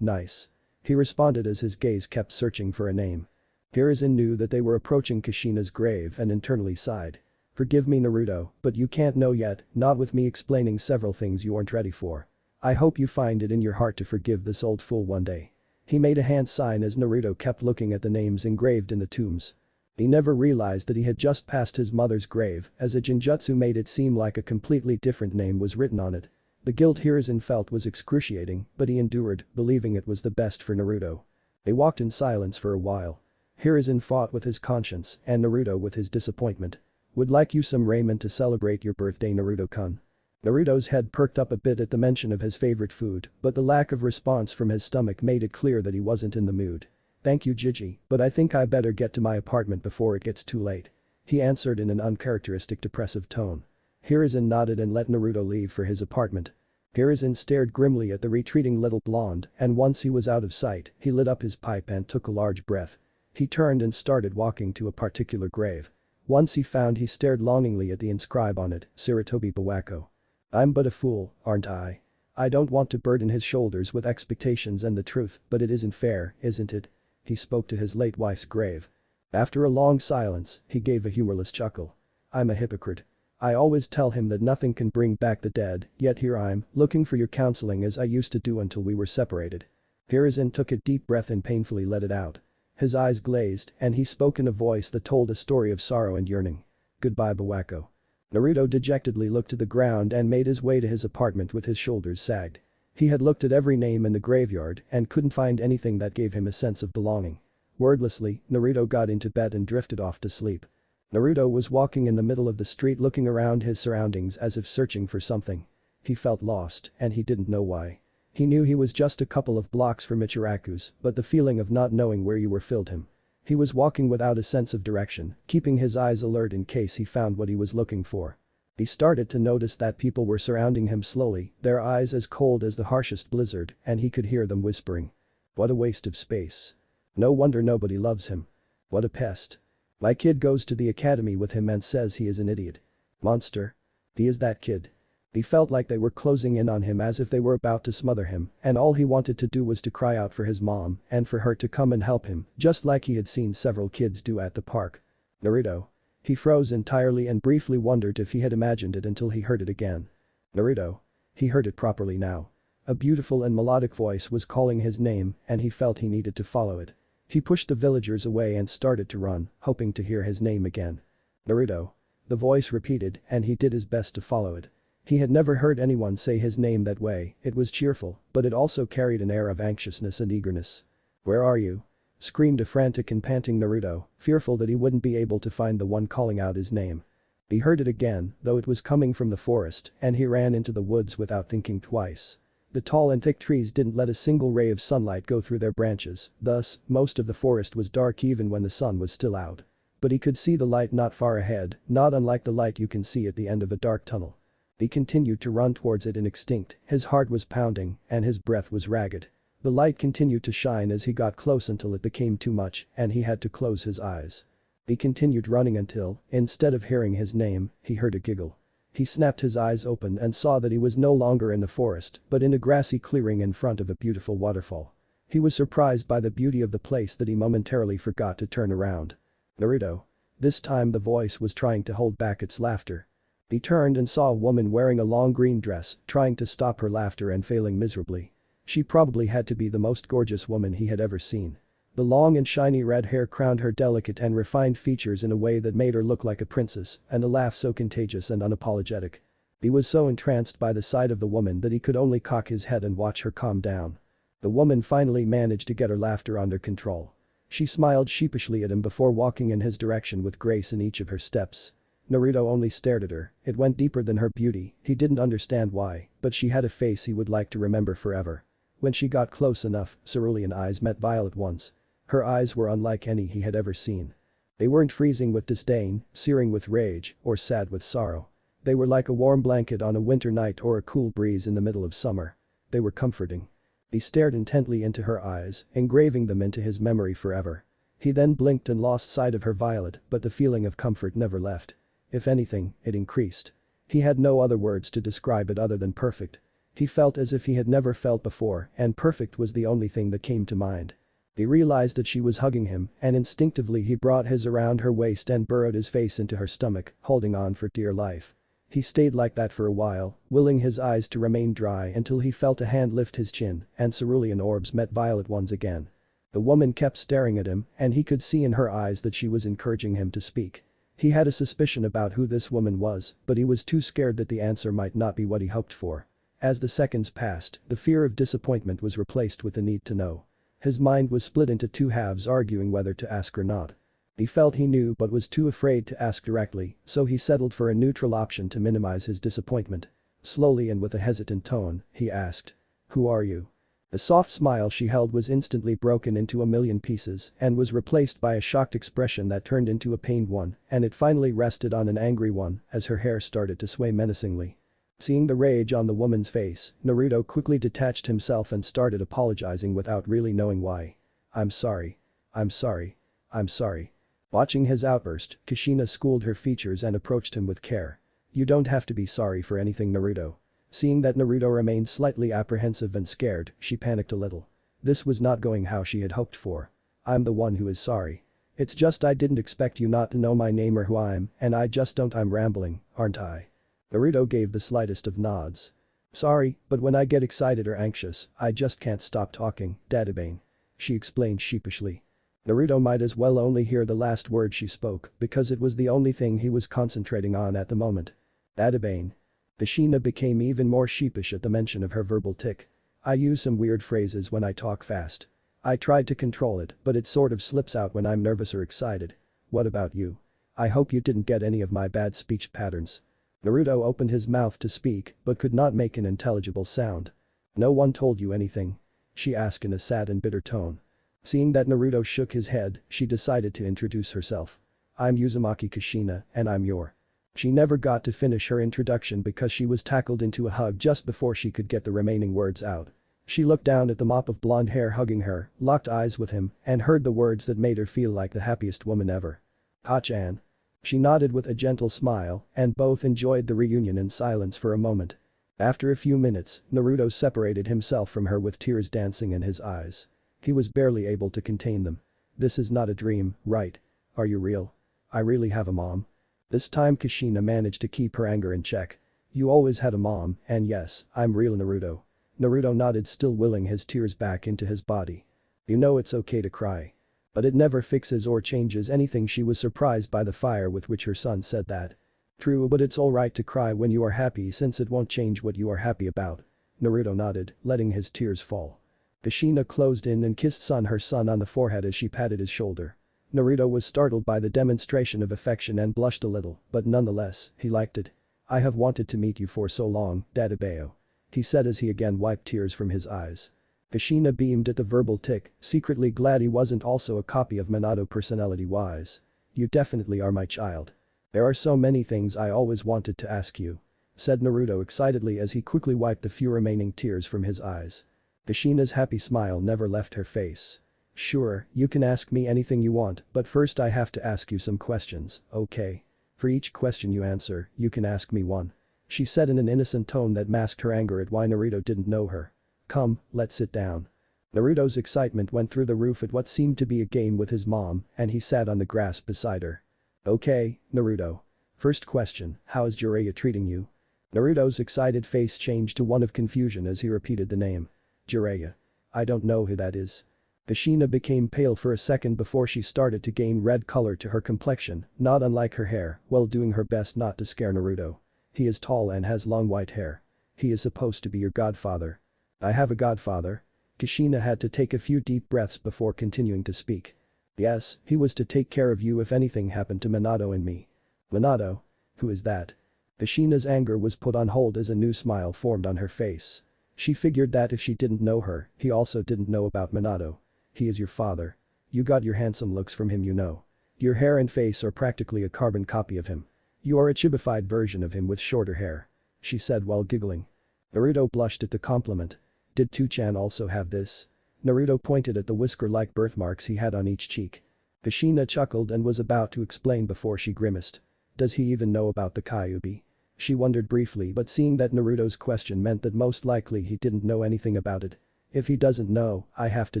nice." He responded as his gaze kept searching for a name. Hiruzen knew that they were approaching Kushina's grave and internally sighed. "Forgive me, Naruto, but you can't know yet, not with me explaining several things you aren't ready for. I hope you find it in your heart to forgive this old fool one day." He made a hand sign as Naruto kept looking at the names engraved in the tombs. He never realized that he had just passed his mother's grave as a genjutsu made it seem like a completely different name was written on it. The guilt Hiruzen felt was excruciating, but he endured, believing it was the best for Naruto. They walked in silence for a while. Hiruzen fought with his conscience and Naruto with his disappointment. Would like you some ramen to celebrate your birthday, Naruto-kun. Naruto's head perked up a bit at the mention of his favorite food, but the lack of response from his stomach made it clear that he wasn't in the mood. Thank you, Gigi, but I think I better get to my apartment before it gets too late. He answered in an uncharacteristic depressive tone. Hiruzen nodded and let Naruto leave for his apartment. Hiruzen stared grimly at the retreating little blonde, and once he was out of sight, he lit up his pipe and took a large breath. He turned and started walking to a particular grave. Once he found, he stared longingly at the inscribe on it, Sarutobi Bawako. I'm but a fool, aren't I? I don't want to burden his shoulders with expectations and the truth, but it isn't fair, isn't it? He spoke to his late wife's grave. After a long silence, he gave a humorless chuckle. I'm a hypocrite. I always tell him that nothing can bring back the dead, yet here I'm, looking for your counseling as I used to do until we were separated. Hiruzen took a deep breath and painfully let it out. His eyes glazed, and he spoke in a voice that told a story of sorrow and yearning. Goodbye, Bawako. Naruto dejectedly looked to the ground and made his way to his apartment with his shoulders sagged. He had looked at every name in the graveyard and couldn't find anything that gave him a sense of belonging. Wordlessly, Naruto got into bed and drifted off to sleep. Naruto was walking in the middle of the street looking around his surroundings as if searching for something. He felt lost, and he didn't know why. He knew he was just a couple of blocks from Ichiraku's, but the feeling of not knowing where you were filled him. He was walking without a sense of direction, keeping his eyes alert in case he found what he was looking for. He started to notice that people were surrounding him slowly, their eyes as cold as the harshest blizzard, and he could hear them whispering. What a waste of space. No wonder nobody loves him. What a pest. My kid goes to the academy with him and says he is an idiot. Monster. He is that kid. He felt like they were closing in on him as if they were about to smother him, and all he wanted to do was to cry out for his mom and for her to come and help him, just like he had seen several kids do at the park. Naruto. He froze entirely and briefly wondered if he had imagined it until he heard it again. Naruto. He heard it properly now. A beautiful and melodic voice was calling his name, and he felt he needed to follow it. He pushed the villagers away and started to run, hoping to hear his name again. Naruto. The voice repeated, and he did his best to follow it. He had never heard anyone say his name that way. It was cheerful, but it also carried an air of anxiousness and eagerness. Where are you? Screamed a frantic and panting Naruto, fearful that he wouldn't be able to find the one calling out his name. He heard it again, though it was coming from the forest, and he ran into the woods without thinking twice. The tall and thick trees didn't let a single ray of sunlight go through their branches, thus, most of the forest was dark even when the sun was still out. But he could see the light not far ahead, not unlike the light you can see at the end of a dark tunnel. He continued to run towards it instinct, his heart was pounding, and his breath was ragged. The light continued to shine as he got close until it became too much, and he had to close his eyes. He continued running until, instead of hearing his name, he heard a giggle. He snapped his eyes open and saw that he was no longer in the forest, but in a grassy clearing in front of a beautiful waterfall. He was surprised by the beauty of the place that he momentarily forgot to turn around. Naruto. This time the voice was trying to hold back its laughter. He turned and saw a woman wearing a long green dress, trying to stop her laughter and failing miserably. She probably had to be the most gorgeous woman he had ever seen. The long and shiny red hair crowned her delicate and refined features in a way that made her look like a princess, and a laugh so contagious and unapologetic. He was so entranced by the sight of the woman that he could only cock his head and watch her calm down. The woman finally managed to get her laughter under control. She smiled sheepishly at him before walking in his direction with grace in each of her steps. Naruto only stared at her, it went deeper than her beauty, he didn't understand why, but she had a face he would like to remember forever. When she got close enough, cerulean eyes met Violet once. Her eyes were unlike any he had ever seen. They weren't freezing with disdain, searing with rage, or sad with sorrow. They were like a warm blanket on a winter night or a cool breeze in the middle of summer. They were comforting. He stared intently into her eyes, engraving them into his memory forever. He then blinked and lost sight of her Violet, but the feeling of comfort never left. If anything, it increased. He had no other words to describe it other than perfect. He felt as if he had never felt before, and perfect was the only thing that came to mind. He realized that she was hugging him, and instinctively he brought his around her waist and burrowed his face into her stomach, holding on for dear life. He stayed like that for a while, willing his eyes to remain dry until he felt a hand lift his chin, and cerulean orbs met Violet ones again. The woman kept staring at him, and he could see in her eyes that she was encouraging him to speak. He had a suspicion about who this woman was, but he was too scared that the answer might not be what he hoped for. As the seconds passed, the fear of disappointment was replaced with the need to know. His mind was split into two halves arguing whether to ask or not. He felt he knew but was too afraid to ask directly, so he settled for a neutral option to minimize his disappointment. Slowly and with a hesitant tone, he asked. "Who are you?" The soft smile she held was instantly broken into a million pieces and was replaced by a shocked expression that turned into a pained one, and it finally rested on an angry one as her hair started to sway menacingly. Seeing the rage on the woman's face, Naruto quickly detached himself and started apologizing without really knowing why. "I'm sorry. I'm sorry. I'm sorry." Watching his outburst, Kushina schooled her features and approached him with care. "You don't have to be sorry for anything, Naruto." Seeing that Naruto remained slightly apprehensive and scared, she panicked a little. This was not going how she had hoped for. "I'm the one who is sorry. It's just I didn't expect you not to know my name or who I am, and I just don't. I'm rambling, aren't I?" Naruto gave the slightest of nods. "Sorry, but when I get excited or anxious, I just can't stop talking, Dadabane," she explained sheepishly. Naruto might as well only hear the last word she spoke because it was the only thing he was concentrating on at the moment. "Dadabane." Kushina became even more sheepish at the mention of her verbal tic. "I use some weird phrases when I talk fast. I tried to control it, but it sort of slips out when I'm nervous or excited. What about you? I hope you didn't get any of my bad speech patterns." Naruto opened his mouth to speak but could not make an intelligible sound. "No one told you anything?" she asked in a sad and bitter tone. Seeing that Naruto shook his head, she decided to introduce herself. "I'm Uzumaki Kushina and I'm your..." She never got to finish her introduction because she was tackled into a hug just before she could get the remaining words out. She looked down at the mop of blonde hair hugging her, locked eyes with him, and heard the words that made her feel like the happiest woman ever. "Ha-chan." She nodded with a gentle smile, and both enjoyed the reunion in silence for a moment. After a few minutes, Naruto separated himself from her with tears dancing in his eyes. He was barely able to contain them. "This is not a dream, right? Are you real? I really have a mom?" This time Kushina managed to keep her anger in check. "You always had a mom, and yes, I'm real, Naruto." Naruto nodded, still willing his tears back into his body. "You know it's okay to cry. But it never fixes or changes anything." She was surprised by the fire with which her son said that. "True, but it's alright to cry when you are happy since it won't change what you are happy about." Naruto nodded, letting his tears fall. Kushina closed in and kissed her son on the forehead as she patted his shoulder. Naruto was startled by the demonstration of affection and blushed a little, but nonetheless, he liked it. "I have wanted to meet you for so long, Dadabeo," he said as he again wiped tears from his eyes. Kushina beamed at the verbal tic, secretly glad he wasn't also a copy of Minato personality-wise. "You definitely are my child. There are so many things I always wanted to ask you," said Naruto excitedly as he quickly wiped the few remaining tears from his eyes. Kushina's happy smile never left her face. "Sure, you can ask me anything you want, but first I have to ask you some questions, okay? For each question you answer, you can ask me one," she said in an innocent tone that masked her anger at why Naruto didn't know her. "Come, let's sit down." Naruto's excitement went through the roof at what seemed to be a game with his mom, and he sat on the grass beside her. "Okay, Naruto. First question, how is Jiraiya treating you?" Naruto's excited face changed to one of confusion as he repeated the name. "Jiraiya? I don't know who that is." Kushina became pale for a second before she started to gain red color to her complexion, not unlike her hair, while doing her best not to scare Naruto. "He is tall and has long white hair. He is supposed to be your godfather." "I have a godfather?" Kushina had to take a few deep breaths before continuing to speak. "Yes, he was to take care of you if anything happened to Minato and me." "Minato? Who is that?" Kushina's anger was put on hold as a new smile formed on her face. She figured that if she didn't know her, he also didn't know about Minato. "He is your father. You got your handsome looks from him, you know. Your hair and face are practically a carbon copy of him. You are a chibified version of him with shorter hair," she said while giggling. Naruto blushed at the compliment. "Did Two-chan also have this?" Naruto pointed at the whisker-like birthmarks he had on each cheek. Kushina chuckled and was about to explain before she grimaced. "Does he even know about the Kyuubi?" She wondered briefly, but seeing that Naruto's question meant that most likely he didn't know anything about it. "If he doesn't know, I have to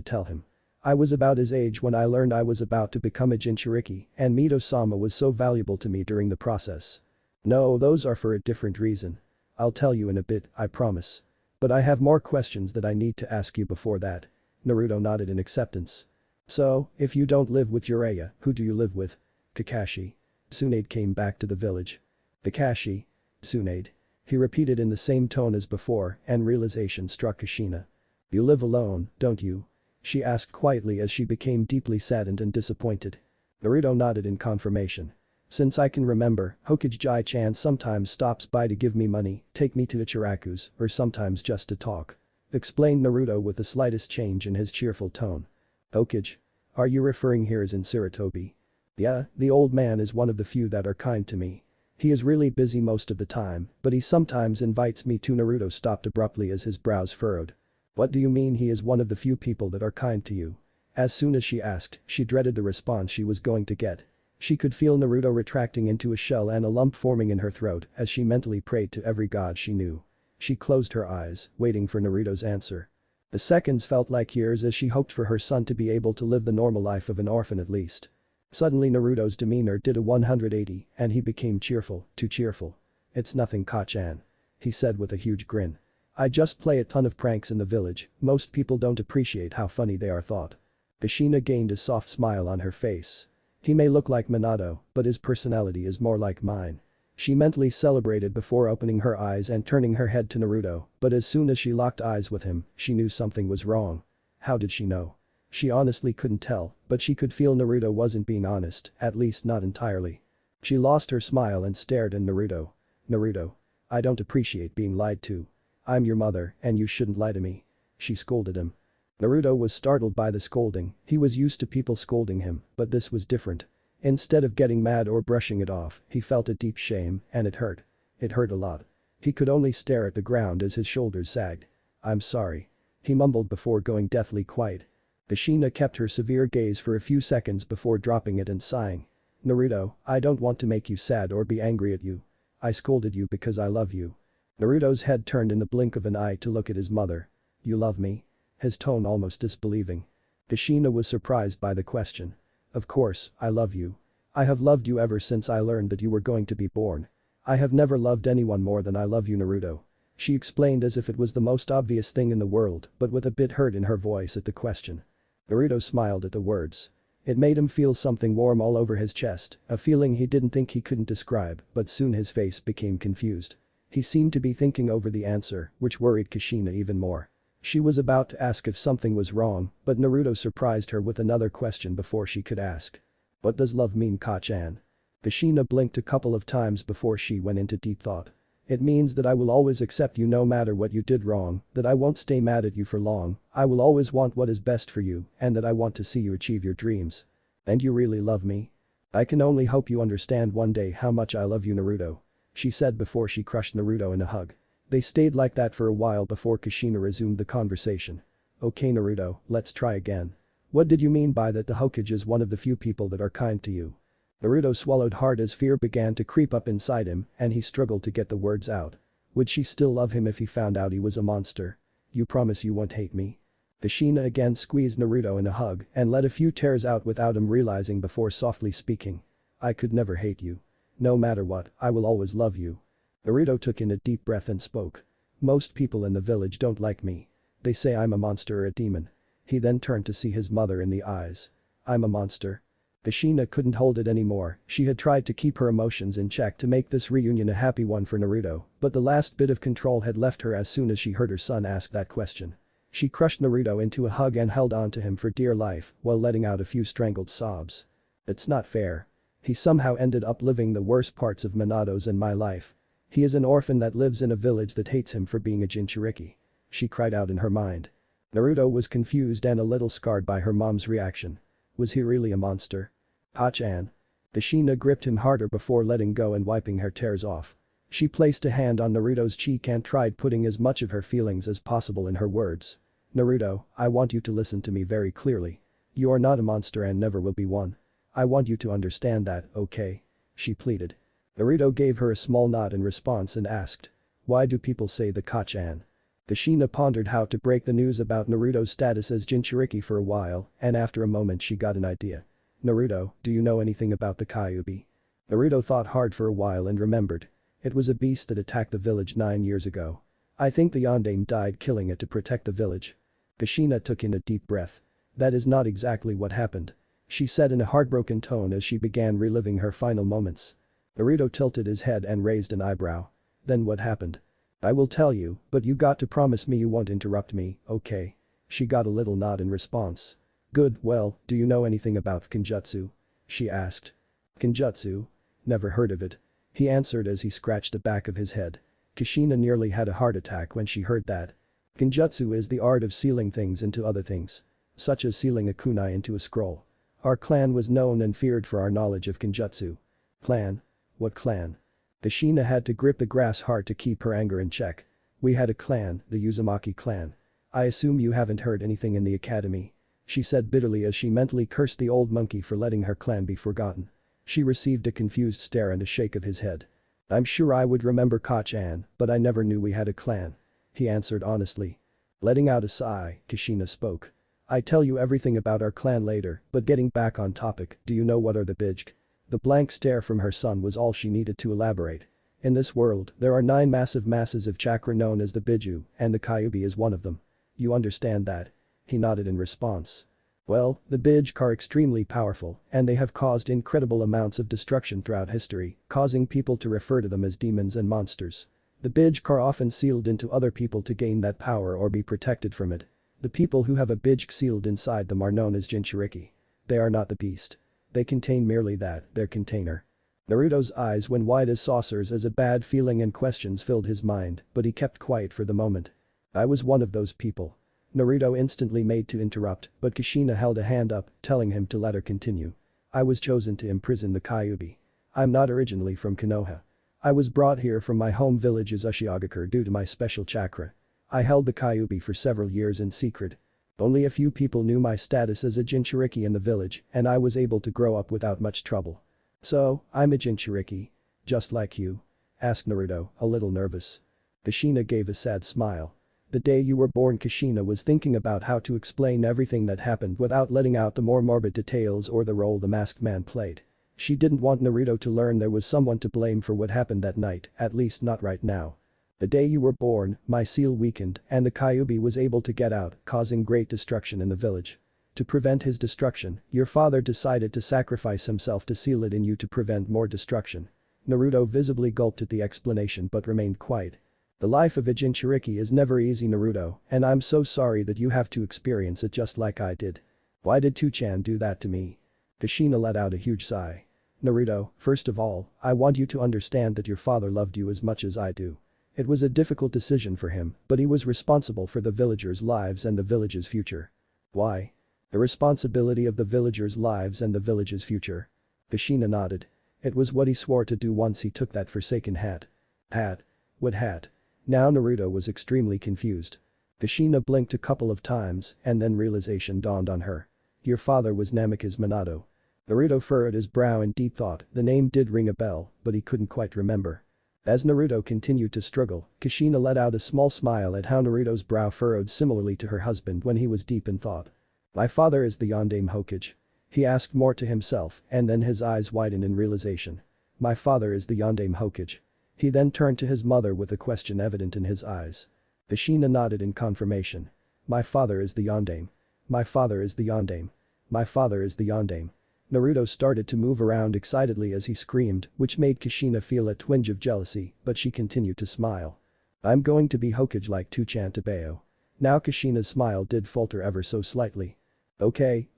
tell him. I was about his age when I learned I was about to become a Jinchuriki, and Mito-sama was so valuable to me during the process." "No, those are for a different reason. I'll tell you in a bit, I promise. But I have more questions that I need to ask you before that." Naruto nodded in acceptance. "So, if you don't live with Jiraiya, who do you live with?" "Kakashi. Tsunade came back to the village." "Kakashi? Tsunade?" he repeated in the same tone as before, and realization struck Kushina. "You live alone, don't you?" she asked quietly as she became deeply saddened and disappointed. Naruto nodded in confirmation. Since I can remember, Hokage-chan sometimes stops by to give me money, take me to Ichiraku's, or sometimes just to talk. Explained Naruto with the slightest change in his cheerful tone. Hokage? Are you referring here as in Sarutobi? Yeah, the old man is one of the few that are kind to me. He is really busy most of the time, but he sometimes invites me to. Naruto stopped abruptly as his brows furrowed. What do you mean he is one of the few people that are kind to you? As soon as she asked, she dreaded the response she was going to get. She could feel Naruto retracting into a shell and a lump forming in her throat as she mentally prayed to every god she knew. She closed her eyes, waiting for Naruto's answer. The seconds felt like years as she hoped for her son to be able to live the normal life of an orphan at least. Suddenly Naruto's demeanor did a 180 and he became cheerful, too cheerful. It's nothing, Ka-chan. He said with a huge grin. I just play a ton of pranks in the village, most people don't appreciate how funny they are thought. Kushina gained a soft smile on her face. He may look like Minato, but his personality is more like mine. She mentally celebrated before opening her eyes and turning her head to Naruto, but as soon as she locked eyes with him, she knew something was wrong. How did she know? She honestly couldn't tell, but she could feel Naruto wasn't being honest, at least not entirely. She lost her smile and stared at Naruto. Naruto. I don't appreciate being lied to. I'm your mother and you shouldn't lie to me. She scolded him. Naruto was startled by the scolding, he was used to people scolding him, but this was different. Instead of getting mad or brushing it off, he felt a deep shame, and it hurt. It hurt a lot. He could only stare at the ground as his shoulders sagged. I'm sorry. He mumbled before going deathly quiet. Kushina kept her severe gaze for a few seconds before dropping it and sighing. Naruto, I don't want to make you sad or be angry at you. I scolded you because I love you. Naruto's head turned in the blink of an eye to look at his mother. You love me? His tone almost disbelieving. Kushina was surprised by the question. Of course, I love you. I have loved you ever since I learned that you were going to be born. I have never loved anyone more than I love you, Naruto. She explained as if it was the most obvious thing in the world, but with a bit hurt in her voice at the question. Naruto smiled at the words. It made him feel something warm all over his chest, a feeling he didn't think he couldn't describe, but soon his face became confused. He seemed to be thinking over the answer, which worried Kushina even more. She was about to ask if something was wrong, but Naruto surprised her with another question before she could ask. What does love mean, Ka-chan? Kushina blinked a couple of times before she went into deep thought. It means that I will always accept you no matter what you did wrong, that I won't stay mad at you for long, I will always want what is best for you, and that I want to see you achieve your dreams. And you really love me? I can only hope you understand one day how much I love you, Naruto. She said before she crushed Naruto in a hug. They stayed like that for a while before Kushina resumed the conversation. Okay, Naruto, let's try again. What did you mean by that the Hokage is one of the few people that are kind to you? Naruto swallowed hard as fear began to creep up inside him and he struggled to get the words out. Would she still love him if he found out he was a monster? You promise you won't hate me? Kushina again squeezed Naruto in a hug and let a few tears out without him realizing before softly speaking. I could never hate you. No matter what, I will always love you. Naruto took in a deep breath and spoke. Most people in the village don't like me. They say I'm a monster or a demon. He then turned to see his mother in the eyes. I'm a monster. Kushina couldn't hold it anymore, she had tried to keep her emotions in check to make this reunion a happy one for Naruto, but the last bit of control had left her as soon as she heard her son ask that question. She crushed Naruto into a hug and held on to him for dear life while letting out a few strangled sobs. It's not fair. He somehow ended up living the worst parts of Minato's and my life. He is an orphan that lives in a village that hates him for being a Jinchuriki. She cried out in her mind. Naruto was confused and a little scarred by her mom's reaction. Was he really a monster? Ha-chan. Kushina gripped him harder before letting go and wiping her tears off. She placed a hand on Naruto's cheek and tried putting as much of her feelings as possible in her words. Naruto, I want you to listen to me very clearly. You are not a monster and never will be one. I want you to understand that, okay? She pleaded. Naruto gave her a small nod in response and asked. Why do people say the Ka-chan? Kushina pondered how to break the news about Naruto's status as Jinchuriki for a while, and after a moment she got an idea. Naruto, do you know anything about the Kyuubi? Naruto thought hard for a while and remembered. It was a beast that attacked the village 9 years ago. I think the Yondaime died killing it to protect the village. Kushina took in a deep breath. That is not exactly what happened. She said in a heartbroken tone as she began reliving her final moments. Naruto tilted his head and raised an eyebrow. Then what happened? I will tell you, but you got to promise me you won't interrupt me, okay? She got a little nod in response. Good, well, do you know anything about Kenjutsu? She asked. Kenjutsu? Never heard of it. He answered as he scratched the back of his head. Kushina nearly had a heart attack when she heard that. Kenjutsu is the art of sealing things into other things. Such as sealing a kunai into a scroll. Our clan was known and feared for our knowledge of Kenjutsu. Clan? What clan? Kushina had to grip the grass hard to keep her anger in check. We had a clan, the Uzumaki clan. I assume you haven't heard anything in the academy. She said bitterly as she mentally cursed the old monkey for letting her clan be forgotten. She received a confused stare and a shake of his head. I'm sure I would remember Koch-an, but I never knew we had a clan. He answered honestly. Letting out a sigh, Kushina spoke. I tell you everything about our clan later, but getting back on topic, do you know what are the Bijk? The blank stare from her son was all she needed to elaborate. In this world, there are 9 massive masses of chakra known as the Biju, and the Kyuubi is one of them. You understand that? He nodded in response. Well, the Bijk are extremely powerful, and they have caused incredible amounts of destruction throughout history, causing people to refer to them as demons and monsters. The Bijk are often sealed into other people to gain that power or be protected from it. The people who have a Bijk sealed inside them are known as Jinchuriki. They are not the beast. They contain merely that, their container. Naruto's eyes went wide as saucers as a bad feeling and questions filled his mind, but he kept quiet for the moment. I was one of those people. Naruto instantly made to interrupt, but Kushina held a hand up, telling him to let her continue. I was chosen to imprison the Kyuubi. I'm not originally from Konoha. I was brought here from my home village as Ushiagakure due to my special chakra. I held the Kyuubi for several years in secret. Only a few people knew my status as a Jinchuriki in the village, and I was able to grow up without much trouble. So, I'm a Jinchuriki. Just like you? Asked Naruto, a little nervous. Kushina gave a sad smile. The day you were born, Kushina was thinking about how to explain everything that happened without letting out the more morbid details or the role the masked man played. She didn't want Naruto to learn there was someone to blame for what happened that night, at least not right now. The day you were born, my seal weakened and the Kyuubi was able to get out, causing great destruction in the village. To prevent his destruction, your father decided to sacrifice himself to seal it in you to prevent more destruction. Naruto visibly gulped at the explanation but remained quiet. The life of a Jinchuriki is never easy, Naruto, and I'm so sorry that you have to experience it just like I did. Why did Two-chan do that to me? Kushina let out a huge sigh. Naruto, first of all, I want you to understand that your father loved you as much as I do. It was a difficult decision for him, but he was responsible for the villagers' lives and the village's future. Why? The responsibility of the villagers' lives and the village's future. Kushina nodded. It was what he swore to do once he took that forsaken hat. Hat? What hat? Now Naruto was extremely confused. Kushina blinked a couple of times and then realization dawned on her. Your father was Namikaze Minato. Naruto furrowed his brow in deep thought. The name did ring a bell, but he couldn't quite remember. As Naruto continued to struggle, Kushina let out a small smile at how Naruto's brow furrowed similarly to her husband when he was deep in thought. My father is the Yondaime Hokage. He asked more to himself and then his eyes widened in realization. My father is the Yondaime Hokage. He then turned to his mother with a question evident in his eyes. Kushina nodded in confirmation. My father is the Yondaime. My father is the Yondaime. My father is the Yondaime. Naruto started to move around excitedly as he screamed, which made Kushina feel a twinge of jealousy, but she continued to smile. I'm going to be Hokage like Two-chan Tabeo. Now Kushina's smile did falter ever so slightly. Okay,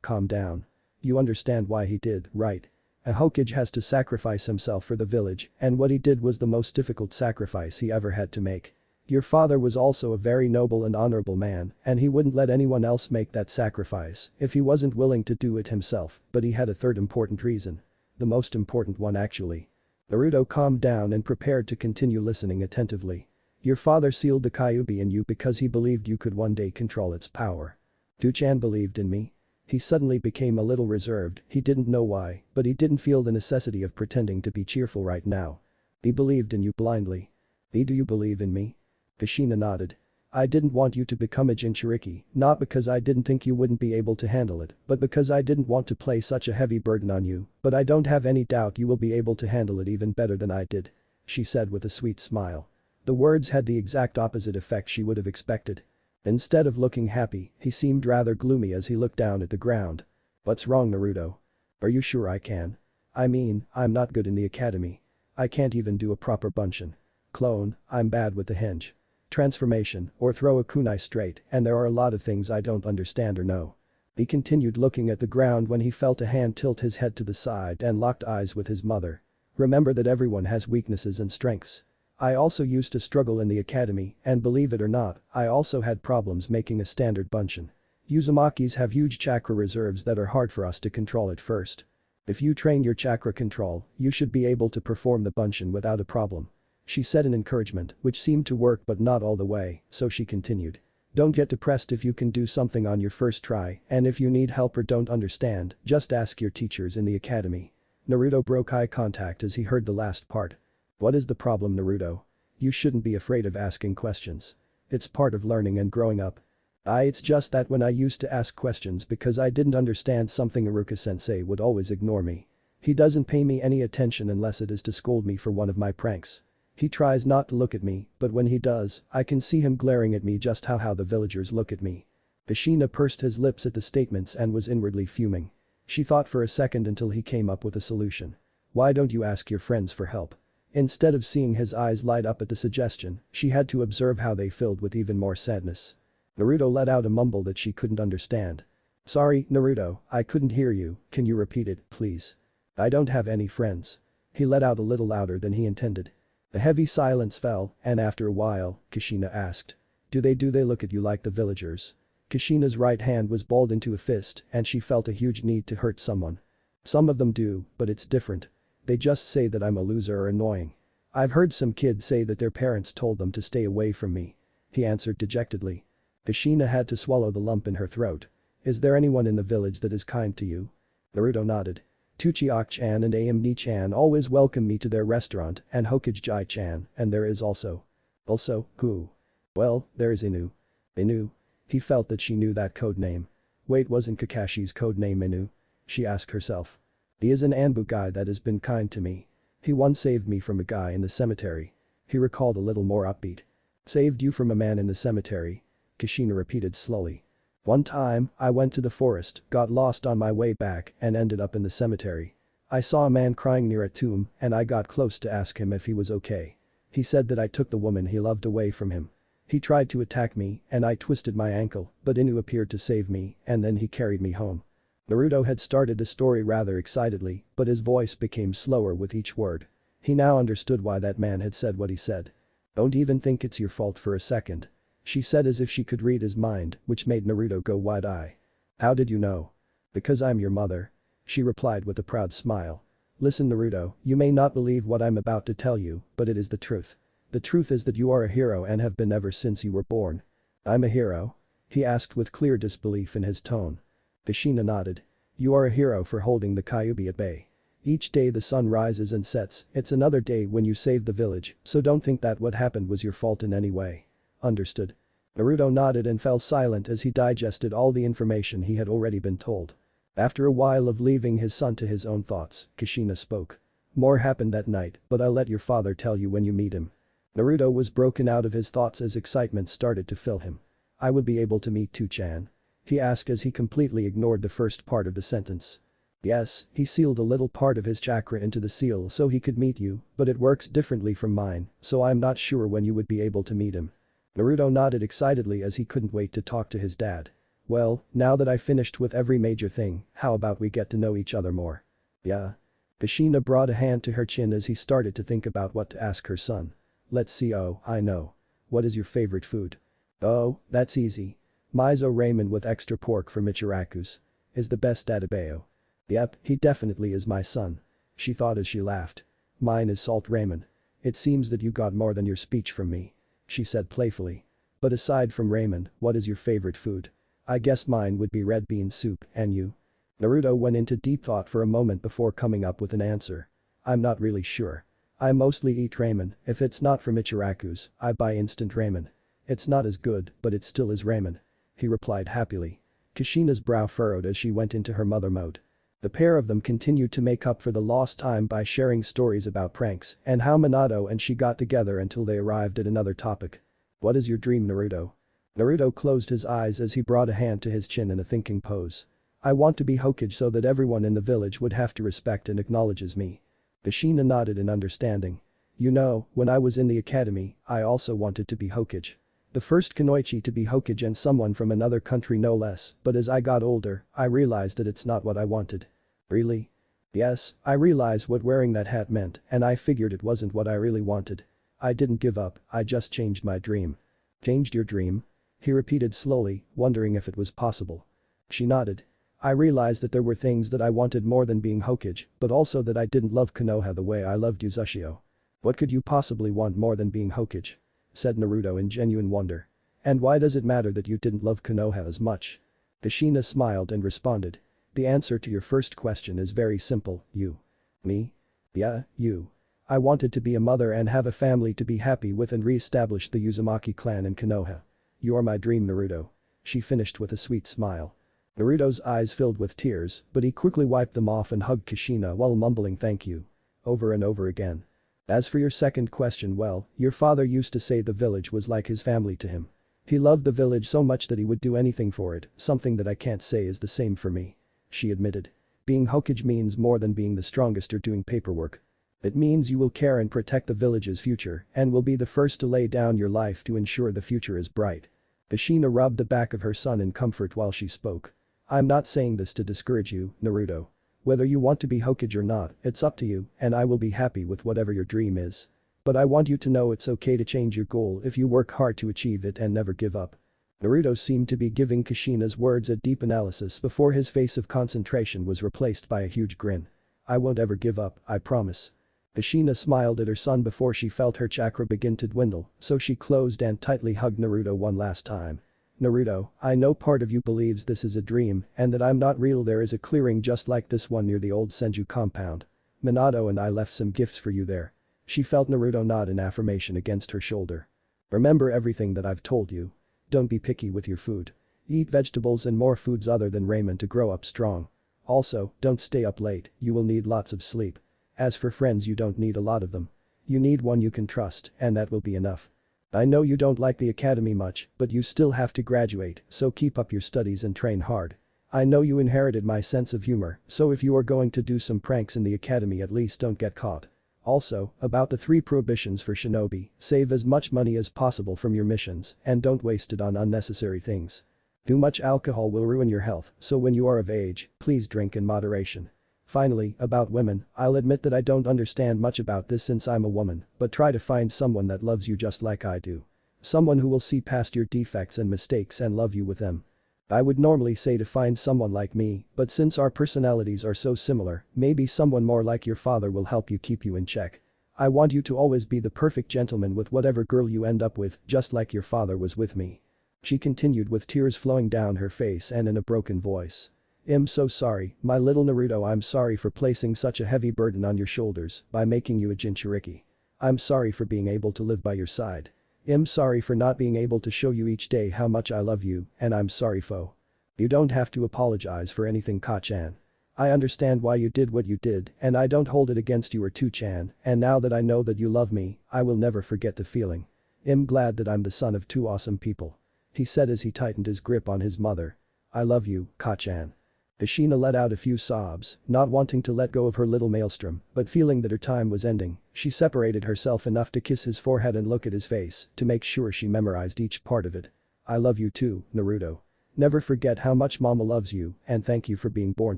calm down. You understand why he did, right? A Hokage has to sacrifice himself for the village, and what he did was the most difficult sacrifice he ever had to make. Your father was also a very noble and honorable man, and he wouldn't let anyone else make that sacrifice if he wasn't willing to do it himself, but he had a third important reason. The most important one actually. Naruto calmed down and prepared to continue listening attentively. Your father sealed the Kyuubi in you because he believed you could one day control its power. Two-chan believed in me. He suddenly became a little reserved, he didn't know why, but he didn't feel the necessity of pretending to be cheerful right now. He believed in you blindly. Do you believe in me? Kushina nodded. I didn't want you to become a Jinchuriki, not because I didn't think you wouldn't be able to handle it, but because I didn't want to place such a heavy burden on you, but I don't have any doubt you will be able to handle it even better than I did. She said with a sweet smile. The words had the exact opposite effect she would have expected. Instead of looking happy, he seemed rather gloomy as he looked down at the ground. What's wrong, Naruto? Are you sure I can? I mean, I'm not good in the academy. I can't even do a proper bunshin. Clone, I'm bad with the henge. transformation, or throw a kunai straight, and there are a lot of things I don't understand or know. He continued looking at the ground when he felt a hand tilt his head to the side and locked eyes with his mother. Remember that everyone has weaknesses and strengths. I also used to struggle in the academy, and believe it or not, I also had problems making a standard bunshin. Uzumakis have huge chakra reserves that are hard for us to control at first. If you train your chakra control, you should be able to perform the bunshin without a problem. She said in encouragement, which seemed to work but not all the way, so she continued. Don't get depressed if you can do something on your first try, and if you need help or don't understand, just ask your teachers in the academy. Naruto broke eye contact as he heard the last part. What is the problem, Naruto? You shouldn't be afraid of asking questions. It's part of learning and growing up. It's just that when I used to ask questions because I didn't understand something, Iruka-sensei would always ignore me. He doesn't pay me any attention unless it is to scold me for one of my pranks. He tries not to look at me, but when he does, I can see him glaring at me just how the villagers look at me. Kushina pursed his lips at the statements and was inwardly fuming. She thought for a second until he came up with a solution. Why don't you ask your friends for help? Instead of seeing his eyes light up at the suggestion, she had to observe how they filled with even more sadness. Naruto let out a mumble that she couldn't understand. Sorry, Naruto, I couldn't hear you, can you repeat it, please? I don't have any friends. He let out a little louder than he intended. A heavy silence fell, and after a while, Kushina asked. Do they look at you like the villagers? Kushina's right hand was balled into a fist and she felt a huge need to hurt someone. Some of them do, but it's different. They just say that I'm a loser or annoying. I've heard some kids say that their parents told them to stay away from me. He answered dejectedly. Kushina had to swallow the lump in her throat. Is there anyone in the village that is kind to you? Naruto nodded. Tuchiok-chan and Amni-chan always welcome me to their restaurant, and Hokage-chan, and there is also. Also, who? Well, there is Inu. Inu? He felt that she knew that code name. Wait, wasn't Kakashi's code name Inu? She asked herself. He is an Anbu guy that has been kind to me. He once saved me from a guy in the cemetery. He recalled a little more upbeat. Saved you from a man in the cemetery? Kushina repeated slowly. One time, I went to the forest, got lost on my way back and ended up in the cemetery. I saw a man crying near a tomb and I got close to ask him if he was okay. He said that I took the woman he loved away from him. He tried to attack me and I twisted my ankle, but Inu appeared to save me and then he carried me home. Naruto had started the story rather excitedly, but his voice became slower with each word. He now understood why that man had said what he said. Don't even think it's your fault for a second. She said as if she could read his mind, which made Naruto go wide-eye. How did you know? Because I'm your mother. She replied with a proud smile. Listen, Naruto, you may not believe what I'm about to tell you, but it is the truth. The truth is that you are a hero and have been ever since you were born. I'm a hero? He asked with clear disbelief in his tone. Kushina nodded. You are a hero for holding the Kyuubi at bay. Each day the sun rises and sets, it's another day when you save the village, so don't think that what happened was your fault in any way. Understood. Naruto nodded and fell silent as he digested all the information he had already been told. After a while of leaving his son to his own thoughts, Kushina spoke. More happened that night, but I'll let your father tell you when you meet him. Naruto was broken out of his thoughts as excitement started to fill him. I would be able to meet Tu-chan? He asked as he completely ignored the first part of the sentence. Yes, he sealed a little part of his chakra into the seal so he could meet you, but it works differently from mine, so I'm not sure when you would be able to meet him. Naruto nodded excitedly as he couldn't wait to talk to his dad. Well, now that I finished with every major thing, how about we get to know each other more? Yeah. Kushina brought a hand to her chin as he started to think about what to ask her son. Let's see, oh, I know. What is your favorite food? Oh, that's easy. Miso ramen with extra pork for Michiraku's. Is the best Adebayo. Yep, he definitely is my son. She thought as she laughed. Mine is salt ramen. It seems that you got more than your speech from me. She said playfully. But aside from ramen, what is your favorite food? I guess mine would be red bean soup, and you? Naruto went into deep thought for a moment before coming up with an answer. I'm not really sure. I mostly eat ramen, if it's not from Ichiraku's, I buy instant ramen. It's not as good, but it still is ramen. He replied happily. Kushina's brow furrowed as she went into her mother mode. The pair of them continued to make up for the lost time by sharing stories about pranks and how Minato and she got together until they arrived at another topic. What is your dream, Naruto? Naruto closed his eyes as he brought a hand to his chin in a thinking pose. I want to be Hokage so that everyone in the village would have to respect and acknowledges me. Kushina nodded in understanding. You know, when I was in the academy, I also wanted to be Hokage. The first Kunoichi to be Hokage and someone from another country no less, but as I got older, I realized that it's not what I wanted. Really? Yes, I realized what wearing that hat meant and I figured it wasn't what I really wanted. I didn't give up, I just changed my dream. Changed your dream? He repeated slowly, wondering if it was possible. She nodded. I realized that there were things that I wanted more than being Hokage, but also that I didn't love Konoha the way I loved Uzushio. What could you possibly want more than being Hokage? Said Naruto in genuine wonder. And why does it matter that you didn't love Konoha as much? Kushina smiled and responded. The answer to your first question is very simple, you. Me? Yeah, you. I wanted to be a mother and have a family to be happy with and re-establish the Uzumaki clan in Konoha. You're my dream, Naruto. She finished with a sweet smile. Naruto's eyes filled with tears, but he quickly wiped them off and hugged Kushina while mumbling thank you. Over and over again. As for your second question, well, your father used to say the village was like his family to him. He loved the village so much that he would do anything for it, something that I can't say is the same for me. She admitted. Being Hokage means more than being the strongest or doing paperwork. It means you will care and protect the village's future and will be the first to lay down your life to ensure the future is bright. Kushina rubbed the back of her son in comfort while she spoke. I'm not saying this to discourage you, Naruto. Whether you want to be Hokage or not, it's up to you and I will be happy with whatever your dream is. But I want you to know it's okay to change your goal if you work hard to achieve it and never give up. Naruto seemed to be giving Kushina's words a deep analysis before his face of concentration was replaced by a huge grin. I won't ever give up, I promise. Kushina smiled at her son before she felt her chakra begin to dwindle, so she closed and tightly hugged Naruto one last time. Naruto, I know part of you believes this is a dream and that I'm not real. There is a clearing just like this one near the old Senju compound. Minato and I left some gifts for you there. She felt Naruto nod in affirmation against her shoulder. Remember everything that I've told you. Don't be picky with your food. Eat vegetables and more foods other than ramen to grow up strong. Also, don't stay up late, you will need lots of sleep. As for friends, you don't need a lot of them. You need one you can trust and that will be enough. I know you don't like the academy much, but you still have to graduate, so keep up your studies and train hard. I know you inherited my sense of humor, so if you are going to do some pranks in the academy at least don't get caught. Also, about the 3 prohibitions for shinobi, save as much money as possible from your missions and don't waste it on unnecessary things. Too much alcohol will ruin your health, so when you are of age, please drink in moderation. Finally, about women, I'll admit that I don't understand much about this since I'm a woman, but try to find someone that loves you just like I do. Someone who will see past your defects and mistakes and love you with them. I would normally say to find someone like me, but since our personalities are so similar, maybe someone more like your father will help you keep you in check. I want you to always be the perfect gentleman with whatever girl you end up with, just like your father was with me. She continued with tears flowing down her face and in a broken voice. I'm so sorry, my little Naruto. I'm sorry for placing such a heavy burden on your shoulders by making you a Jinchuriki. I'm sorry for being able to live by your side. I'm sorry for not being able to show you each day how much I love you, and I'm sorry Fo. You don't have to apologize for anything, Ka-chan. I understand why you did what you did and I don't hold it against you or Tu-chan, and now that I know that you love me, I will never forget the feeling. I'm glad that I'm the son of 2 awesome people. He said as he tightened his grip on his mother. I love you, Ka-chan. Kushina let out a few sobs, not wanting to let go of her little maelstrom, but feeling that her time was ending, she separated herself enough to kiss his forehead and look at his face to make sure she memorized each part of it. I love you too, Naruto. Never forget how much Mama loves you and thank you for being born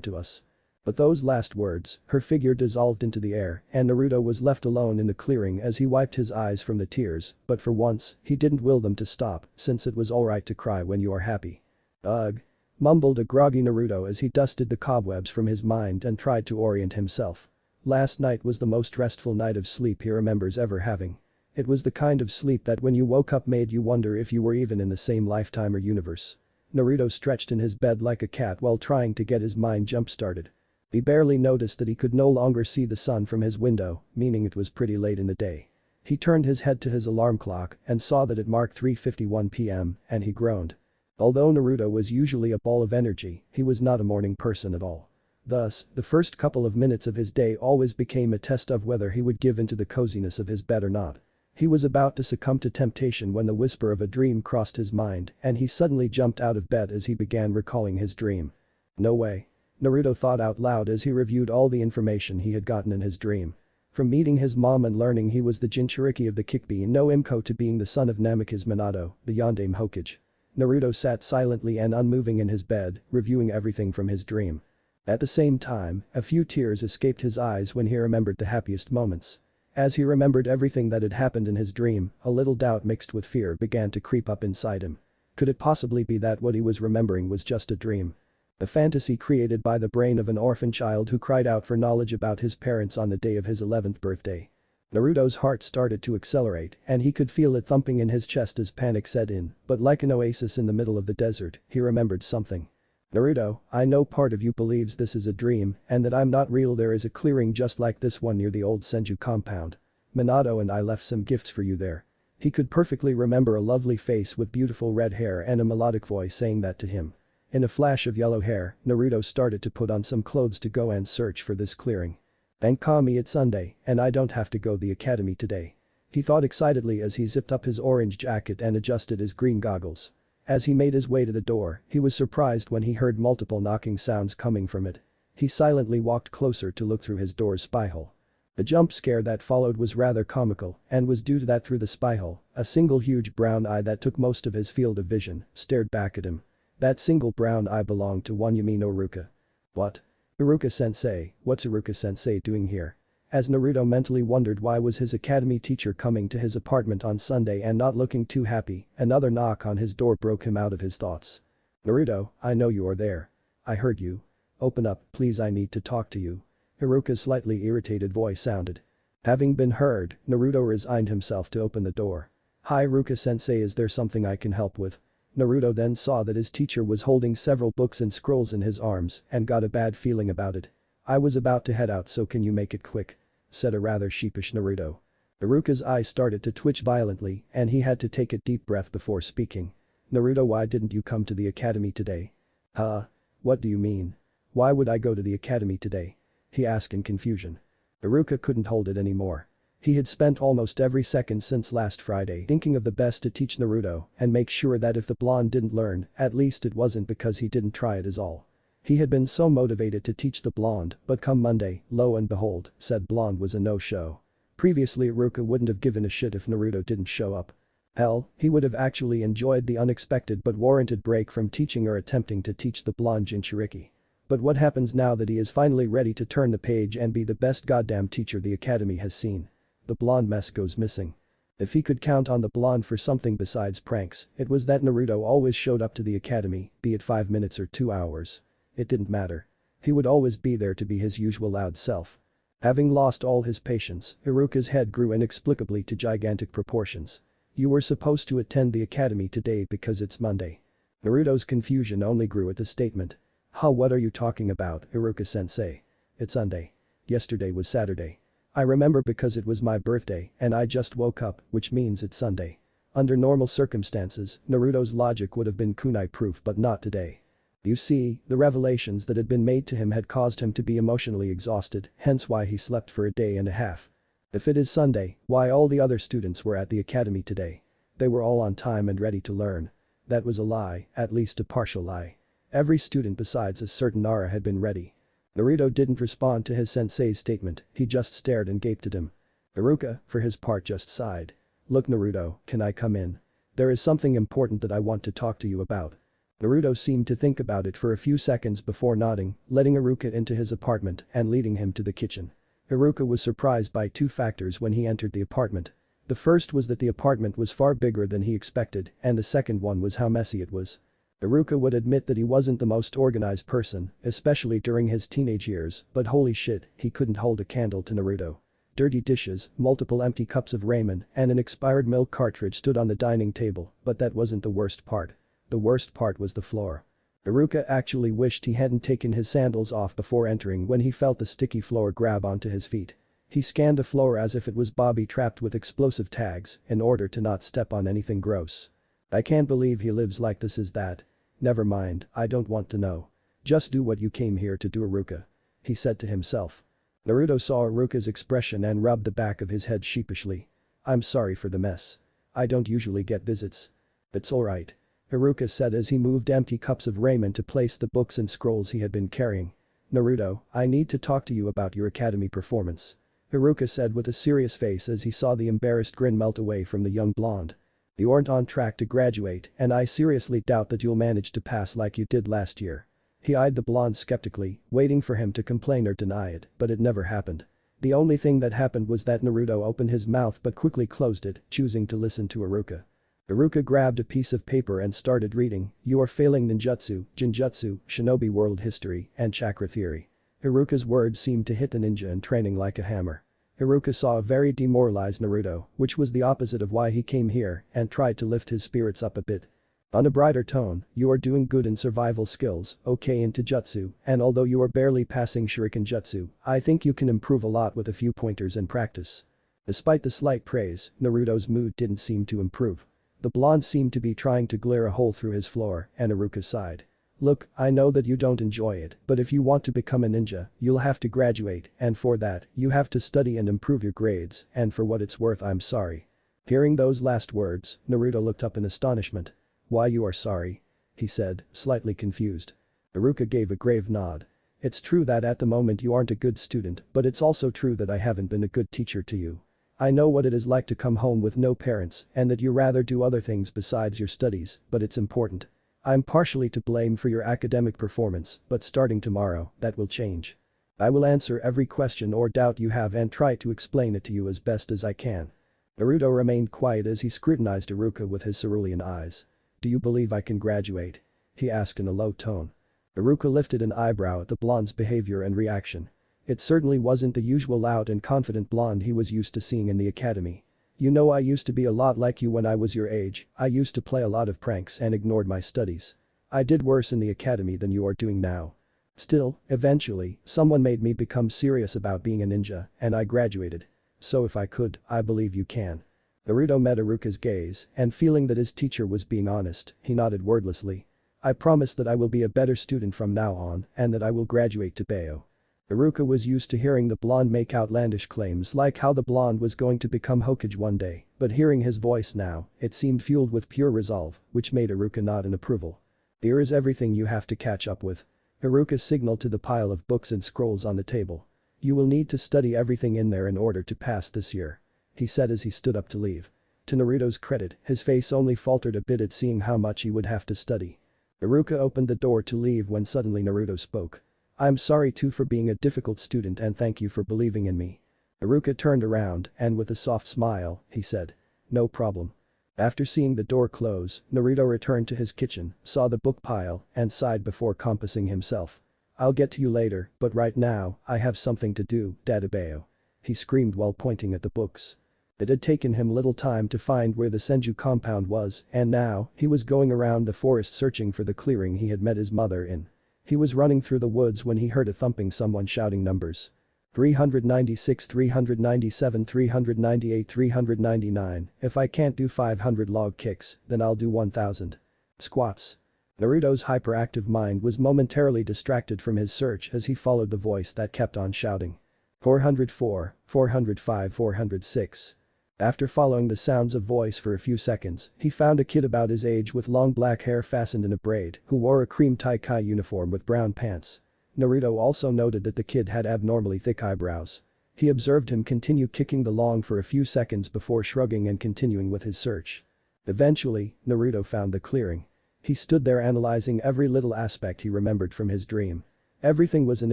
to us. But those last words, her figure dissolved into the air and Naruto was left alone in the clearing as he wiped his eyes from the tears, but for once, he didn't will them to stop since it was alright to cry when you are happy. Ugh. Mumbled a groggy Naruto as he dusted the cobwebs from his mind and tried to orient himself. Last night was the most restful night of sleep he remembers ever having. It was the kind of sleep that when you woke up made you wonder if you were even in the same lifetime or universe. Naruto stretched in his bed like a cat while trying to get his mind jump-started. He barely noticed that he could no longer see the sun from his window, meaning it was pretty late in the day. He turned his head to his alarm clock and saw that it marked 3:51 p.m. and he groaned. Although Naruto was usually a ball of energy, he was not a morning person at all. Thus, the first couple of minutes of his day always became a test of whether he would give into the coziness of his bed or not. He was about to succumb to temptation when the whisper of a dream crossed his mind and he suddenly jumped out of bed as he began recalling his dream. No way. Naruto thought out loud as he reviewed all the information he had gotten in his dream. From meeting his mom and learning he was the Jinchuriki of the Kikbi no Imko to being the son of Namikaze Minato, the Yondaime Hokage. Naruto sat silently and unmoving in his bed, reviewing everything from his dream. At the same time, a few tears escaped his eyes when he remembered the happiest moments. As he remembered everything that had happened in his dream, a little doubt mixed with fear began to creep up inside him. Could it possibly be that what he was remembering was just a dream? A fantasy created by the brain of an orphan child who cried out for knowledge about his parents on the day of his 11th birthday. Naruto's heart started to accelerate and he could feel it thumping in his chest as panic set in, but like an oasis in the middle of the desert, he remembered something. Naruto, I know part of you believes this is a dream and that I'm not real. There is a clearing just like this one near the old Senju compound. Minato and I left some gifts for you there. He could perfectly remember a lovely face with beautiful red hair and a melodic voice saying that to him. In a flash of yellow hair, Naruto started to put on some clothes to go and search for this clearing. Thank Kami it's Sunday and I don't have to go to the academy today. He thought excitedly as he zipped up his orange jacket and adjusted his green goggles. As he made his way to the door, he was surprised when he heard multiple knocking sounds coming from it. He silently walked closer to look through his door's spy hole. The jump scare that followed was rather comical and was due to that through the spy hole, a single huge brown eye that took most of his field of vision stared back at him. That single brown eye belonged to one Yumi no Iruka. What? Iruka-sensei, what's Iruka-sensei doing here? As Naruto mentally wondered why was his academy teacher coming to his apartment on Sunday and not looking too happy, another knock on his door broke him out of his thoughts. Naruto, I know you are there. I heard you. Open up, please I need to talk to you. Iruka's slightly irritated voice sounded. Having been heard, Naruto resigned himself to open the door. Hi Iruka-sensei, is there something I can help with? Naruto then saw that his teacher was holding several books and scrolls in his arms and got a bad feeling about it. I was about to head out so can you make it quick? Said a rather sheepish Naruto. Iruka's eyes started to twitch violently and he had to take a deep breath before speaking. Naruto, why didn't you come to the academy today? Huh? What do you mean? Why would I go to the academy today? He asked in confusion. Iruka couldn't hold it anymore. He had spent almost every second since last Friday thinking of the best to teach Naruto and make sure that if the blonde didn't learn, at least it wasn't because he didn't try it is all. He had been so motivated to teach the blonde, but come Monday, lo and behold, said blonde was a no-show. Previously Iruka wouldn't have given a shit if Naruto didn't show up. Hell, he would have actually enjoyed the unexpected but warranted break from teaching or attempting to teach the blonde Jinchuriki. But what happens now that he is finally ready to turn the page and be the best goddamn teacher the academy has seen? The blonde mess goes missing. If he could count on the blonde for something besides pranks, it was that Naruto always showed up to the academy, be it 5 minutes or 2 hours. It didn't matter. He would always be there to be his usual loud self. Having lost all his patience, Iruka's head grew inexplicably to gigantic proportions. You were supposed to attend the academy today because it's Monday. Naruto's confusion only grew at the statement. Huh, what are you talking about, Iruka-sensei? It's Sunday. Yesterday was Saturday. I remember because it was my birthday and I just woke up, which means it's Sunday. Under normal circumstances, Naruto's logic would have been kunai-proof but not today. You see, the revelations that had been made to him had caused him to be emotionally exhausted, hence why he slept for a day and a half. If it is Sunday, why all the other students were at the academy today? They were all on time and ready to learn. That was a lie, at least a partial lie. Every student besides a certain Nara had been ready. Naruto didn't respond to his sensei's statement, he just stared and gaped at him. Iruka, for his part just sighed. Look Naruto, can I come in? There is something important that I want to talk to you about. Naruto seemed to think about it for a few seconds before nodding, letting Iruka into his apartment and leading him to the kitchen. Iruka was surprised by two factors when he entered the apartment. The first was that the apartment was far bigger than he expected and the second one was how messy it was. Iruka would admit that he wasn't the most organized person, especially during his teenage years, but holy shit, he couldn't hold a candle to Naruto. Dirty dishes, multiple empty cups of ramen, and an expired milk cartridge stood on the dining table, but that wasn't the worst part. The worst part was the floor. Iruka actually wished he hadn't taken his sandals off before entering when he felt the sticky floor grab onto his feet. He scanned the floor as if it was bobby-trapped with explosive tags in order to not step on anything gross. I can't believe he lives like this is that. Never mind, I don't want to know. Just do what you came here to do Iruka. He said to himself. Naruto saw Iruka's expression and rubbed the back of his head sheepishly. I'm sorry for the mess. I don't usually get visits. It's alright. Iruka said as he moved empty cups of ramen to place the books and scrolls he had been carrying. Naruto, I need to talk to you about your academy performance. Haruka said with a serious face as he saw the embarrassed grin melt away from the young blonde. You aren't on track to graduate, and I seriously doubt that you'll manage to pass like you did last year. He eyed the blonde skeptically, waiting for him to complain or deny it, but it never happened. The only thing that happened was that Naruto opened his mouth but quickly closed it, choosing to listen to Haruka. Haruka grabbed a piece of paper and started reading, "You are failing ninjutsu, jinjutsu, shinobi world history, and chakra theory." Haruka's words seemed to hit the ninja in training like a hammer. Haruka saw a very demoralized Naruto, which was the opposite of why he came here, and tried to lift his spirits up a bit. On a brighter tone, "You are doing good in survival skills, okay in Taijutsu, and although you are barely passing Shuriken Jutsu, I think you can improve a lot with a few pointers and practice." Despite the slight praise, Naruto's mood didn't seem to improve. The blonde seemed to be trying to glare a hole through his floor, and Haruka sighed. "Look, I know that you don't enjoy it, but if you want to become a ninja, you'll have to graduate, and for that, you have to study and improve your grades, and for what it's worth I'm sorry." Hearing those last words, Naruto looked up in astonishment. "Why you are sorry?" he said, slightly confused. Haruka gave a grave nod. "It's true that at the moment you aren't a good student, but it's also true that I haven't been a good teacher to you. I know what it is like to come home with no parents and that you rather do other things besides your studies, but it's important. I'm partially to blame for your academic performance, but starting tomorrow, that will change. I will answer every question or doubt you have and try to explain it to you as best as I can." Naruto remained quiet as he scrutinized Haruka with his cerulean eyes. "Do you believe I can graduate?" he asked in a low tone. Haruka lifted an eyebrow at the blonde's behavior and reaction. It certainly wasn't the usual loud and confident blonde he was used to seeing in the academy. "You know I used to be a lot like you when I was your age, I used to play a lot of pranks and ignored my studies. I did worse in the academy than you are doing now. Still, eventually, someone made me become serious about being a ninja, and I graduated. So if I could, I believe you can." Naruto met Haruka's gaze, and feeling that his teacher was being honest, he nodded wordlessly. "I promise that I will be a better student from now on, and that I will graduate to Bayo." Haruka was used to hearing the blonde make outlandish claims like how the blonde was going to become Hokage one day, but hearing his voice now, it seemed fueled with pure resolve, which made Haruka nod in approval. "Here is everything you have to catch up with." Haruka signaled to the pile of books and scrolls on the table. "You will need to study everything in there in order to pass this year," he said as he stood up to leave. To Naruto's credit, his face only faltered a bit at seeing how much he would have to study. Haruka opened the door to leave when suddenly Naruto spoke. "I'm sorry too for being a difficult student and thank you for believing in me." Haruka turned around and with a soft smile, he said. "No problem." After seeing the door close, Naruto returned to his kitchen, saw the book pile, and sighed before compassing himself. "I'll get to you later, but right now, I have something to do, Dadabayo," he screamed while pointing at the books. It had taken him little time to find where the Senju compound was, and now, he was going around the forest searching for the clearing he had met his mother in. He was running through the woods when he heard a thumping, someone shouting numbers. 396, 397, 398, 399, if I can't do 500 log kicks, then I'll do 1000. Squats. Naruto's hyperactive mind was momentarily distracted from his search as he followed the voice that kept on shouting. 404, 405, 406. After following the sounds of voice for a few seconds, he found a kid about his age with long black hair fastened in a braid who wore a cream tie-kai uniform with brown pants. Naruto also noted that the kid had abnormally thick eyebrows. He observed him continue kicking the long for a few seconds before shrugging and continuing with his search. Eventually, Naruto found the clearing. He stood there analyzing every little aspect he remembered from his dream. Everything was an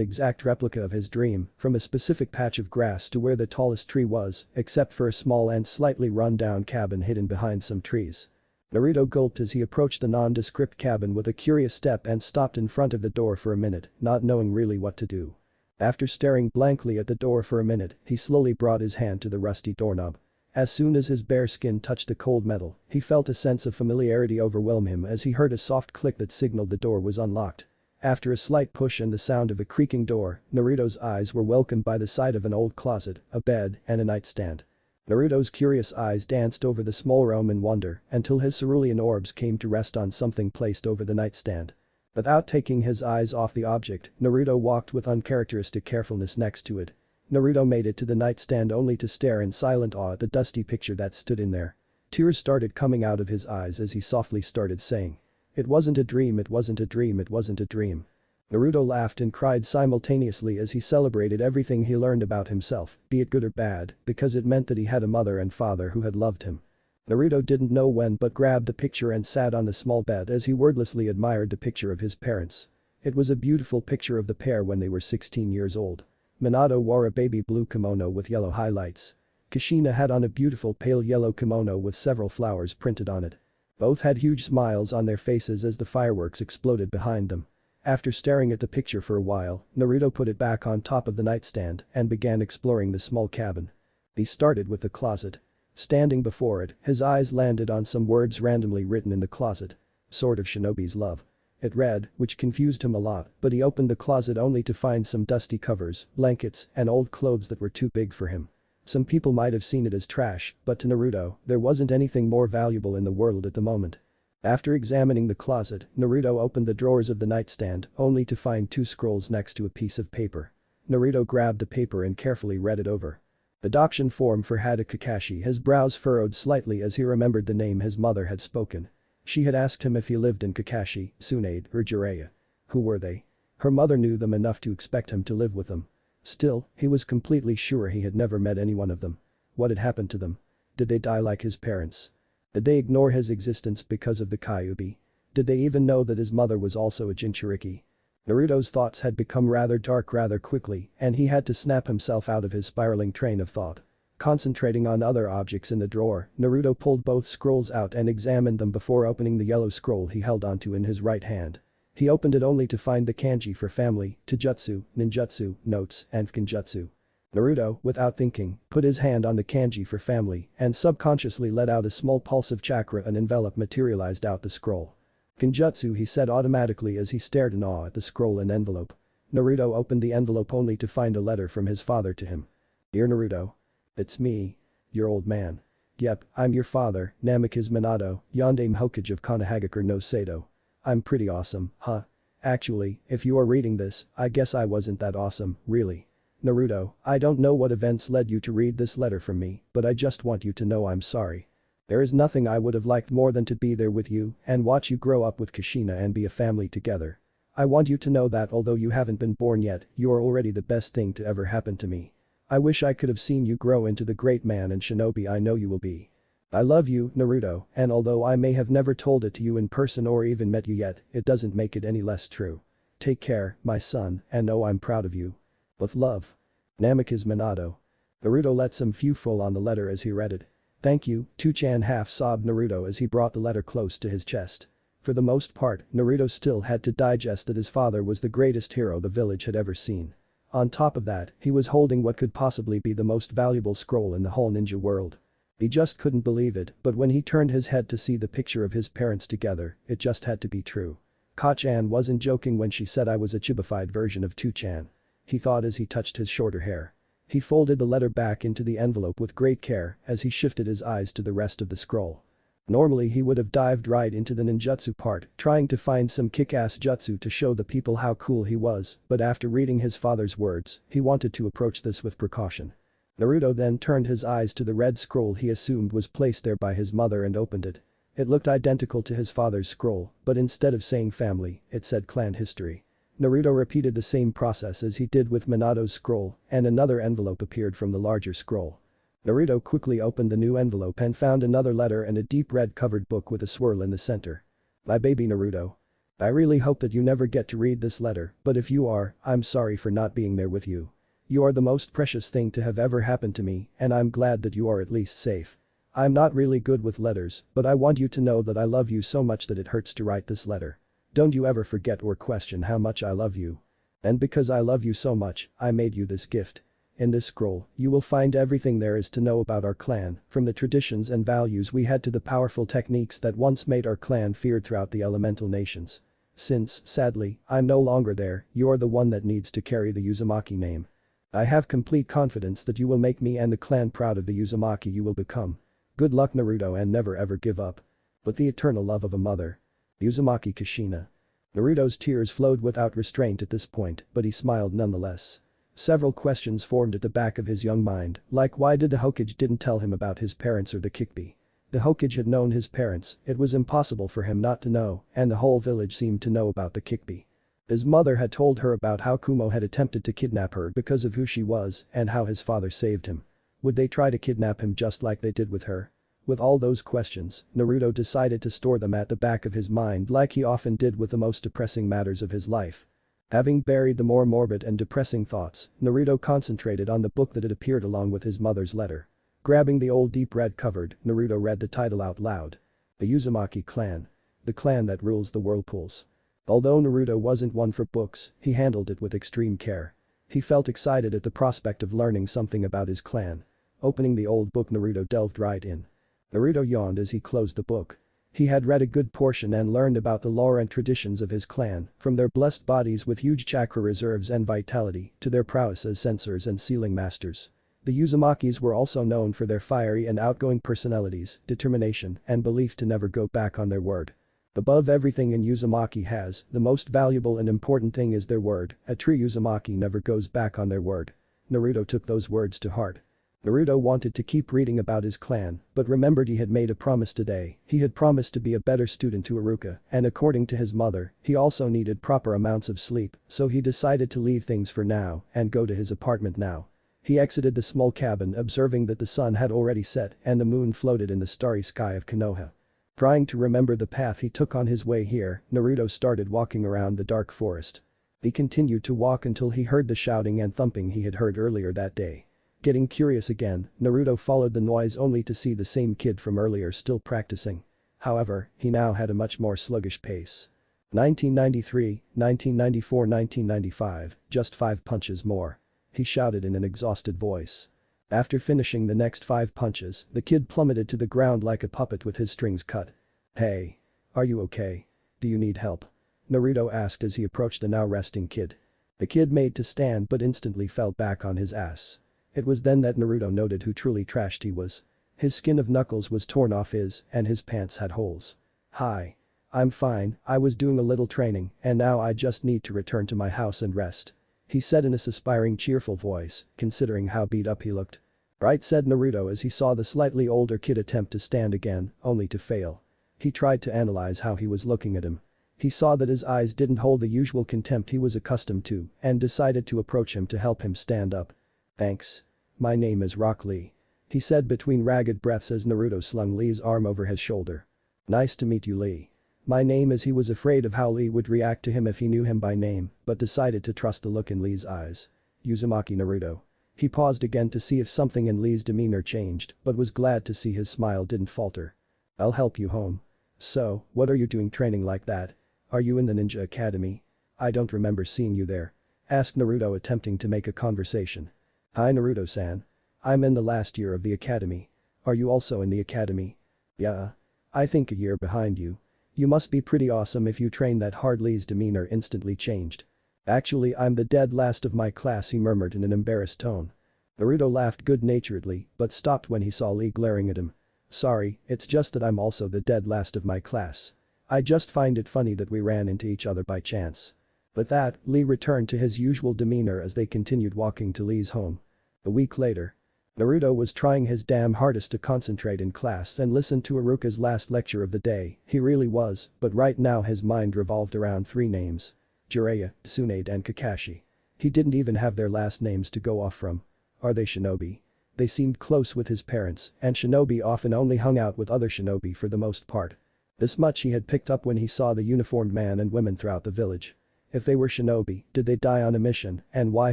exact replica of his dream, from a specific patch of grass to where the tallest tree was, except for a small and slightly run-down cabin hidden behind some trees. Naruto gulped as he approached the nondescript cabin with a curious step and stopped in front of the door for a minute, not knowing really what to do. After staring blankly at the door for a minute, he slowly brought his hand to the rusty doorknob. As soon as his bare skin touched the cold metal, he felt a sense of familiarity overwhelm him as he heard a soft click that signaled the door was unlocked. After a slight push and the sound of a creaking door, Naruto's eyes were welcomed by the sight of an old closet, a bed, and a nightstand. Naruto's curious eyes danced over the small room in wonder until his cerulean orbs came to rest on something placed over the nightstand. Without taking his eyes off the object, Naruto walked with uncharacteristic carefulness next to it. Naruto made it to the nightstand only to stare in silent awe at the dusty picture that stood in there. Tears started coming out of his eyes as he softly started saying. "It wasn't a dream, it wasn't a dream, it wasn't a dream." Naruto laughed and cried simultaneously as he celebrated everything he learned about himself, be it good or bad, because it meant that he had a mother and father who had loved him. Naruto didn't know when but grabbed the picture and sat on the small bed as he wordlessly admired the picture of his parents. It was a beautiful picture of the pair when they were 16 years old. Minato wore a baby blue kimono with yellow highlights. Kushina had on a beautiful pale yellow kimono with several flowers printed on it. Both had huge smiles on their faces as the fireworks exploded behind them. After staring at the picture for a while, Naruto put it back on top of the nightstand and began exploring the small cabin. He started with the closet. Standing before it, his eyes landed on some words randomly written in the closet. Sword of Shinobi's love. It read, which confused him a lot, but he opened the closet only to find some dusty covers, blankets, and old clothes that were too big for him. Some people might have seen it as trash, but to Naruto, there wasn't anything more valuable in the world at the moment. After examining the closet, Naruto opened the drawers of the nightstand only to find 2 scrolls next to a piece of paper. Naruto grabbed the paper and carefully read it over. Adoption form for Hada Kakashi. His brows furrowed slightly as he remembered the name his mother had spoken. She had asked him if he lived in Kakashi, Tsunade, or Jiraiya. Who were they? Her mother knew them enough to expect him to live with them. Still, he was completely sure he had never met any one of them. What had happened to them? Did they die like his parents? Did they ignore his existence because of the Kyuubi? Did they even know that his mother was also a Jinchuriki? Naruto's thoughts had become rather dark rather quickly and he had to snap himself out of his spiraling train of thought. Concentrating on other objects in the drawer, Naruto pulled both scrolls out and examined them before opening the yellow scroll he held onto in his right hand. He opened it only to find the kanji for family, taijutsu, ninjutsu, notes, and fukinjutsu. Naruto, without thinking, put his hand on the kanji for family and subconsciously let out a small pulse of chakra. An envelope materialized out the scroll. Genjutsu, he said automatically as he stared in awe at the scroll and envelope. Naruto opened the envelope only to find a letter from his father to him. Dear Naruto. It's me. Your old man. Yep, I'm your father, Namikaze Minato, Yondaime Hokage of Konohagakure no Sado. I'm pretty awesome, huh? Actually, if you are reading this, I guess I wasn't that awesome, really. Naruto, I don't know what events led you to read this letter from me, but I just want you to know I'm sorry. There is nothing I would have liked more than to be there with you and watch you grow up with Kushina and be a family together. I want you to know that although you haven't been born yet, you are already the best thing to ever happen to me. I wish I could have seen you grow into the great man and shinobi I know you will be. I love you, Naruto, and although I may have never told it to you in person or even met you yet, it doesn't make it any less true. Take care, my son, and know I'm proud of you. With love. Namikaze Minato. Naruto let some fuel fall on the letter as he read it. Thank you, 2chan half-sobbed Naruto as he brought the letter close to his chest. For the most part, Naruto still had to digest that his father was the greatest hero the village had ever seen. On top of that, he was holding what could possibly be the most valuable scroll in the whole ninja world. He just couldn't believe it, but when he turned his head to see the picture of his parents together, it just had to be true. Ka-chan wasn't joking when she said I was a chibified version of 2chan. He thought as he touched his shorter hair. He folded the letter back into the envelope with great care as he shifted his eyes to the rest of the scroll. Normally he would have dived right into the ninjutsu part, trying to find some kick-ass jutsu to show the people how cool he was, but after reading his father's words, he wanted to approach this with precaution. Naruto then turned his eyes to the red scroll he assumed was placed there by his mother and opened it. It looked identical to his father's scroll, but instead of saying family, it said clan history. Naruto repeated the same process as he did with Minato's scroll, and another envelope appeared from the larger scroll. Naruto quickly opened the new envelope and found another letter and a deep red covered book with a swirl in the center. My baby Naruto. I really hope that you never get to read this letter, but if you are, I'm sorry for not being there with you. You are the most precious thing to have ever happened to me, and I'm glad that you are at least safe. I'm not really good with letters, but I want you to know that I love you so much that it hurts to write this letter. Don't you ever forget or question how much I love you. And because I love you so much, I made you this gift. In this scroll, you will find everything there is to know about our clan, from the traditions and values we had to the powerful techniques that once made our clan feared throughout the elemental nations. Since, sadly, I'm no longer there, you're the one that needs to carry the Uzumaki name. I have complete confidence that you will make me and the clan proud of the Uzumaki you will become. Good luck Naruto and never ever give up. With the eternal love of a mother. Uzumaki Kushina. Naruto's tears flowed without restraint at this point, but he smiled nonetheless. Several questions formed at the back of his young mind, like why did the Hokage didn't tell him about his parents or the Kyuubi? The Hokage had known his parents, it was impossible for him not to know, and the whole village seemed to know about the Kyuubi. His mother had told her about how Kumo had attempted to kidnap her because of who she was and how his father saved him. Would they try to kidnap him just like they did with her? With all those questions, Naruto decided to store them at the back of his mind like he often did with the most depressing matters of his life. Having buried the more morbid and depressing thoughts, Naruto concentrated on the book that had appeared along with his mother's letter. Grabbing the old deep red cover, Naruto read the title out loud. The Uzumaki clan. The clan that rules the whirlpools. Although Naruto wasn't one for books, he handled it with extreme care. He felt excited at the prospect of learning something about his clan. Opening the old book, Naruto delved right in. Naruto yawned as he closed the book. He had read a good portion and learned about the lore and traditions of his clan, from their blessed bodies with huge chakra reserves and vitality to their prowess as censors and sealing masters. The Uzumakis were also known for their fiery and outgoing personalities, determination, and belief to never go back on their word. Above everything an Uzumaki has, the most valuable and important thing is their word. A true Uzumaki never goes back on their word. Naruto took those words to heart. Naruto wanted to keep reading about his clan, but remembered he had made a promise today. He had promised to be a better student to Iruka, and according to his mother, he also needed proper amounts of sleep, so he decided to leave things for now and go to his apartment now. He exited the small cabin observing that the sun had already set and the moon floated in the starry sky of Konoha. Trying to remember the path he took on his way here, Naruto started walking around the dark forest. He continued to walk until he heard the shouting and thumping he had heard earlier that day. Getting curious again, Naruto followed the noise only to see the same kid from earlier still practicing. However, he now had a much more sluggish pace. 1993, 1994, 1995, just 5 punches more. He shouted in an exhausted voice. After finishing the next 5 punches, the kid plummeted to the ground like a puppet with his strings cut. "Hey. Are you okay? Do you need help?" Naruto asked as he approached the now resting kid. The kid made to stand but instantly fell back on his ass. It was then that Naruto noted who truly trashed he was. His skin of knuckles was torn off and his pants had holes. "Hi. I'm fine, I was doing a little training and now I just need to return to my house and rest," he said in a suspiring cheerful voice, considering how beat up he looked. "Right," said Naruto as he saw the slightly older kid attempt to stand again, only to fail. He tried to analyze how he was looking at him. He saw that his eyes didn't hold the usual contempt he was accustomed to and decided to approach him to help him stand up. "Thanks. My name is Rock Lee," he said between ragged breaths as Naruto slung Lee's arm over his shoulder. "Nice to meet you, Lee. My name is." He was afraid of how Lee would react to him if he knew him by name, but decided to trust the look in Lee's eyes. "Uzumaki Naruto." He paused again to see if something in Lee's demeanor changed, but was glad to see his smile didn't falter. "I'll help you home." "So, what are you doing training like that? Are you in the ninja academy? I don't remember seeing you there," asked Naruto attempting to make a conversation. "Hi Naruto-san. I'm in the last year of the academy. Are you also in the academy?" "Yeah. I think a year behind you. You must be pretty awesome if you train that hard." Lee's demeanor instantly changed. "Actually, I'm the dead last of my class," he murmured in an embarrassed tone. Naruto laughed good-naturedly but stopped when he saw Lee glaring at him. "Sorry, it's just that I'm also the dead last of my class. I just find it funny that we ran into each other by chance." With that, Lee returned to his usual demeanor as they continued walking to Lee's home. A week later. Naruto was trying his damn hardest to concentrate in class and listen to Iruka's last lecture of the day. He really was, but right now his mind revolved around 3 names. Jiraiya, Tsunade and Kakashi. He didn't even have their last names to go off from. Are they shinobi? They seemed close with his parents, and shinobi often only hung out with other shinobi for the most part. This much he had picked up when he saw the uniformed man and women throughout the village. If they were shinobi, did they die on a mission, and why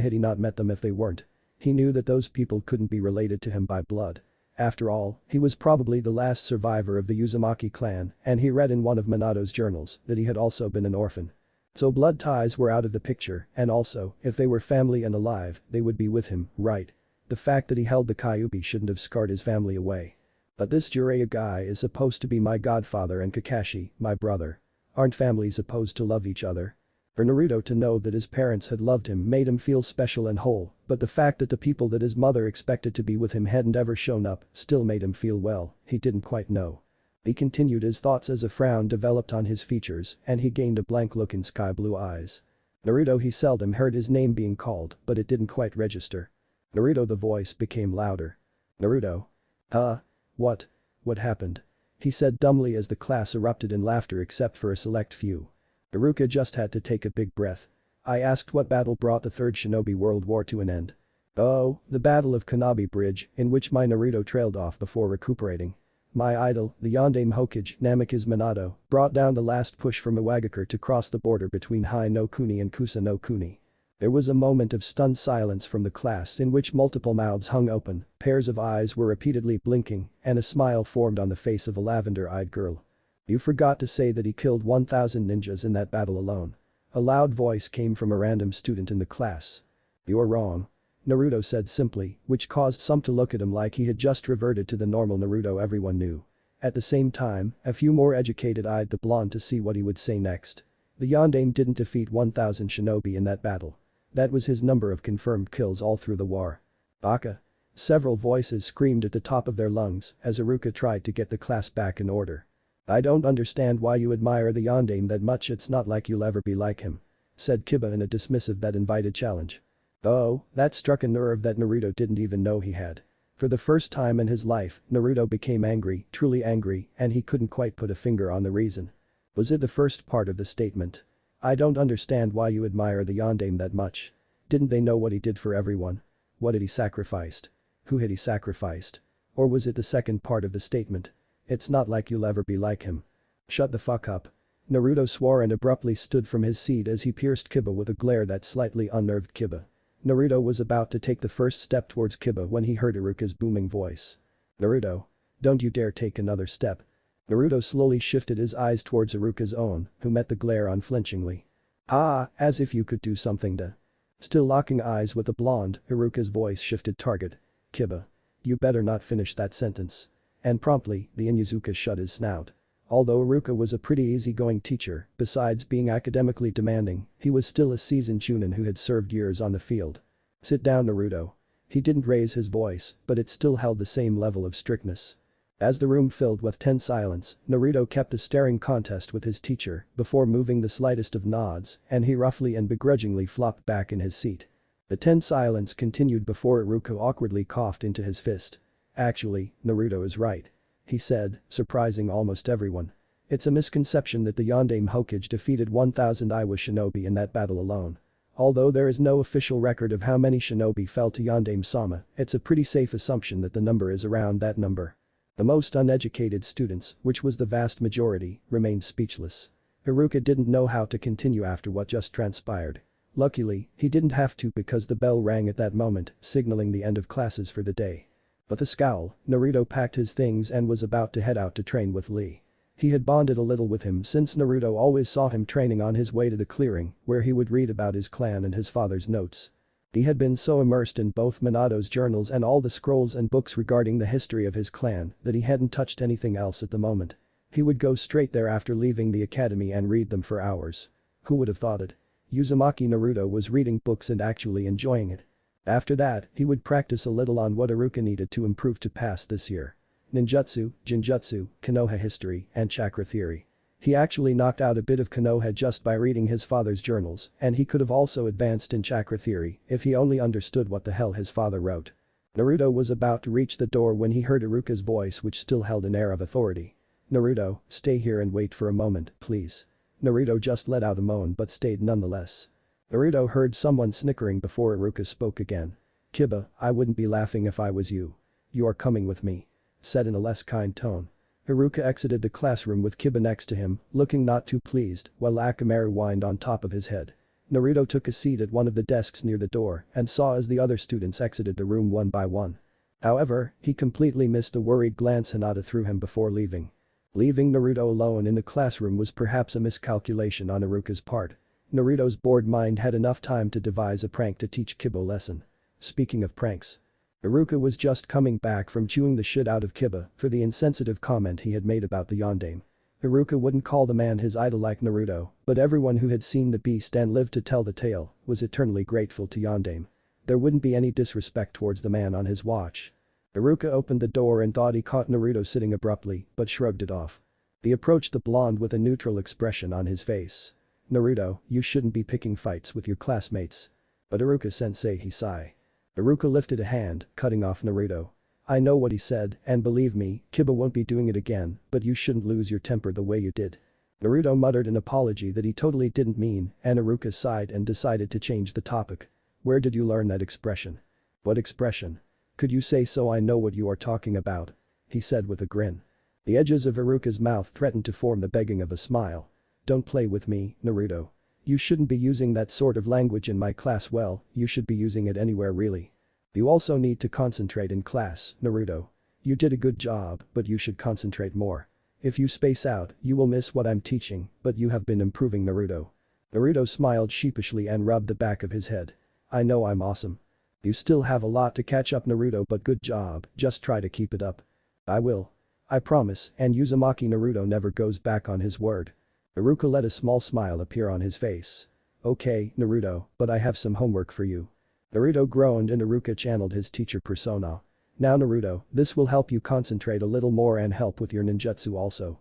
had he not met them if they weren't? He knew that those people couldn't be related to him by blood. After all, he was probably the last survivor of the Uzumaki clan, and he read in one of Minato's journals that he had also been an orphan. So blood ties were out of the picture, and also, if they were family and alive, they would be with him, right? The fact that he held the Kyuubi shouldn't have scarred his family away. But this Jiraiya guy is supposed to be my godfather and Kakashi, my brother. Aren't families supposed to love each other? For Naruto to know that his parents had loved him made him feel special and whole, but the fact that the people that his mother expected to be with him hadn't ever shown up still made him feel, well, he didn't quite know. He continued his thoughts as a frown developed on his features and he gained a blank look in sky blue eyes. Naruto. He seldom heard his name being called, but it didn't quite register. Naruto. The voice became louder. "Naruto." "Huh? What? What happened?" he said dumbly as the class erupted in laughter except for a select few. Iruka just had to take a big breath. I asked what battle brought the Third Shinobi World War to an end. Oh, the Battle of Kanabi Bridge, in which my Naruto trailed off before recuperating. My idol, the Yondaime Hokage Namikaze Minato, brought down the last push from Iwagakure to cross the border between Hai no Kuni and Kusa no Kuni. There was a moment of stunned silence from the class in which multiple mouths hung open, pairs of eyes were repeatedly blinking, and a smile formed on the face of a lavender-eyed girl. You forgot to say that he killed 1,000 ninjas in that battle alone. A loud voice came from a random student in the class. You're wrong. Naruto said simply, which caused some to look at him like he had just reverted to the normal Naruto everyone knew. At the same time, a few more educated eyed the blonde to see what he would say next. The Yondaime didn't defeat 1,000 shinobi in that battle. That was his number of confirmed kills all through the war. Baka. Several voices screamed at the top of their lungs as Iruka tried to get the class back in order. I don't understand why you admire the Yondaime that much, it's not like you'll ever be like him. Said Kiba in a dismissive that invited challenge. Oh, that struck a nerve that Naruto didn't even know he had. For the first time in his life, Naruto became angry, truly angry, and he couldn't quite put a finger on the reason. Was it the first part of the statement? I don't understand why you admire the Yondaime that much. Didn't they know what he did for everyone? What had he sacrificed? Who had he sacrificed? Or was it the second part of the statement? It's not like you'll ever be like him. Shut the fuck up. Naruto swore and abruptly stood from his seat as he pierced Kiba with a glare that slightly unnerved Kiba. Naruto was about to take the first step towards Kiba when he heard Iruka's booming voice. Naruto. Don't you dare take another step. Naruto slowly shifted his eyes towards Iruka's own, who met the glare unflinchingly. Ah, as if you could do something to. Still locking eyes with the blonde, Iruka's voice shifted target. Kiba. You better not finish that sentence. And promptly, the Inuzuka shut his snout. Although Iruka was a pretty easygoing teacher, besides being academically demanding, he was still a seasoned chunin who had served years on the field. Sit down, Naruto. He didn't raise his voice, but it still held the same level of strictness. As the room filled with tense silence, Naruto kept a staring contest with his teacher before moving the slightest of nods, and he roughly and begrudgingly flopped back in his seat. The tense silence continued before Iruka awkwardly coughed into his fist. Actually, Naruto is right. He said, surprising almost everyone. It's a misconception that the Yondaime Hokage defeated 1,000 Iwa shinobi in that battle alone. Although there is no official record of how many shinobi fell to Yondaime-sama, it's a pretty safe assumption that the number is around that number. The most uneducated students, which was the vast majority, remained speechless. Iruka didn't know how to continue after what just transpired. Luckily, he didn't have to because the bell rang at that moment, signaling the end of classes for the day. With a scowl, Naruto packed his things and was about to head out to train with Lee. He had bonded a little with him since Naruto always saw him training on his way to the clearing, where he would read about his clan and his father's notes. He had been so immersed in both Minato's journals and all the scrolls and books regarding the history of his clan that he hadn't touched anything else at the moment. He would go straight there after leaving the academy and read them for hours. Who would have thought it? Uzumaki Naruto was reading books and actually enjoying it. After that, he would practice a little on what Iruka needed to improve to pass this year. Ninjutsu, Jinjutsu, Konoha history, and chakra theory. He actually knocked out a bit of Konoha just by reading his father's journals, and he could have also advanced in chakra theory if he only understood what the hell his father wrote. Naruto was about to reach the door when he heard Iruka's voice, which still held an air of authority. Naruto, stay here and wait for a moment, please. Naruto just let out a moan but stayed nonetheless. Naruto heard someone snickering before Iruka spoke again. Kiba, I wouldn't be laughing if I was you. You are coming with me. Said in a less kind tone. Iruka exited the classroom with Kiba next to him, looking not too pleased, while Akamaru whined on top of his head. Naruto took a seat at one of the desks near the door and saw as the other students exited the room one by one. However, he completely missed the worried glance Hinata threw him before leaving. Leaving Naruto alone in the classroom was perhaps a miscalculation on Iruka's part. Naruto's bored mind had enough time to devise a prank to teach Kiba a lesson. Speaking of pranks. Iruka was just coming back from chewing the shit out of Kiba for the insensitive comment he had made about the Yondaime. Iruka wouldn't call the man his idol like Naruto, but everyone who had seen the beast and lived to tell the tale was eternally grateful to Yondaime. There wouldn't be any disrespect towards the man on his watch. Iruka opened the door and thought he caught Naruto sitting abruptly, but shrugged it off. He approached the blonde with a neutral expression on his face. Naruto, you shouldn't be picking fights with your classmates. But Iruka-sensei, he sighed. Iruka lifted a hand, cutting off Naruto. I know what he said, and believe me, Kiba won't be doing it again, but you shouldn't lose your temper the way you did. Naruto muttered an apology that he totally didn't mean, and Iruka sighed and decided to change the topic. Where did you learn that expression? What expression? Could you say so I know what you are talking about? He said with a grin. The edges of Iruka's mouth threatened to form the begging of a smile. Don't play with me, Naruto. You shouldn't be using that sort of language in my class well, you should be using it anywhere really. You also need to concentrate in class, Naruto. You did a good job, but you should concentrate more. If you space out, you will miss what I'm teaching, but you have been improving Naruto. Naruto smiled sheepishly and rubbed the back of his head. I know I'm awesome. You still have a lot to catch up Naruto but good job, just try to keep it up. I will. I promise, and Uzumaki Naruto never goes back on his word. Iruka let a small smile appear on his face. Okay, Naruto, but I have some homework for you. Naruto groaned and Iruka channeled his teacher persona. Now Naruto, this will help you concentrate a little more and help with your ninjutsu also.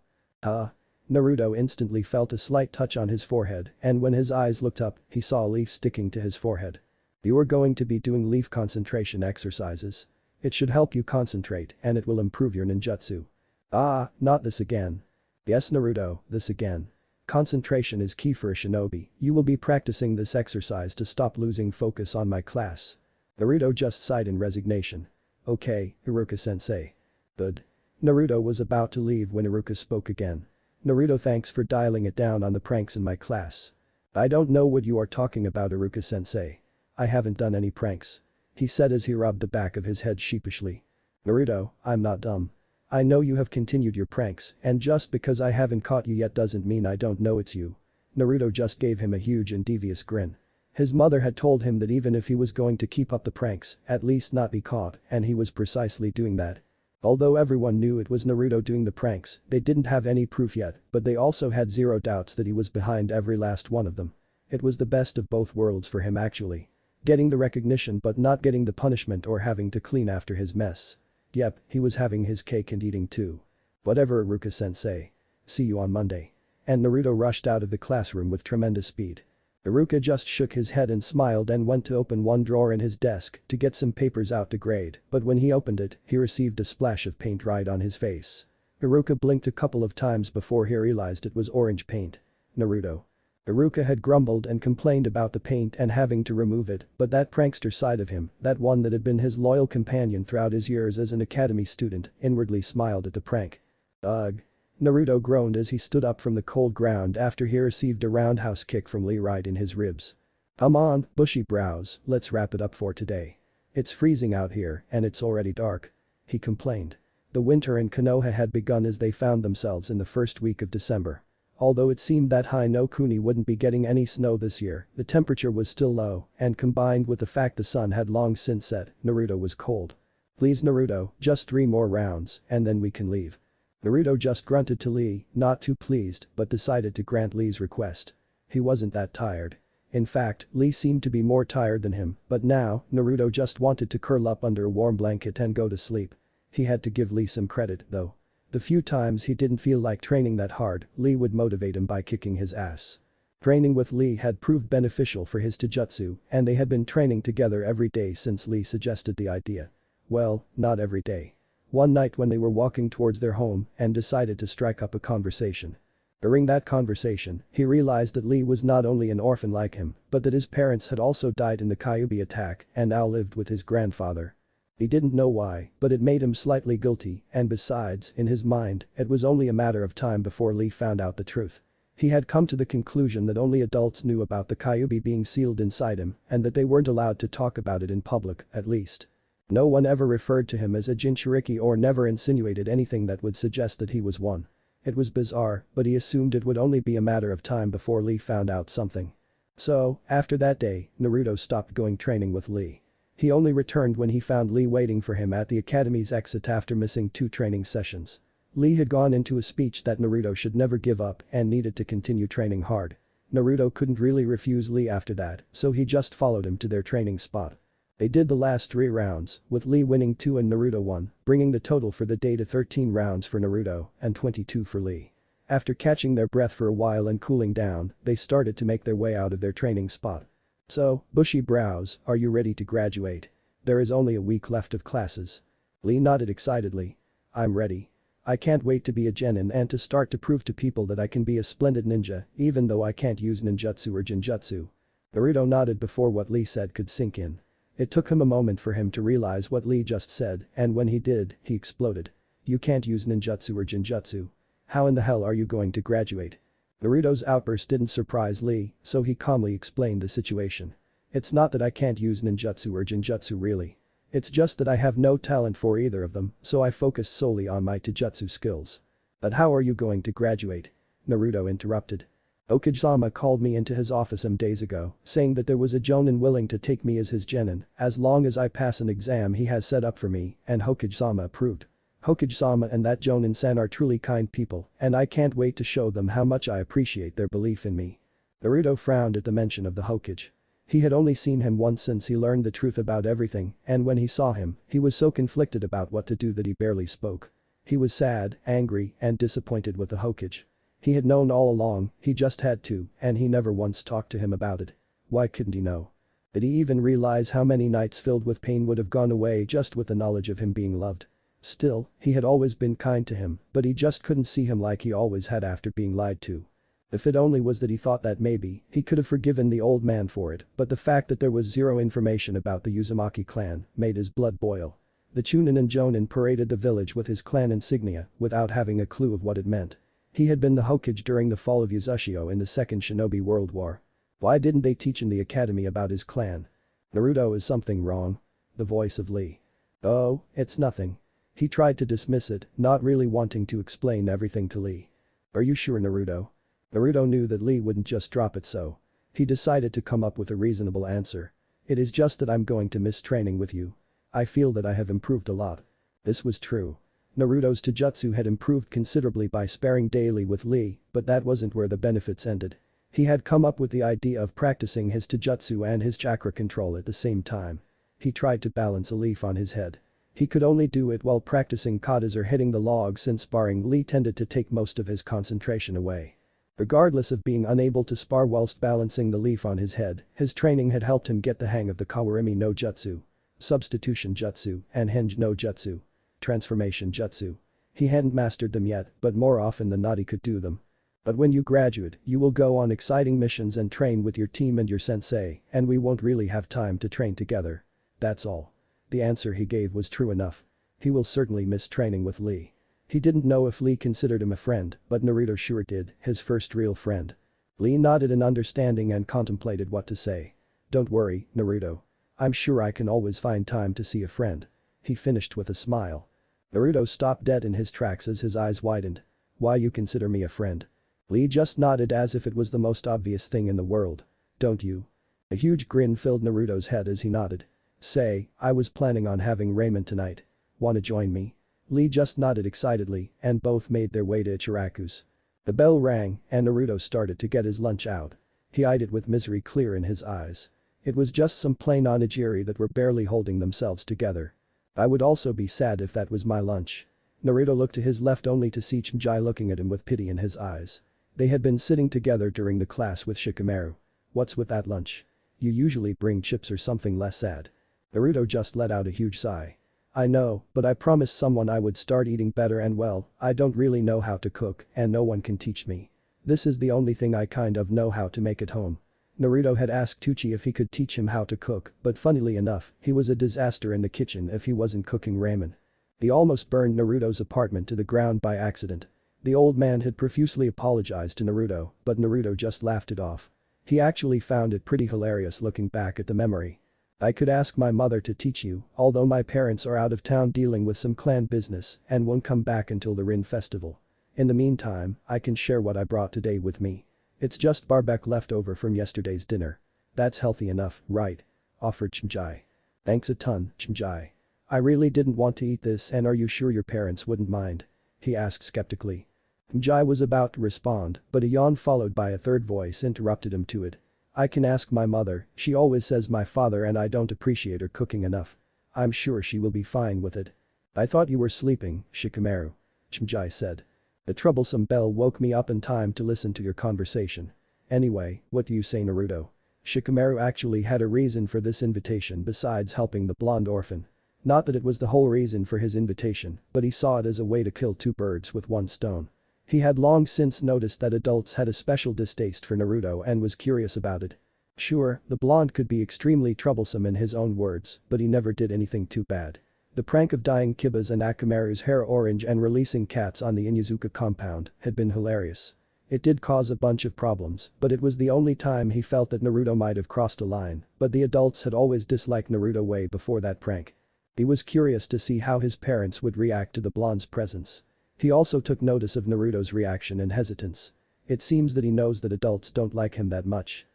Naruto instantly felt a slight touch on his forehead and when his eyes looked up, he saw a leaf sticking to his forehead. You are going to be doing leaf concentration exercises. It should help you concentrate and it will improve your ninjutsu. Not this again. Yes Naruto, this again. Concentration is key for a shinobi, you will be practicing this exercise to stop losing focus on my class. Naruto just sighed in resignation. Okay, Iruka-sensei. Good. Naruto was about to leave when Iruka spoke again. Naruto thanks for dialing it down on the pranks in my class. I don't know what you are talking about Iruka-sensei. I haven't done any pranks. He said as he rubbed the back of his head sheepishly. Naruto, I'm not dumb. I know you have continued your pranks and just because I haven't caught you yet doesn't mean I don't know it's you. Naruto just gave him a huge and devious grin. His mother had told him that even if he was going to keep up the pranks, at least not be caught, and he was precisely doing that. Although everyone knew it was Naruto doing the pranks, they didn't have any proof yet, but they also had zero doubts that he was behind every last one of them. It was the best of both worlds for him actually. Getting the recognition but not getting the punishment or having to clean after his mess. Yep, he was having his cake and eating too. Whatever Iruka-sensei. See you on Monday. And Naruto rushed out of the classroom with tremendous speed. Iruka just shook his head and smiled and went to open one drawer in his desk to get some papers out to grade, but when he opened it, he received a splash of paint right on his face. Iruka blinked a couple of times before he realized it was orange paint. Naruto. Iruka had grumbled and complained about the paint and having to remove it, but that prankster side of him, that one that had been his loyal companion throughout his years as an academy student, inwardly smiled at the prank. Ugh. Naruto groaned as he stood up from the cold ground after he received a roundhouse kick from Lee right in his ribs. Come on, bushy brows, let's wrap it up for today. It's freezing out here and it's already dark. He complained. The winter in Konoha had begun as they found themselves in the first week of December. Although it seemed that High no Kuni wouldn't be getting any snow this year, the temperature was still low and combined with the fact the sun had long since set, Naruto was cold. Please Naruto, just 3 more rounds and then we can leave. Naruto just grunted to Lee, not too pleased, but decided to grant Lee's request. He wasn't that tired. In fact, Lee seemed to be more tired than him, but now, Naruto just wanted to curl up under a warm blanket and go to sleep. He had to give Lee some credit, though. The few times he didn't feel like training that hard, Lee would motivate him by kicking his ass. Training with Lee had proved beneficial for his taijutsu, and they had been training together every day since Lee suggested the idea. Well, not every day. One night when they were walking towards their home and decided to strike up a conversation. During that conversation, he realized that Lee was not only an orphan like him, but that his parents had also died in the Kyuubi attack and now lived with his grandfather. He didn't know why, but it made him slightly guilty and besides, in his mind, it was only a matter of time before Lee found out the truth. He had come to the conclusion that only adults knew about the Kyuubi being sealed inside him and that they weren't allowed to talk about it in public, at least. No one ever referred to him as a Jinchuriki or never insinuated anything that would suggest that he was one. It was bizarre, but he assumed it would only be a matter of time before Lee found out something. So, after that day, Naruto stopped going training with Lee. He only returned when he found Lee waiting for him at the academy's exit after missing 2 training sessions. Lee had gone into a speech that Naruto should never give up and needed to continue training hard. Naruto couldn't really refuse Lee after that, so he just followed him to their training spot. They did the last 3 rounds, with Lee winning 2 and Naruto 1, bringing the total for the day to 13 rounds for Naruto and 22 for Lee. After catching their breath for a while and cooling down, they started to make their way out of their training spot. So, bushy brows, are you ready to graduate? There is only a week left of classes. Lee nodded excitedly. I'm ready. I can't wait to be a genin and to start to prove to people that I can be a splendid ninja, even though I can't use ninjutsu or jinjutsu. Naruto nodded before what Lee said could sink in. It took him a moment for him to realize what Lee just said, and when he did, he exploded. You can't use ninjutsu or jinjutsu. How in the hell are you going to graduate? Naruto's outburst didn't surprise Lee, so he calmly explained the situation. It's not that I can't use ninjutsu or jinjutsu really. It's just that I have no talent for either of them, so I focused solely on my taijutsu skills. But how are you going to graduate? Naruto interrupted. Okage-sama called me into his office some days ago, saying that there was a jonin willing to take me as his genin, as long as I pass an exam he has set up for me, and Hokage-sama approved. Hokage-sama and that jonin-san are truly kind people, and I can't wait to show them how much I appreciate their belief in me. Naruto frowned at the mention of the Hokage. He had only seen him once since he learned the truth about everything, and when he saw him, he was so conflicted about what to do that he barely spoke. He was sad, angry, and disappointed with the Hokage. He had known all along, he just had to, and he never once talked to him about it. Why couldn't he know? Did he even realize how many nights filled with pain would have gone away just with the knowledge of him being loved? Still, he had always been kind to him, but he just couldn't see him like he always had after being lied to. If it only was that he thought that maybe, he could have forgiven the old man for it, but the fact that there was zero information about the Uzumaki clan made his blood boil. The Chunin and Jonin paraded the village with his clan insignia without having a clue of what it meant. He had been the Hokage during the fall of Uzushio in the Second Shinobi World War. Why didn't they teach in the academy about his clan? Naruto, is something wrong? The voice of Lee. Oh, it's nothing. He tried to dismiss it, not really wanting to explain everything to Lee. Are you sure, Naruto? Naruto knew that Lee wouldn't just drop it so. He decided to come up with a reasonable answer. It is just that I'm going to miss training with you. I feel that I have improved a lot. This was true. Naruto's taijutsu had improved considerably by sparring daily with Lee, but that wasn't where the benefits ended. He had come up with the idea of practicing his taijutsu and his chakra control at the same time. He tried to balance a leaf on his head. He could only do it while practicing katas or hitting the log since sparring Lee tended to take most of his concentration away. Regardless of being unable to spar whilst balancing the leaf on his head, his training had helped him get the hang of the Kawarimi no Jutsu, Substitution Jutsu, and Henge no Jutsu, Transformation Jutsu. He hadn't mastered them yet, but more often than not he could do them. But when you graduate, you will go on exciting missions and train with your team and your sensei, and we won't really have time to train together. That's all. The answer he gave was true enough. He will certainly miss training with Lee. He didn't know if Lee considered him a friend, but Naruto sure did, his first real friend. Lee nodded in understanding and contemplated what to say. Don't worry, Naruto. I'm sure I can always find time to see a friend. He finished with a smile. Naruto stopped dead in his tracks as his eyes widened. Why you consider me a friend? Lee just nodded as if it was the most obvious thing in the world. Don't you? A huge grin filled Naruto's head as he nodded. Say, I was planning on having ramen tonight. Wanna join me? Lee just nodded excitedly, and both made their way to Ichiraku's. The bell rang, and Naruto started to get his lunch out. He eyed it with misery clear in his eyes. It was just some plain onigiri that were barely holding themselves together. I would also be sad if that was my lunch. Naruto looked to his left only to see Chimjai looking at him with pity in his eyes. They had been sitting together during the class with Shikamaru. What's with that lunch? You usually bring chips or something less sad. Naruto just let out a huge sigh. I know, but I promised someone I would start eating better and well, I don't really know how to cook and no one can teach me. This is the only thing I kind of know how to make at home. Naruto had asked Tucci if he could teach him how to cook, but funnily enough, he was a disaster in the kitchen if he wasn't cooking ramen. He almost burned Naruto's apartment to the ground by accident. The old man had profusely apologized to Naruto, but Naruto just laughed it off. He actually found it pretty hilarious looking back at the memory. I could ask my mother to teach you, although my parents are out of town dealing with some clan business and won't come back until the Rin festival. In the meantime, I can share what I brought today with me. It's just barbecue left over from yesterday's dinner. That's healthy enough, right? Offered Chimjai. Thanks a ton, Chimjai. I really didn't want to eat this, and are you sure your parents wouldn't mind? He asked skeptically. Chimjai was about to respond, but a yawn followed by a third voice interrupted him to it. I can ask my mother, she always says my father and I don't appreciate her cooking enough. I'm sure she will be fine with it. I thought you were sleeping, Shikamaru. Chimjai said. The troublesome bell woke me up in time to listen to your conversation. Anyway, what do you say, Naruto? Shikamaru actually had a reason for this invitation besides helping the blonde orphan. Not that it was the whole reason for his invitation, but he saw it as a way to kill two birds with one stone. He had long since noticed that adults had a special distaste for Naruto and was curious about it. Sure, the blonde could be extremely troublesome in his own words, but he never did anything too bad. The prank of dyeing Kiba's and Akamaru's hair orange and releasing cats on the Inuzuka compound had been hilarious. It did cause a bunch of problems, but it was the only time he felt that Naruto might have crossed a line, but the adults had always disliked Naruto way before that prank. He was curious to see how his parents would react to the blonde's presence. He also took notice of Naruto's reaction and hesitance. It seems that he knows that adults don't like him that much.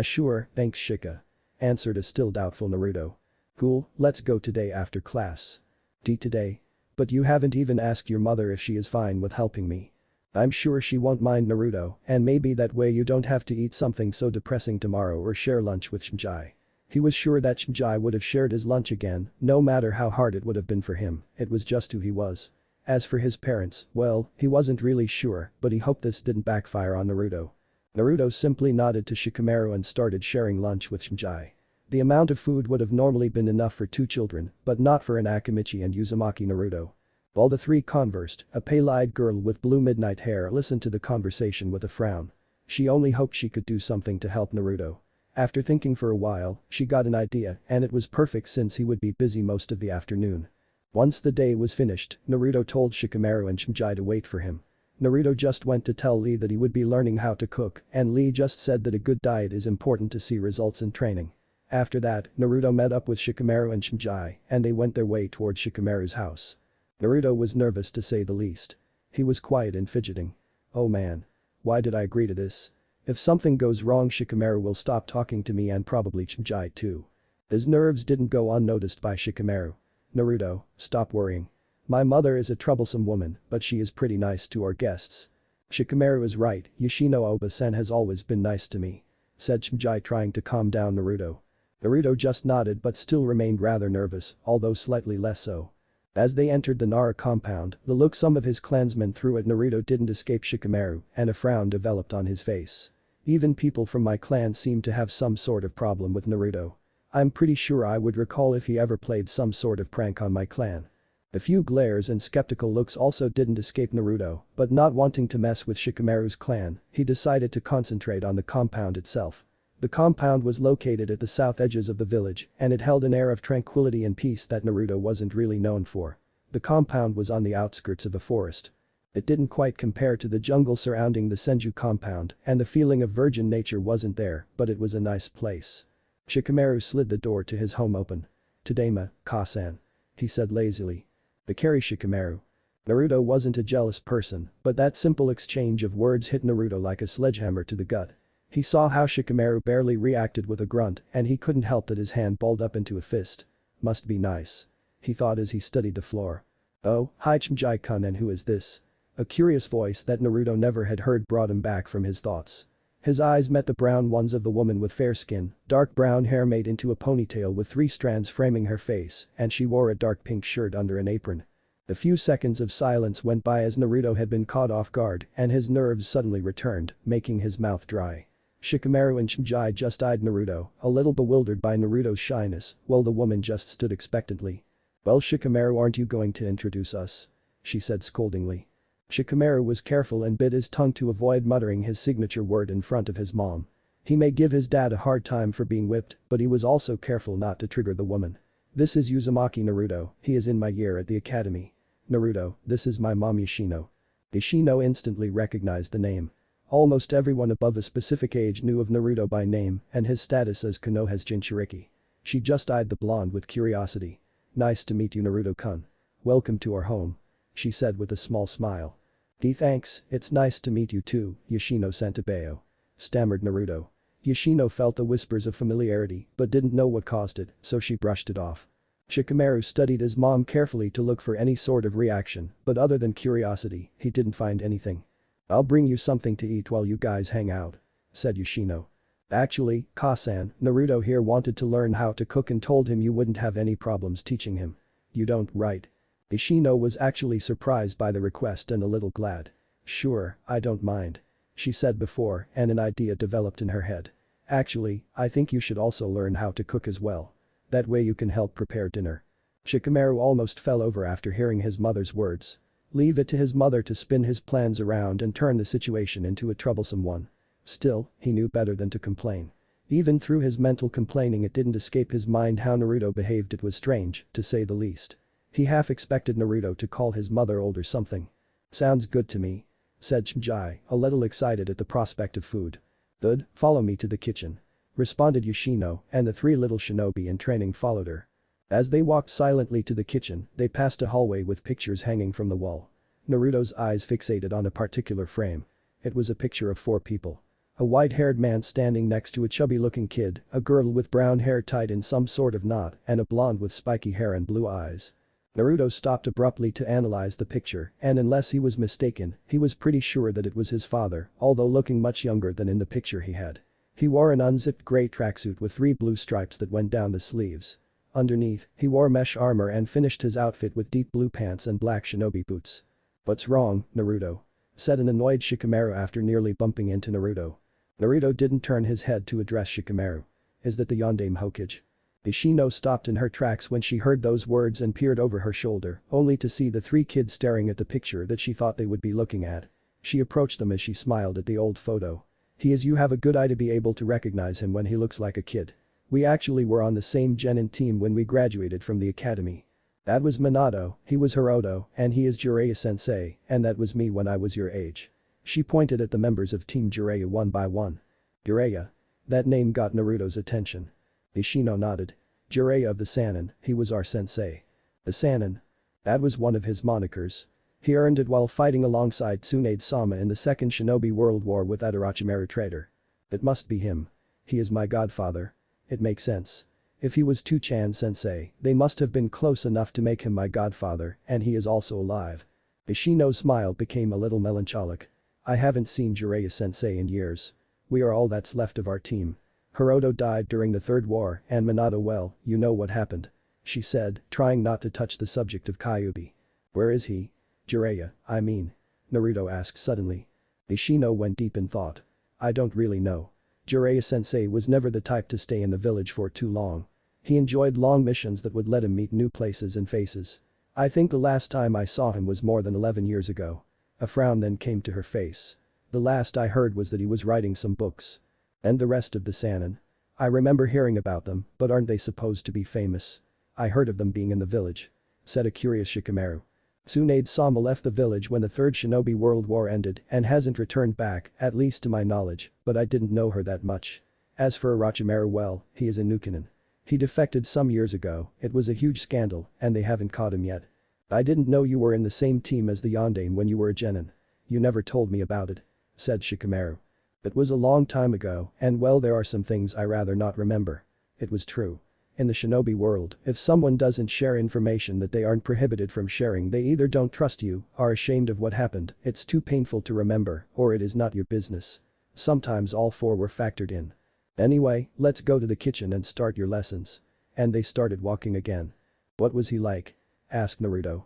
Sure, thanks Shika. Answered a still doubtful Naruto. Cool, let's go today after class. Today? But you haven't even asked your mother if she is fine with helping me. I'm sure she won't mind Naruto, and maybe that way you don't have to eat something so depressing tomorrow or share lunch with Shinji. He was sure that Shinji would have shared his lunch again, no matter how hard it would have been for him, it was just who he was. As for his parents, well, he wasn't really sure, but he hoped this didn't backfire on Naruto. Naruto simply nodded to Shikamaru and started sharing lunch with Shinji. The amount of food would have normally been enough for two children, but not for an Akamichi and Uzumaki Naruto. While the three conversed, a pale-eyed girl with blue midnight hair listened to the conversation with a frown. She only hoped she could do something to help Naruto. After thinking for a while, she got an idea, and it was perfect since he would be busy most of the afternoon. Once the day was finished, Naruto told Shikamaru and Shinji to wait for him. Naruto just went to tell Lee that he would be learning how to cook, and Lee just said that a good diet is important to see results in training. After that, Naruto met up with Shikamaru and Shinji, and they went their way towards Shikamaru's house. Naruto was nervous to say the least. He was quiet and fidgeting. Oh man. Why did I agree to this? If something goes wrong Shikamaru will stop talking to me and probably Shinji too. His nerves didn't go unnoticed by Shikamaru. Naruto, stop worrying. My mother is a troublesome woman, but she is pretty nice to our guests. Shikamaru is right, Yoshino Oba-sen has always been nice to me. Said Shinji trying to calm down Naruto. Naruto just nodded but still remained rather nervous, although slightly less so. As they entered the Nara compound, the look some of his clansmen threw at Naruto didn't escape Shikamaru, and a frown developed on his face. Even people from my clan seem to have some sort of problem with Naruto. I'm pretty sure I would recall if he ever played some sort of prank on my clan. A few glares and skeptical looks also didn't escape Naruto, but not wanting to mess with Shikamaru's clan, he decided to concentrate on the compound itself. The compound was located at the south edges of the village, and it held an air of tranquility and peace that Naruto wasn't really known for. The compound was on the outskirts of a forest. It didn't quite compare to the jungle surrounding the Senju compound, and the feeling of virgin nature wasn't there, but it was a nice place. Shikamaru slid the door to his home open. "Tadaima, Ka-san," he said lazily. "Bakari Shikamaru." Naruto wasn't a jealous person, but that simple exchange of words hit Naruto like a sledgehammer to the gut. He saw how Shikamaru barely reacted with a grunt, and he couldn't help that his hand balled up into a fist. Must be nice. He thought as he studied the floor. "Oh, hi Shinji-kun, and who is this?" A curious voice that Naruto never had heard brought him back from his thoughts. His eyes met the brown ones of the woman with fair skin, dark brown hair made into a ponytail with 3 strands framing her face, and she wore a dark pink shirt under an apron. A few seconds of silence went by as Naruto had been caught off guard, and his nerves suddenly returned, making his mouth dry. Shikamaru and Shinji just eyed Naruto, a little bewildered by Naruto's shyness, while the woman just stood expectantly. "Well Shikamaru, aren't you going to introduce us?" she said scoldingly. Shikamaru was careful and bit his tongue to avoid muttering his signature word in front of his mom. He may give his dad a hard time for being whipped, but he was also careful not to trigger the woman. "This is Uzumaki Naruto, he is in my year at the academy. Naruto, this is my mom Yoshino." Yoshino instantly recognized the name. Almost everyone above a specific age knew of Naruto by name and his status as Konoha's Jinchuriki. She just eyed the blonde with curiosity. "Nice to meet you Naruto-kun. Welcome to our home," she said with a small smile. Thanks, it's nice to meet you too, Yoshino Santabeo," stammered Naruto. Yoshino felt the whispers of familiarity but didn't know what caused it, so she brushed it off. Shikamaru studied his mom carefully to look for any sort of reaction, but other than curiosity, he didn't find anything. "I'll bring you something to eat while you guys hang out," said Yoshino. "Actually, Ka-san, Naruto here wanted to learn how to cook and told him you wouldn't have any problems teaching him. You don't, right?" Yoshino was actually surprised by the request and a little glad. "Sure, I don't mind," she said before, and an idea developed in her head. "Actually, I think you should also learn how to cook as well. That way you can help prepare dinner." Shikamaru almost fell over after hearing his mother's words. Leave it to his mother to spin his plans around and turn the situation into a troublesome one. Still, he knew better than to complain. Even through his mental complaining, it didn't escape his mind how Naruto behaved. It was strange, to say the least. He half expected Naruto to call his mother old or something. "Sounds good to me," said Shinji, a little excited at the prospect of food. "Good, follow me to the kitchen," responded Yoshino, and the three little shinobi in training followed her. As they walked silently to the kitchen, they passed a hallway with pictures hanging from the wall. Naruto's eyes fixated on a particular frame. It was a picture of four people. A white-haired man standing next to a chubby-looking kid, a girl with brown hair tied in some sort of knot, and a blonde with spiky hair and blue eyes. Naruto stopped abruptly to analyze the picture, and unless he was mistaken, he was pretty sure that it was his father, although looking much younger than in the picture he had. He wore an unzipped gray tracksuit with 3 blue stripes that went down the sleeves. Underneath, he wore mesh armor and finished his outfit with deep blue pants and black shinobi boots. "What's wrong, Naruto?" said an annoyed Shikamaru after nearly bumping into Naruto. Naruto didn't turn his head to address Shikamaru. "Is that the Yondaime Hokage?" Yoshino stopped in her tracks when she heard those words and peered over her shoulder, only to see the 3 kids staring at the picture that she thought they would be looking at. She approached them as she smiled at the old photo. "He is. You have a good eye to be able to recognize him when he looks like a kid. We actually were on the same genin team when we graduated from the academy. That was Minato, he was Hiroto, and he is Jiraiya-sensei, and that was me when I was your age." She pointed at the members of Team Jiraiya one by one. "Jiraiya?" That name got Naruto's attention. Yoshino nodded. "Jiraiya of the Sannin, he was our sensei." The Sannin? That was one of his monikers. He earned it while fighting alongside Tsunade-sama in the Second Shinobi World War with that Orochimaru traitor. "It must be him. He is my godfather. It makes sense. If he was Two-chan sensei, they must have been close enough to make him my godfather, and he is also alive." Yoshino's smile became a little melancholic. "I haven't seen Jiraiya-sensei in years. We are all that's left of our team. Hiroto died during the Third War, and Minato, well, you know what happened," she said, trying not to touch the subject of Kyuubi. "Where is he? Jiraiya, I mean?" Naruto asked suddenly. Yoshino went deep in thought. "I don't really know. Jiraiya-sensei was never the type to stay in the village for too long. He enjoyed long missions that would let him meet new places and faces. I think the last time I saw him was more than 11 years ago." A frown then came to her face. "The last I heard was that he was writing some books." "And the rest of the Sannin?" "I remember hearing about them, but aren't they supposed to be famous?" "I heard of them being in the village," said a curious Shikamaru. "Tsunade-sama left the village when the Third Shinobi World War ended and hasn't returned back, at least to my knowledge, but I didn't know her that much. As for Orochimaru, well, he is a Nukenin. He defected some years ago, it was a huge scandal, and they haven't caught him yet. I didn't know you were in the same team as the Yondaime when you were a genin. You never told me about it," said Shikamaru. "It was a long time ago, and well, there are some things I rather not remember." It was true. In the shinobi world, if someone doesn't share information that they aren't prohibited from sharing, they either don't trust you, are ashamed of what happened, it's too painful to remember, or it is not your business. Sometimes all 4 were factored in. "Anyway, let's go to the kitchen and start your lessons." And they started walking again. "What was he like?" asked Naruto.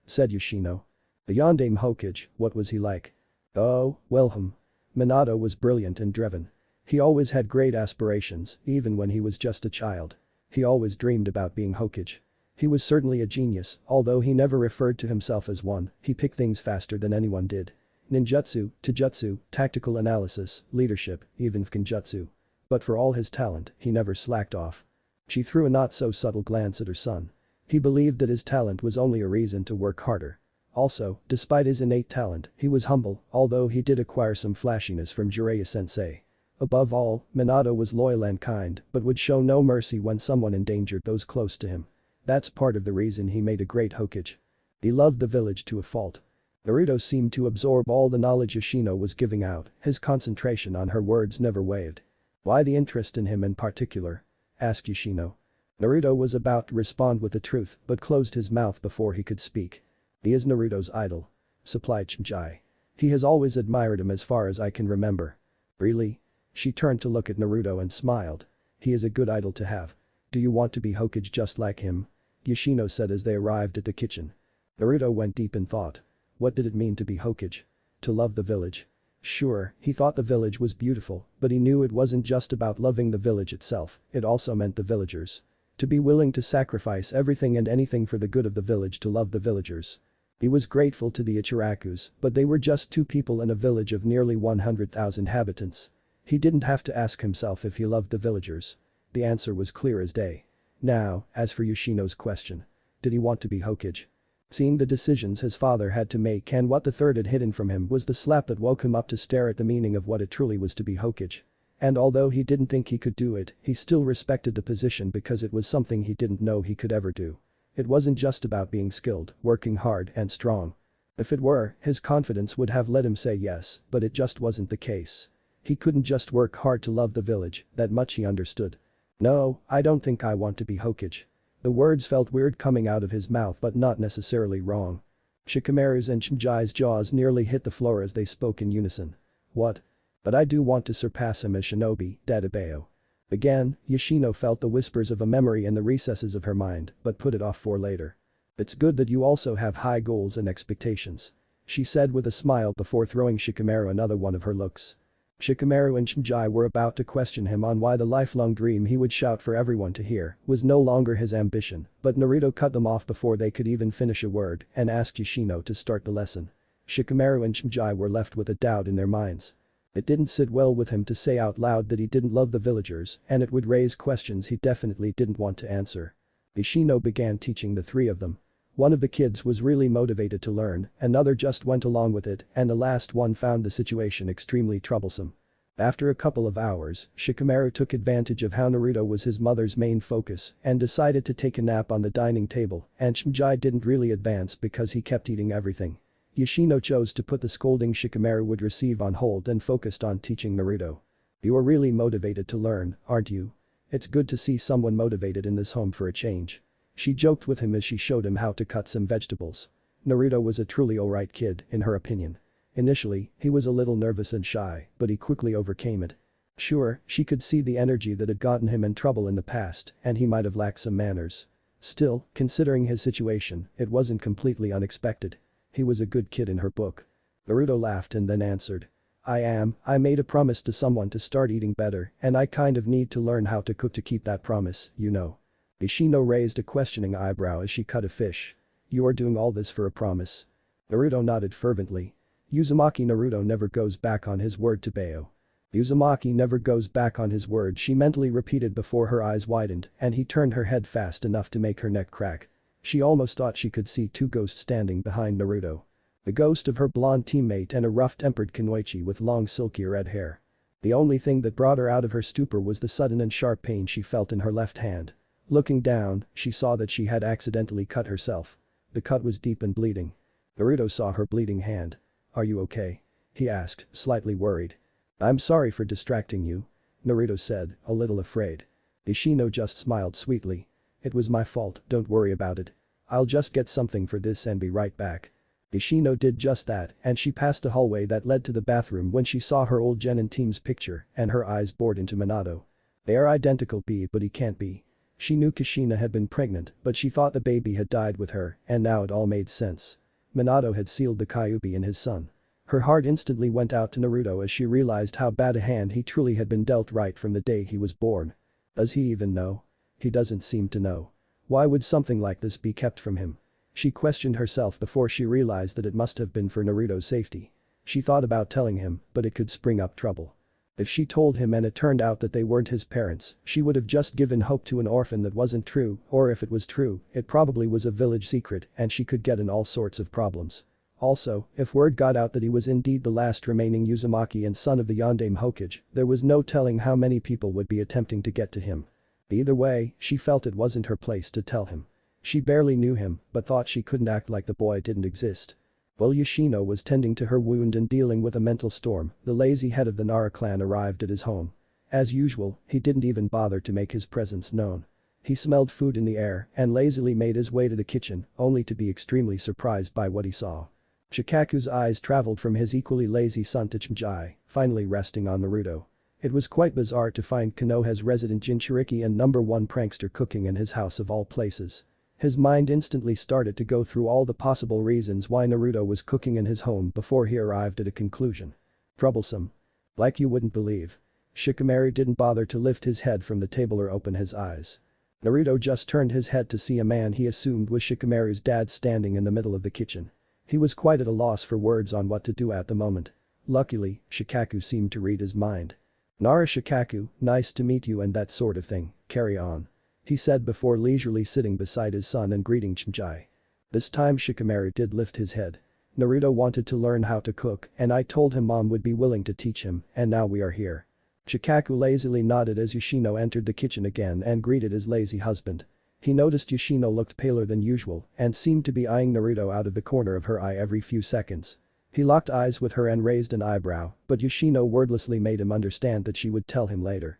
Said Yoshino. "The Yondaime Hokage, what was he like?" "Oh, well Minato was brilliant and driven. He always had great aspirations, even when he was just a child. He always dreamed about being Hokage. He was certainly a genius, although he never referred to himself as one, he picked things faster than anyone did. Ninjutsu, taijutsu, tactical analysis, leadership, even Kenjutsu. But for all his talent, he never slacked off." She threw a not-so-subtle glance at her son. He believed that his talent was only a reason to work harder. Also, despite his innate talent, he was humble, although he did acquire some flashiness from Jiraiya-sensei. Above all, Minato was loyal and kind, but would show no mercy when someone endangered those close to him. That's part of the reason he made a great Hokage. He loved the village to a fault. Naruto seemed to absorb all the knowledge Yoshino was giving out, his concentration on her words never wavered. "Why the interest in him in particular?" asked Yoshino. Naruto was about to respond with the truth, but closed his mouth before he could speak. "He is Naruto's idol," supplied Shinji. "He has always admired him as far as I can remember." "Really?" She turned to look at Naruto and smiled. "He is a good idol to have. Do you want to be Hokage just like him?" Yoshino said as they arrived at the kitchen. Naruto went deep in thought. What did it mean to be Hokage? To love the village? Sure, he thought the village was beautiful, but he knew it wasn't just about loving the village itself, it also meant the villagers. To be willing to sacrifice everything and anything for the good of the village to love the villagers. He was grateful to the Ichirakus, but they were just two people in a village of nearly 100,000 inhabitants. He didn't have to ask himself if he loved the villagers. The answer was clear as day. Now, as for Yoshino's question. Did he want to be Hokage? Seeing the decisions his father had to make and what the third had hidden from him was the slap that woke him up to stare at the meaning of what it truly was to be Hokage. And although he didn't think he could do it, he still respected the position because it was something he didn't know he could ever do. It wasn't just about being skilled, working hard and strong. If it were, his confidence would have let him say yes, but it just wasn't the case. He couldn't just work hard to love the village, that much he understood. No, I don't think I want to be Hokage. The words felt weird coming out of his mouth but not necessarily wrong. Shikamaru's and Shinjai's jaws nearly hit the floor as they spoke in unison. What? But I do want to surpass him as shinobi, Dadabeo. Again, Yoshino felt the whispers of a memory in the recesses of her mind, but put it off for later. It's good that you also have high goals and expectations. She said with a smile before throwing Shikamaru another one of her looks. Shikamaru and Shinjai were about to question him on why the lifelong dream he would shout for everyone to hear was no longer his ambition, but Naruto cut them off before they could even finish a word and asked Yoshino to start the lesson. Shikamaru and Shinjai were left with a doubt in their minds. It didn't sit well with him to say out loud that he didn't love the villagers and it would raise questions he definitely didn't want to answer. Yoshino began teaching the three of them. One of the kids was really motivated to learn, another just went along with it, and the last one found the situation extremely troublesome. After a couple of hours, Shikamaru took advantage of how Naruto was his mother's main focus and decided to take a nap on the dining table, and Shinjai didn't really advance because he kept eating everything. Yoshino chose to put the scolding Shikamaru would receive on hold and focused on teaching Naruto. You are really motivated to learn, aren't you? It's good to see someone motivated in this home for a change. She joked with him as she showed him how to cut some vegetables. Naruto was a truly alright kid, in her opinion. Initially, he was a little nervous and shy, but he quickly overcame it. Sure, she could see the energy that had gotten him in trouble in the past, and he might have lacked some manners. Still, considering his situation, it wasn't completely unexpected. He was a good kid in her book. Naruto laughed and then answered. I made a promise to someone to start eating better, and I kind of need to learn how to cook to keep that promise, you know. Yoshino raised a questioning eyebrow as she cut a fish. You are doing all this for a promise? Naruto nodded fervently. Uzumaki Naruto never goes back on his word to Bayo. Uzumaki never goes back on his word, she mentally repeated before her eyes widened and he turned her head fast enough to make her neck crack. She almost thought she could see two ghosts standing behind Naruto. The ghost of her blonde teammate and a rough-tempered Kunoichi with long silky red hair. The only thing that brought her out of her stupor was the sudden and sharp pain she felt in her left hand. Looking down, she saw that she had accidentally cut herself. The cut was deep and bleeding. Naruto saw her bleeding hand. Are you okay? He asked, slightly worried. I'm sorry for distracting you. Naruto said, a little afraid. Yoshino just smiled sweetly. It was my fault, don't worry about it. I'll just get something for this and be right back. Yoshino did just that and she passed a hallway that led to the bathroom when she saw her old Genin team's picture and her eyes bored into Minato. They are identical but he can't be. She knew Kushina had been pregnant but she thought the baby had died with her and now it all made sense. Minato had sealed the Kyuubi in his son. Her heart instantly went out to Naruto as she realized how bad a hand he truly had been dealt right from the day he was born. Does he even know? He doesn't seem to know. Why would something like this be kept from him? She questioned herself before she realized that it must have been for Naruto's safety. She thought about telling him, but it could spring up trouble. If she told him and it turned out that they weren't his parents, she would have just given hope to an orphan that wasn't true, or if it was true, it probably was a village secret and she could get in all sorts of problems. Also, if word got out that he was indeed the last remaining Uzumaki and son of the Yondaime Hokage, there was no telling how many people would be attempting to get to him. Either way, she felt it wasn't her place to tell him. She barely knew him, but thought she couldn't act like the boy didn't exist. While Yoshino was tending to her wound and dealing with a mental storm, the lazy head of the Nara clan arrived at his home. As usual, he didn't even bother to make his presence known. He smelled food in the air and lazily made his way to the kitchen, only to be extremely surprised by what he saw. Shikaku's eyes traveled from his equally lazy son to Shinjai, finally resting on Naruto. It was quite bizarre to find Konoha's resident Jinchuriki and #1 prankster cooking in his house of all places. His mind instantly started to go through all the possible reasons why Naruto was cooking in his home before he arrived at a conclusion. Troublesome. Like you wouldn't believe. Shikamaru didn't bother to lift his head from the table or open his eyes. Naruto just turned his head to see a man he assumed was Shikamaru's dad standing in the middle of the kitchen. He was quite at a loss for words on what to do at the moment. Luckily, Shikaku seemed to read his mind. "Nara Shikaku, nice to meet you and that sort of thing, carry on," he said before leisurely sitting beside his son and greeting Chinchai. This time Shikamaru did lift his head. "Naruto wanted to learn how to cook and I told him mom would be willing to teach him and now we are here." Shikaku lazily nodded as Yoshino entered the kitchen again and greeted his lazy husband. He noticed Yoshino looked paler than usual and seemed to be eyeing Naruto out of the corner of her eye every few seconds. He locked eyes with her and raised an eyebrow, but Yoshino wordlessly made him understand that she would tell him later.